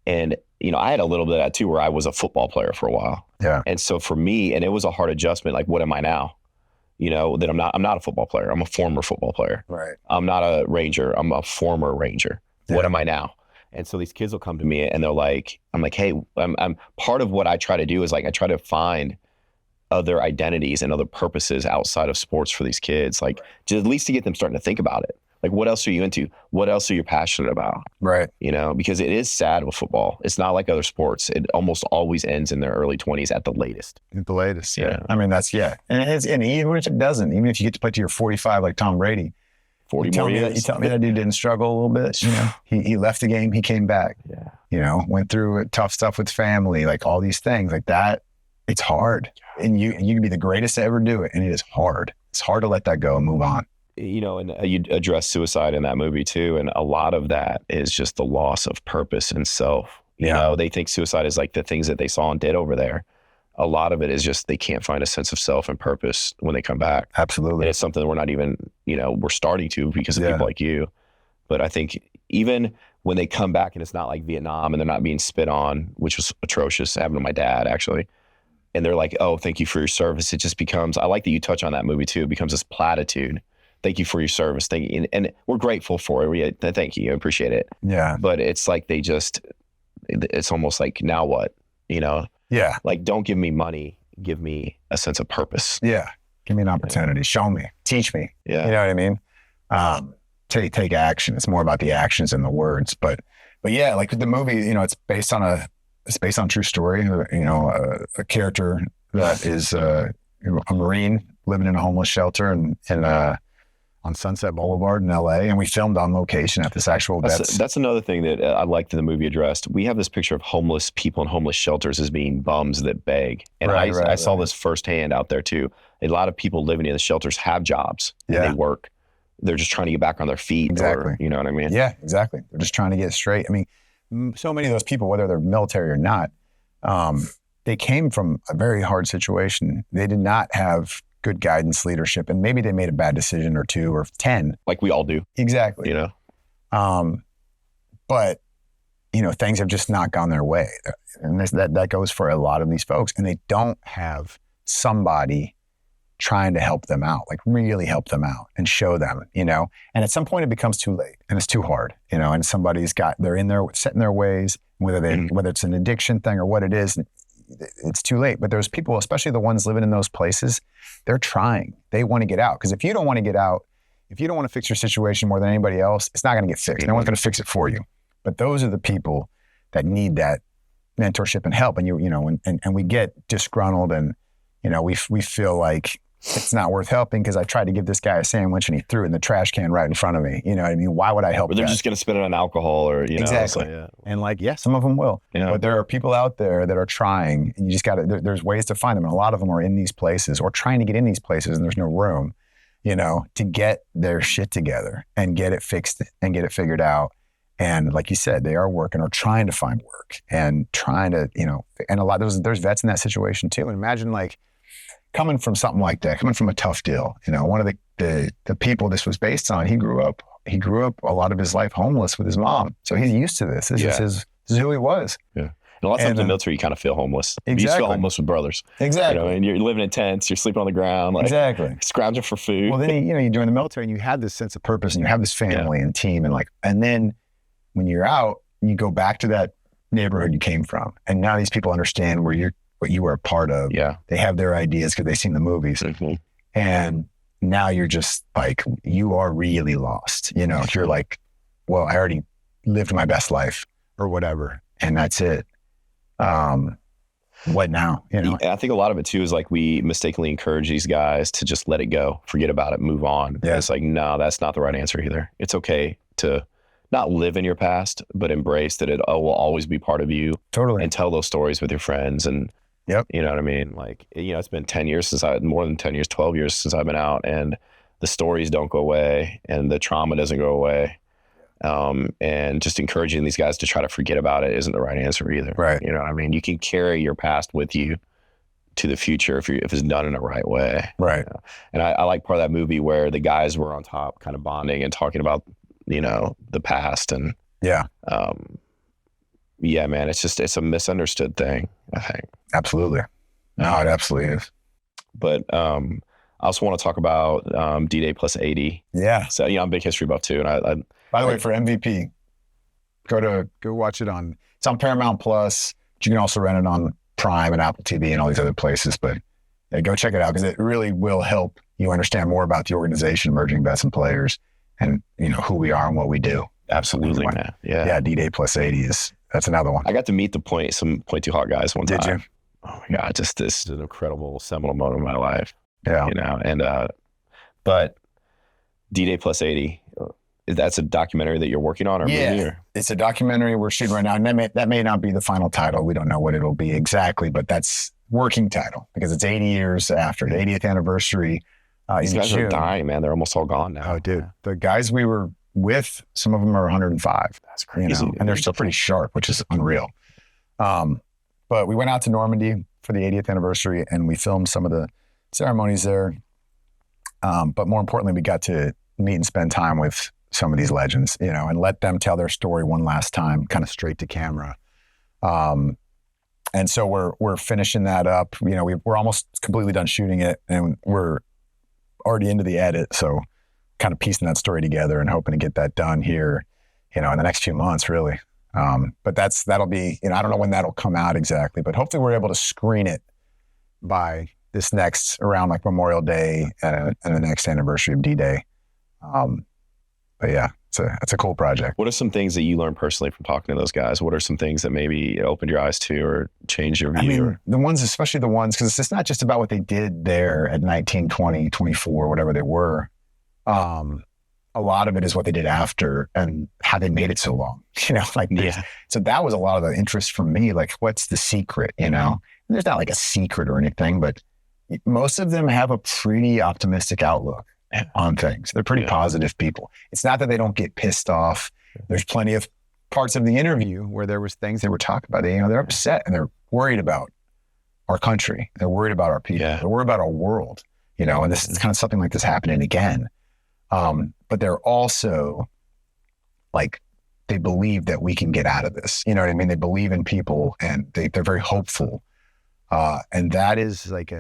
And I had a little bit of that too, where I was a football player for a while.
Yeah.
And so for me, and it was a hard adjustment. Like, what am I now? That I'm not a football player. I'm a former football player.
Right.
I'm not a Ranger. I'm a former Ranger. Yeah. What am I now? And so these kids will come to me and they're like, I'm like, hey, I'm part of what I try to do is, like, I try to find other identities and other purposes outside of sports for these kids, like, just at least to get them starting to think about it. Like, what else are you into? What else are you passionate about?
Right.
Because it is sad with football. It's not like other sports. It almost always ends in their early 20s at the latest.
At the latest, yeah. I mean, that's, And even if it doesn't, even if you get to play to your 45 like Tom Brady,
40 more years.
You tell me that dude didn't struggle a little bit. He left the game, he came back.
Yeah.
Went through tough stuff with family, like all these things like that. It's hard. And you can be the greatest to ever do it, and it is hard. It's hard to let that go and move on.
And you address suicide in that movie too. And a lot of that is just the loss of purpose and self. They think suicide is like the things that they saw and did over there. A lot of it is just they can't find a sense of self and purpose when they come back.
Absolutely.
And it's something that we're not even, we're starting to because of people like you. But I think even when they come back and it's not like Vietnam and they're not being spit on, which was atrocious, happened to my dad actually. And they're like, oh, thank you for your service. It just becomes, I like that you touch on that movie too. It becomes this platitude. Thank you for your service. Thank you. And we're grateful for it. Thank you. I appreciate it.
Yeah.
But it's like it's almost like, now what?
Yeah.
Like, don't give me money. Give me a sense of purpose.
Yeah. Give me an opportunity. Show me. Teach me.
Yeah.
You know what I mean? Take action. It's more about the actions and the words. But yeah, like with the movie, it's based on a true story. A character that is a Marine living in a homeless shelter on Sunset Boulevard in LA, and we filmed on location at this actual vets.
That's another thing that I liked that the movie addressed. We have this picture of homeless people in homeless shelters as being bums that beg. And I saw this firsthand out there too. A lot of people living in the shelters have jobs and they work. They're just trying to get back on their feet.
Exactly.
You know what I mean?
Yeah, exactly. They're just trying to get straight. I mean, so many of those people, whether they're military or not, they came from a very hard situation. They did not have good guidance, leadership, and maybe they made a bad decision or 2 or 10.
Like we all do.
Exactly. But things have just not gone their way. And that goes for a lot of these folks. And they don't have somebody trying to help them out, like really help them out and show them, and at some point it becomes too late and it's too hard, and they're in there set in their ways, whether it's an addiction thing or what it is, it's too late. But there's people, especially the ones living in those places, they're trying, they want to get out. Because if you don't want to get out, if you don't want to fix your situation more than anybody else, it's not going to get fixed. No one's going to fix it for you. But those are the people that need that mentorship and help. And and we get disgruntled and, we feel like it's not worth helping because I tried to give this guy a sandwich and he threw it in the trash can right in front of me. You know what I mean? Why would I help?
Or they're just going to spend it on alcohol or,
Exactly. And some of them will. But there are people out there that are trying, and you just got to, there's ways to find them. And a lot of them are in these places or trying to get in these places and there's no room, to get their shit together and get it fixed and get it figured out. And like you said, they are working or trying to find work and trying to, and a lot, there's vets in that situation too. And imagine coming from something like that, coming from a tough deal, one of the people this was based on, he grew up a lot of his life homeless with his mom. So he's used to this. This is who he was.
Yeah. And a lot of times in the military, you kind of feel homeless.
Exactly.
You just feel homeless with brothers.
Exactly.
And you're living in tents, you're sleeping on the ground, like scrounging for food.
Well, then, you join the military and you have this sense of purpose and you have this family and team and then when you're out, you go back to that neighborhood you came from. And now these people understand what you were a part of.
Yeah.
They have their ideas because they've seen the movies.
Mm-hmm.
And now you're just like, you are really lost. You're like, well, I already lived my best life or whatever. And that's it. What now?
I think a lot of it too is like we mistakenly encourage these guys to just let it go, forget about it, move on.
Yeah.
It's like, no, that's not the right answer either. It's okay to not live in your past, but embrace that it will always be part of you.
Totally.
And tell those stories with your friends. And you know what I mean? Like, it's been 10 years more than 10 years, 12 years since I've been out, and the stories don't go away and the trauma doesn't go away. And just encouraging these guys to try to forget about it isn't the right answer either.
Right.
You know what I mean? You can carry your past with you to the future if it's done in the right way.
Right.
And I like part of that movie where the guys were on top kind of bonding and talking about, the past and man, it's a misunderstood thing, I think.
Absolutely. No, it absolutely is.
But I also want to talk about D-Day plus 80.
Yeah.
So, I'm a big history buff too. And
by the way, for MVP, go watch it it's on Paramount Plus. You can also rent it on Prime and Apple TV and all these other places, but go check it out because it really will help you understand more about the organization, emerging vets and players, and who we are and what we do.
Absolutely, man. Yeah.
Yeah, D-Day plus 80 that's another one.
I got to meet some Point Two Hot guys one time.
Did you?
Oh my God, just this is an incredible seminal moment in my life.
Yeah.
And but D-Day plus 80, that's a documentary that you're working on or movie? Or?
It's a documentary we're shooting right now. And that may not be the final title. We don't know what it'll be exactly, but that's working title because it's 80 years after the 80th anniversary.
These guys are dying, man. They're almost all gone now.
Oh, dude. The guys we were with, some of them are 105.
That's crazy.
And they're still pretty sharp, which is unreal. But we went out to Normandy for the 80th anniversary and we filmed some of the ceremonies there. But more importantly, we got to meet and spend time with some of these legends, and let them tell their story one last time, kind of straight to camera. And so we're finishing that up. We're almost completely done shooting it and we're already into the edit. So kind of piecing that story together and hoping to get that done here, in the next few months, really. But that'll be, I don't know when that'll come out exactly, but hopefully we're able to screen it by this next around like Memorial Day and the next anniversary of D-Day. But yeah, it's a cool project.
What are some things that you learned personally from talking to those guys? What are some things that maybe opened your eyes to or changed your view?
The ones, especially the ones, because it's not just about what they did there at 19, 20, 24, whatever they were. A lot of it is what they did after and how they made it so long, So that was a lot of the interest from me. Like, what's the secret, And there's not like a secret or anything, but most of them have a pretty optimistic outlook on things. They're pretty positive people. It's not that they don't get pissed off. There's plenty of parts of the interview where there was things they were talking about. They're upset and they're worried about our country. They're worried about our people. They're worried about our world, and this is kind of something like this happening again. But they're also like, they believe that we can get out of this. You know what I mean? They believe in people and they're very hopeful. And that is like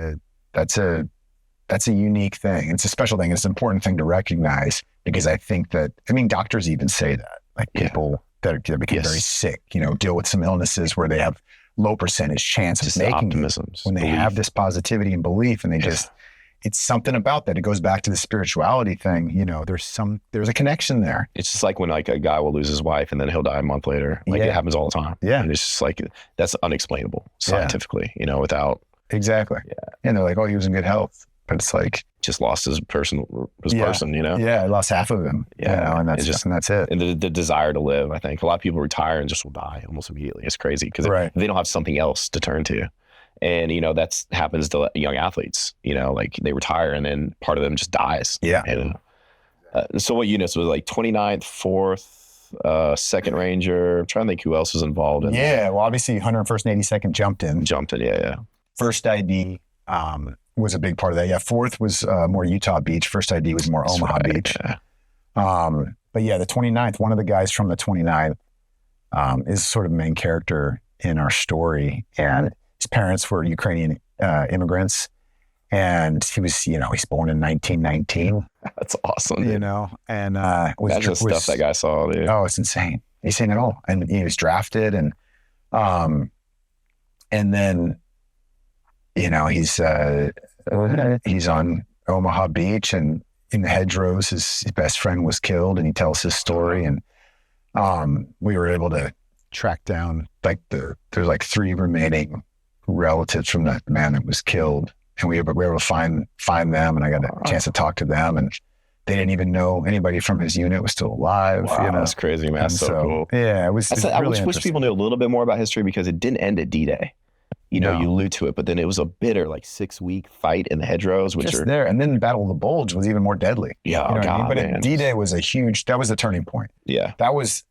that's a unique thing. It's a special thing. It's an important thing to recognize because I think that, doctors even say that, like people that become very sick, deal with some illnesses where they have low percentage chance of making it when they have this positivity and belief and they just, it's something about that. It goes back to the spirituality thing. There's a connection there.
It's just like when like a guy will lose his wife and then he'll die a month later. Like it happens all the time.
Yeah.
And it's just like, that's unexplainable scientifically, without.
Exactly. Yeah. And they're like, oh, he was in good health. But it's like,
just lost his person,
Yeah, I lost half of him.
Yeah.
And that's it.
And the desire to live, I think. A lot of people retire and just will die almost immediately. It's crazy because they don't have something else to turn to. And, that happens to young athletes, like they retire and then part of them just dies.
Yeah.
And, so what units was like 29th, 4th, 2nd Ranger? I'm trying to think who else was involved in
well, obviously 101st and 82nd jumped in.
Yeah.
First ID, was a big part of that. Yeah, 4th was more Utah Beach. First ID was more Omaha Beach.
Yeah.
But yeah, the 29th, one of the guys from the 29th is sort of main character in our story. And his parents were Ukrainian immigrants. And he was, he's born in 1919.
That's awesome, dude.
And
that's the stuff that guy saw, dude.
Oh, it's insane. He's seen it all. And he was drafted and then, he's on Omaha Beach and in the hedgerows, his best friend was killed, and he tells his story. And we were able to track down there's like 3 remaining relatives from that man that was killed, and we were able to find them. And I got a chance to talk to them, and they didn't even know anybody from his unit was still alive.
Wow, that's crazy, man. That's so cool.
Yeah, it was.
I wish people knew a little bit more about history, because it didn't end at D-Day. You allude to it, but then it was a bitter 6-week fight in the hedgerows, which
just there. And then the Battle of the Bulge was even more deadly.
Yeah,
But
man.
D-Day was that was the turning point.
Yeah.
That was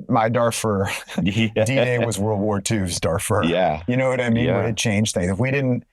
my Darfur.
Yeah.
D-Day was World War II's Darfur.
Yeah.
You know what I mean?
Yeah.
It changed things. If we didn't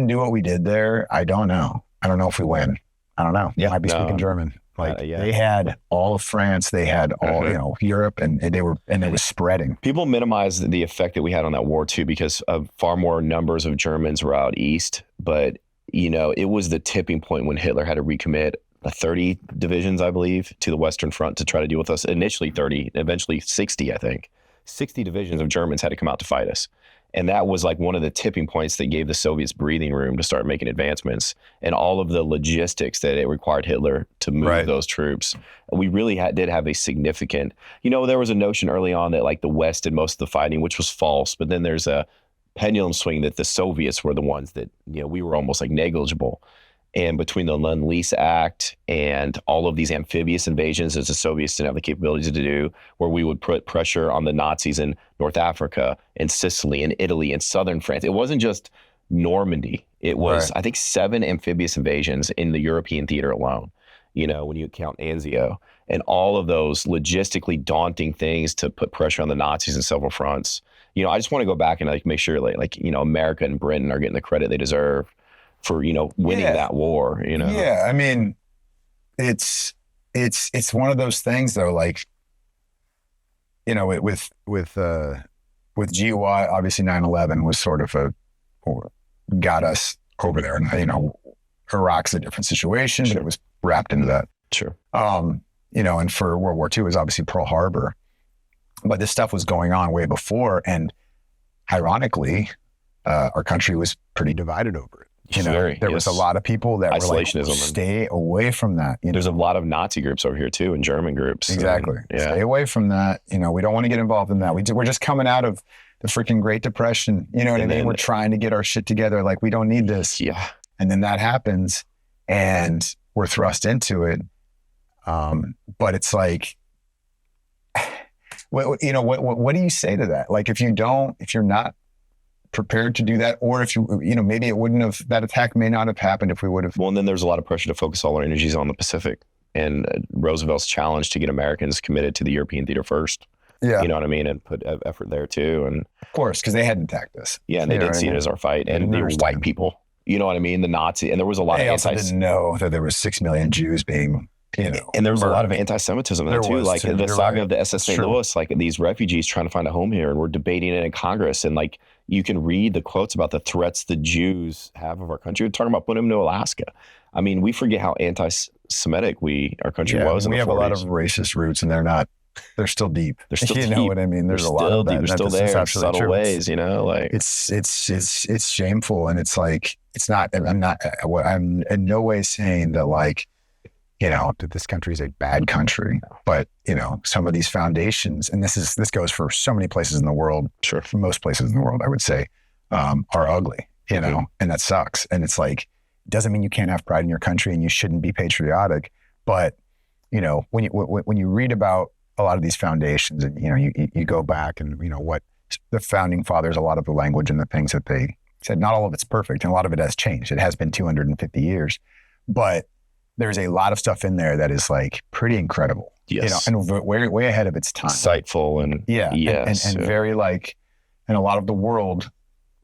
do what we did there, I don't know. I don't know if we win. I don't know.
Yeah.
Might be speaking German.
Yeah.
They had all of France, they had all, Europe, and it was spreading.
People minimize the effect that we had on that war too, because of far more numbers of Germans were out east. But, it was the tipping point when Hitler had to recommit 30 divisions, I believe, to the Western Front to try to deal with us. Initially 30, eventually 60, I think. 60 divisions of Germans had to come out to fight us. And that was one of the tipping points that gave the Soviets breathing room to start making advancements, and all of the logistics that it required Hitler to move those troops. We really did have a significant, there was a notion early on that the West did most of the fighting, which was false. But then there's a pendulum swing that the Soviets were the ones that, we were almost negligible. And between the Lend-Lease Act and all of these amphibious invasions that the Soviets didn't have the capabilities to do, where we would put pressure on the Nazis in North Africa and Sicily and Italy and southern France. It wasn't just Normandy. It was, I think, 7 amphibious invasions in the European theater alone, when you count Anzio. And all of those logistically daunting things to put pressure on the Nazis in several fronts. I just want to go back and make sure America and Britain are getting the credit they deserve for winning that war.
Yeah, I mean, it's one of those things though. With GUI, obviously 9/11 was sort of got us over there, and Iraq's a different situation, but it was wrapped into that.
Sure.
And for World War II, it was obviously Pearl Harbor, but this stuff was going on way before, and ironically, our country was pretty divided over it. There was a lot of people that were stay away from that.
There's a lot of Nazi groups over here too, and German groups.
Exactly. Stay away from that. We don't want to get involved in that. We're just coming out of the freaking Great Depression. You know what I mean? We're trying to get our shit together. We don't need this.
Yeah.
And then that happens, and we're thrust into it. But it's what do you say to that? If you're not prepared to do that, or if maybe it wouldn't have, that attack may not have happened if we would have.
Well, and then there's a lot of pressure to focus all our energies on the Pacific, and Roosevelt's challenge to get Americans committed to the European theater first.
Yeah.
You know what I mean? And put effort there too. And
of course, because they hadn't attacked us.
Yeah, and they didn't see it as our fight. And they were white people. You know what I mean? The Nazi, and there was a lot of
also didn't know that there was 6 million Jews being,
and there was a lot of anti-Semitism there too. The saga of the SS St. Louis, these refugees trying to find a home here, and we're debating it in Congress. And you can read the quotes about the threats the Jews have of our country. We're talking about putting them to Alaska. I mean, we forget how anti-Semitic our country was.
We have 40s. A lot of racist roots, and they're still deep.
They're still deep.
You know what I mean? There's a lot of that.
They're still there in subtle ways,
It's shameful, and it's not, I'm in no way saying that that this country is a bad country, but some of these foundations, and this goes for so many places in the world, for most places in the world, I would say, are ugly, and that sucks. And it's doesn't mean you can't have pride in your country and you shouldn't be patriotic, but when you read about a lot of these foundations, and you go back and what the founding fathers, a lot of the language and the things that they said, not all of it's perfect, and a lot of it has changed. It has been 250 years, but there's a lot of stuff in there that is pretty incredible.
Yes.
And way ahead of its time.
Insightful and
very and a lot of the world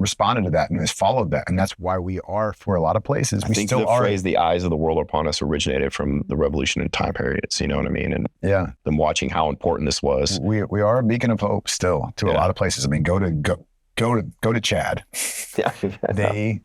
responded to that and has followed that. And that's why we are, for a lot of places,
I think the phrase, the eyes of the world are upon us, originated from the revolutionary time periods, you know what I mean? And them watching how important this was.
We are a beacon of hope still to a lot of places. I mean, go to Chad. They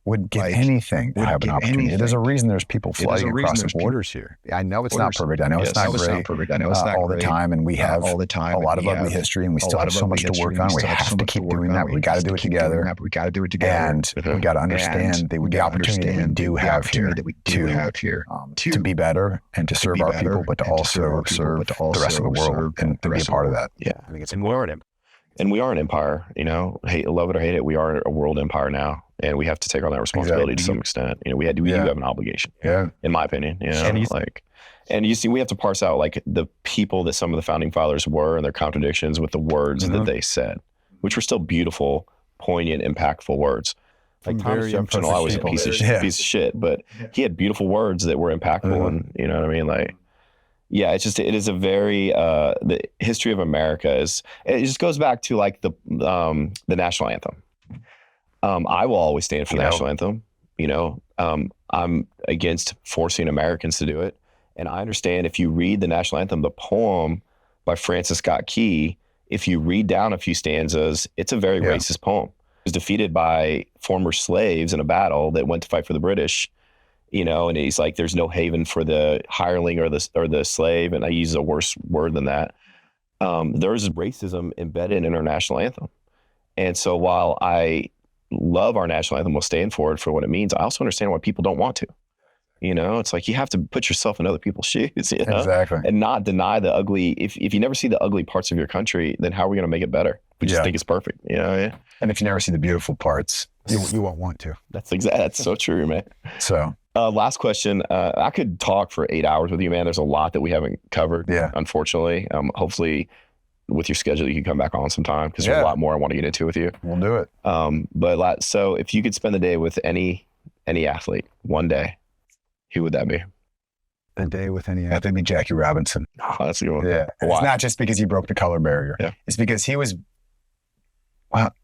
would give anything to have an opportunity. There's a reason there's people flooding across the borders here. I know it's not perfect. I know it's not great. I know it's not all the time, and we have a lot of ugly history, and we still have so much to work on. We have to keep doing that. We got to do it together. And we got to understand the opportunity that we do have here to be better and to serve our people, but to also serve the rest of the world and be a part of that.
Yeah, I think it's important. And we are an empire, you know, love it or hate it. We are a world empire now, and we have to take on that responsibility to some extent. You know, we do have an obligation, in my opinion, you know, and you see, we have to parse out like the people that some of the founding fathers were and their contradictions with the words that they said, which were still beautiful, poignant, impactful words. Like Thomas Jefferson was a piece of shit, but he had beautiful words that were impactful, and you know what I mean? Like, yeah, it is a very, the history of America it just goes back to like the national anthem. I will always stand for the national anthem. You know, I'm against forcing Americans to do it. And I understand if you read the national anthem, the poem by Francis Scott Key, if you read down a few stanzas, it's a very racist poem. He was defeated by former slaves in a battle that went to fight for the British. You know, and he's like, there's no haven for the hireling or the slave. And I use a worse word than that. There's racism embedded in our national anthem. And so while I love our national anthem, we'll stand for it for what it means, I also understand why people don't want to. You know, it's like you have to put yourself in other people's shoes, you know?
Exactly.
And not deny the ugly. If you never see the ugly parts of your country, then how are we going to make it better? We just think it's perfect, you know? Yeah.
And if you never see the beautiful parts, you won't want to.
That's so true, man.
So.
Last question. I could talk for 8 hours with you, man. There's a lot that we haven't covered, unfortunately. Hopefully, with your schedule, you can come back on sometime because there's a lot more I want to get into with you.
We'll do it.
So if you could spend the day with any athlete, one day, who would that be?
A day with any athlete? That'd be Jackie Robinson.
Oh, that's a good one.
Yeah. It's not just because he broke the color barrier. Yeah. It's because he was,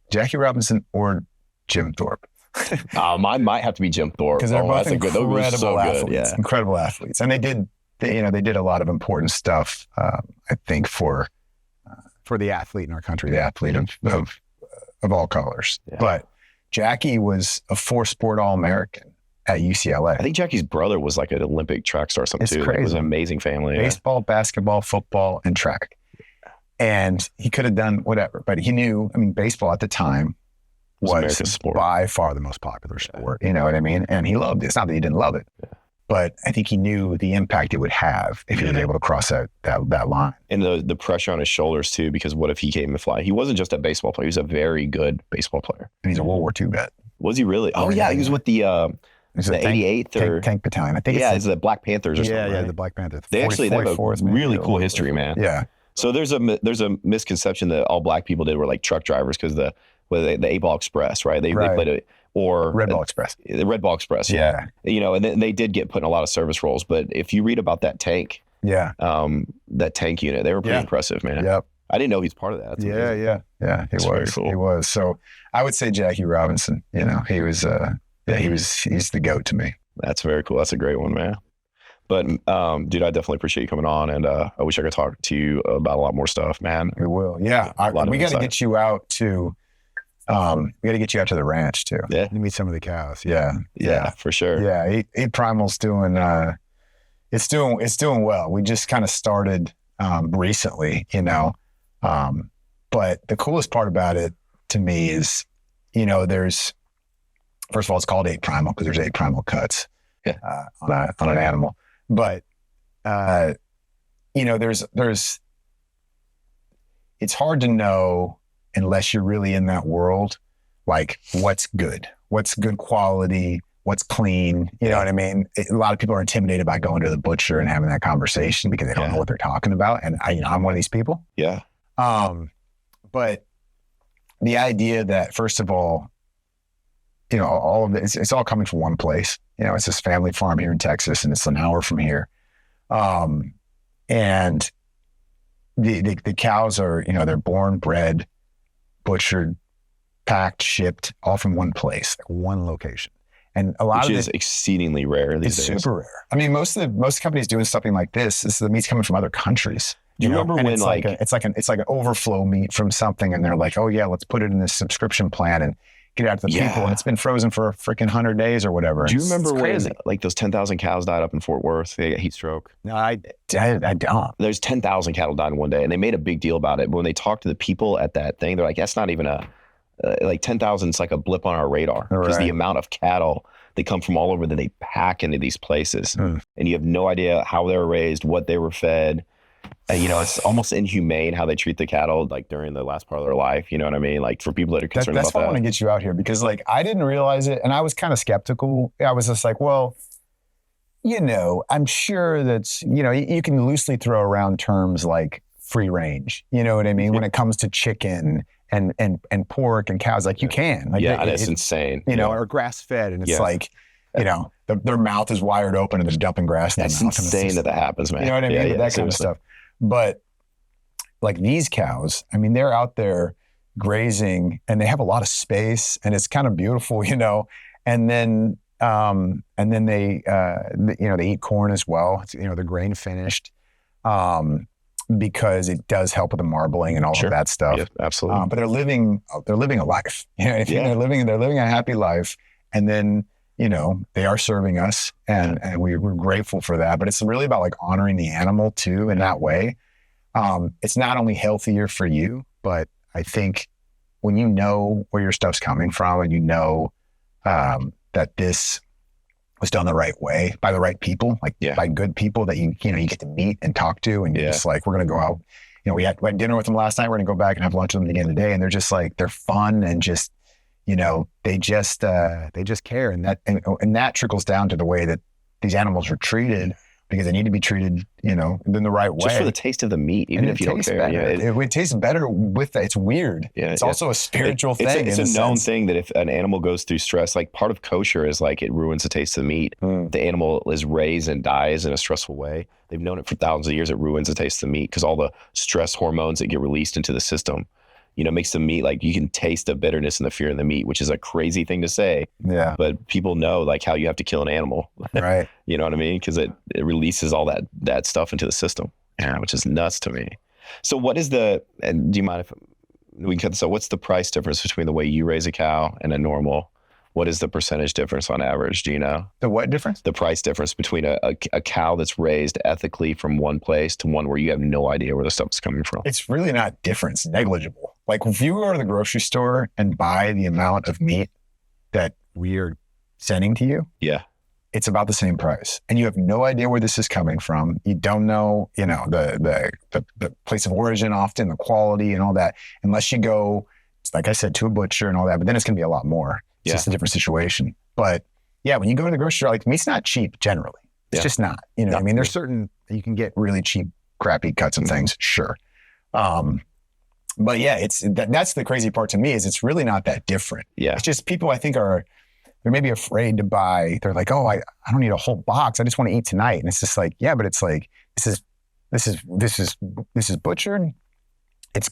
Jackie Robinson or Jim Thorpe.
Mine might have to be Jim Thorpe.
Because they're both incredible athletes.
Good. Yeah.
Incredible athletes. And they did a lot of important stuff, I think, for the athlete in our country, the athlete of all colors. Yeah. But Jackie was a 4-sport All-American at UCLA.
I think Jackie's brother was like an Olympic track star or something too. Crazy. It was an amazing family.
Baseball, basketball, football, and track. And he could have done whatever, but he knew, baseball at the time was by far the most popular sport. You know what I mean? And he loved it. It's not that he didn't love it, but I think he knew the impact it would have if he was able to cross that line.
And the pressure on his shoulders too, because what if he came to fly? He wasn't just a baseball player. He was a very good baseball player.
And he's a World War II vet.
Was he really? Oh yeah, he was with the 88th or
tank battalion. I think
it's the Black Panthers or something.
Yeah,
right?
the Black Panthers.
They have a really cool history, man.
Yeah.
So there's a misconception that all black people did were like truck drivers because the 8-Ball Express, right? They played it, or
Red Ball Express.
The Red Ball Express, yeah. You know, and they did get put in a lot of service roles. But if you read about that tank, that tank unit, they were pretty impressive, man.
Yep.
I didn't know he's part of that. That's
amazing. Yeah. He was. Cool. He was. So I would say Jackie Robinson. You know, he was. He's the GOAT to me.
That's very cool. That's a great one, man. But dude, I definitely appreciate you coming on, and I wish I could talk to you about a lot more stuff, man.
We will. Yeah, we got to get you out to. We got to get you out to the ranch too.
Yeah,
to meet some of the cows.
Yeah, for sure.
Yeah, Eat Primal's doing. It's doing well. We just kind of started recently, you know. But the coolest part about it to me is, you know, there's. First of all, it's called 8 Primal because there's 8 primal cuts on an animal. But, you know, there's, it's hard to know unless you're really in that world, like what's good quality, what's clean. You know what I mean? A lot of people are intimidated by going to the butcher and having that conversation because they don't know what they're talking about. And I'm one of these people.
Yeah.
But the idea that, first of all, you know, all of it, it's all coming from one place. You know, it's this family farm here in Texas, and it's an hour from here. And the cows are, you know, they're born, bred, butchered, packed, shipped, all from one place, like one location. And a lot
Which
of
is exceedingly rare these days.
It's super rare. I mean, most companies doing something like this is the meat's coming from other countries.
Do you remember when
it's like an overflow meat from something, and they're like, oh yeah, let's put it in this subscription plan and get it out to the people, and it's been frozen for a freaking 100 days or whatever.
Do you remember when like those 10,000 cows died up in Fort Worth? They got heat stroke.
No, I don't.
There's 10,000 cattle died in one day, and they made a big deal about it. But when they talked to the people at that thing, they're like, that's not even like 10,000 is like a blip on our radar, because the amount of cattle, they come from all over that they pack into these places, and you have no idea how they were raised, what they were fed. It's almost inhumane how they treat the cattle, like during the last part of their life. You know what I mean? Like for people that are concerned about that.
That's why I want to get you out here, because like I didn't realize it, and I was kind of skeptical. I was just like, well, I'm sure that's, you can loosely throw around terms like free range. You know what I mean? When it comes to chicken and pork and cows, like you can. Like,
and it's insane.
Or grass fed, and it's like, their mouth is wired open and they're dumping grass in their mouth.
That's insane that happens, man.
You know what I mean? That kind of stuff. But like these cows, I mean, they're out there grazing and they have a lot of space and it's kind of beautiful, and then they eat corn as well. It's, they're grain finished, because it does help with the marbling and all of that stuff.
Yeah, absolutely.
But they're living a life. They're living a happy life, and then they are serving us, and we're grateful for that. But it's really about like honoring the animal too in that way. It's not only healthier for you, but I think when you know where your stuff's coming from, and that this was done the right way by the right people, by good people that you get to meet and talk to, and you're just like, we're gonna go out. We had dinner with them last night. We're gonna go back and have lunch with them again today, and they're just like, they're fun and just. They just care, and that trickles down to the way that these animals are treated, because they need to be treated, in the right way.
Just for the taste of the meat, even if you don't care.
It tastes better with that. It's weird. Yeah, it's also a spiritual thing.
It's a known thing that if an animal goes through stress, like part of kosher is like it ruins the taste of the meat. The animal is raised and dies in a stressful way. They've known it for thousands of years. It ruins the taste of the meat because all the stress hormones that get released into the system. Makes the meat, like you can taste the bitterness and the fear in the meat, which is a crazy thing to say. Yeah. But people know like how you have to kill an animal.
Right.
You know what I mean? Because it releases all that stuff into the system, which is nuts to me. So what is and do you mind if we can cut this out? What's the price difference between the way you raise a cow and a normal? What is the percentage difference on average? Do you know?
The what difference?
The price difference between a cow that's raised ethically from one place to one where you have no idea where the stuff is coming from.
It's really not different. It's negligible. Like if you go to the grocery store and buy the amount of meat that we are sending to you, it's about the same price. And you have no idea where this is coming from. You don't know, the place of origin, often the quality and all that, unless you go, like I said, to a butcher and all that, but then it's going to be a lot more. It's just a different situation. But when you go to the grocery store, like meat's not cheap generally. It's just not. What I mean? There's certain, you can get really cheap, crappy cuts and things, sure. But that's the crazy part to me, is it's really not that different. Yeah. It's just people I think they're maybe afraid to buy. They're like, oh, I don't need a whole box. I just want to eat tonight. And it's just like, but it's like, this is butchered. It's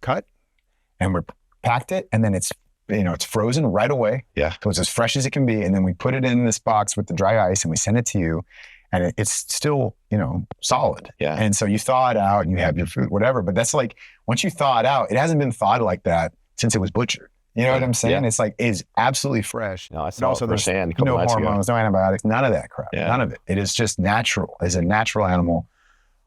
cut, and we're packed it, and then it's frozen right away. Yeah. So it's as fresh as it can be. And then we put it in this box with the dry ice and we send it to you, and it's still, solid. Yeah. And so you thaw it out and you have your food, whatever. But that's like, once you thaw it out, it hasn't been thawed like that since it was butchered. You know what I'm saying? Yeah. It's like, is absolutely fresh.
No, I saw also there's
no hormones, no antibiotics, none of that crap. Yeah. None of it. It is just natural. It's a natural animal.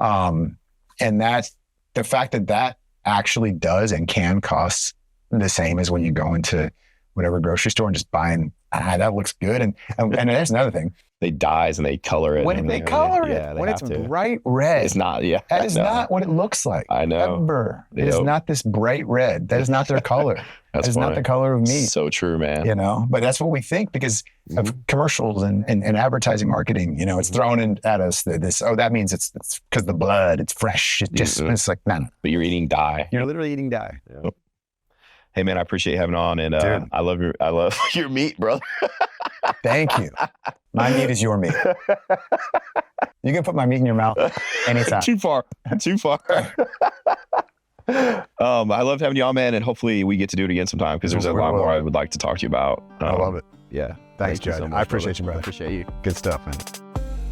And that's the fact that actually does and can cost the same as when you go into whatever grocery store and just buying, that looks good. And there's another thing.
They dyes and they color it.
When they color it, when it's bright red.
It's not,
that is not what it looks like.
I know.
Ever. It is not this bright red. That is not their color. That is not the color of meat.
So true, man.
But that's what we think because of commercials and advertising marketing. It's thrown in at us that means it's because the blood, it's fresh. It's just, it's like, no.
But you're eating dye.
You're literally eating dye.
Yep. Hey man, I appreciate you having on, and I love your meat, brother.
Thank you. My meat is your meat. You can put my meat in your mouth anytime.
Too far. I loved having you on, man, and hopefully we get to do it again sometime because there's a lot more I would like to talk to you about.
I love it.
Yeah.
Thanks,
Thank you
Judd.
so much,
I appreciate you, brother.
I appreciate you.
Good stuff, man.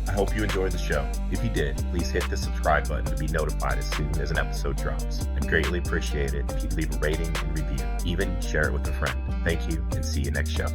I hope you enjoyed the show. If you did, please hit the subscribe button to be notified as soon as an episode drops. I'd greatly appreciate it if you'd leave a rating and review. Even share it with a friend. Thank you, and see you next show.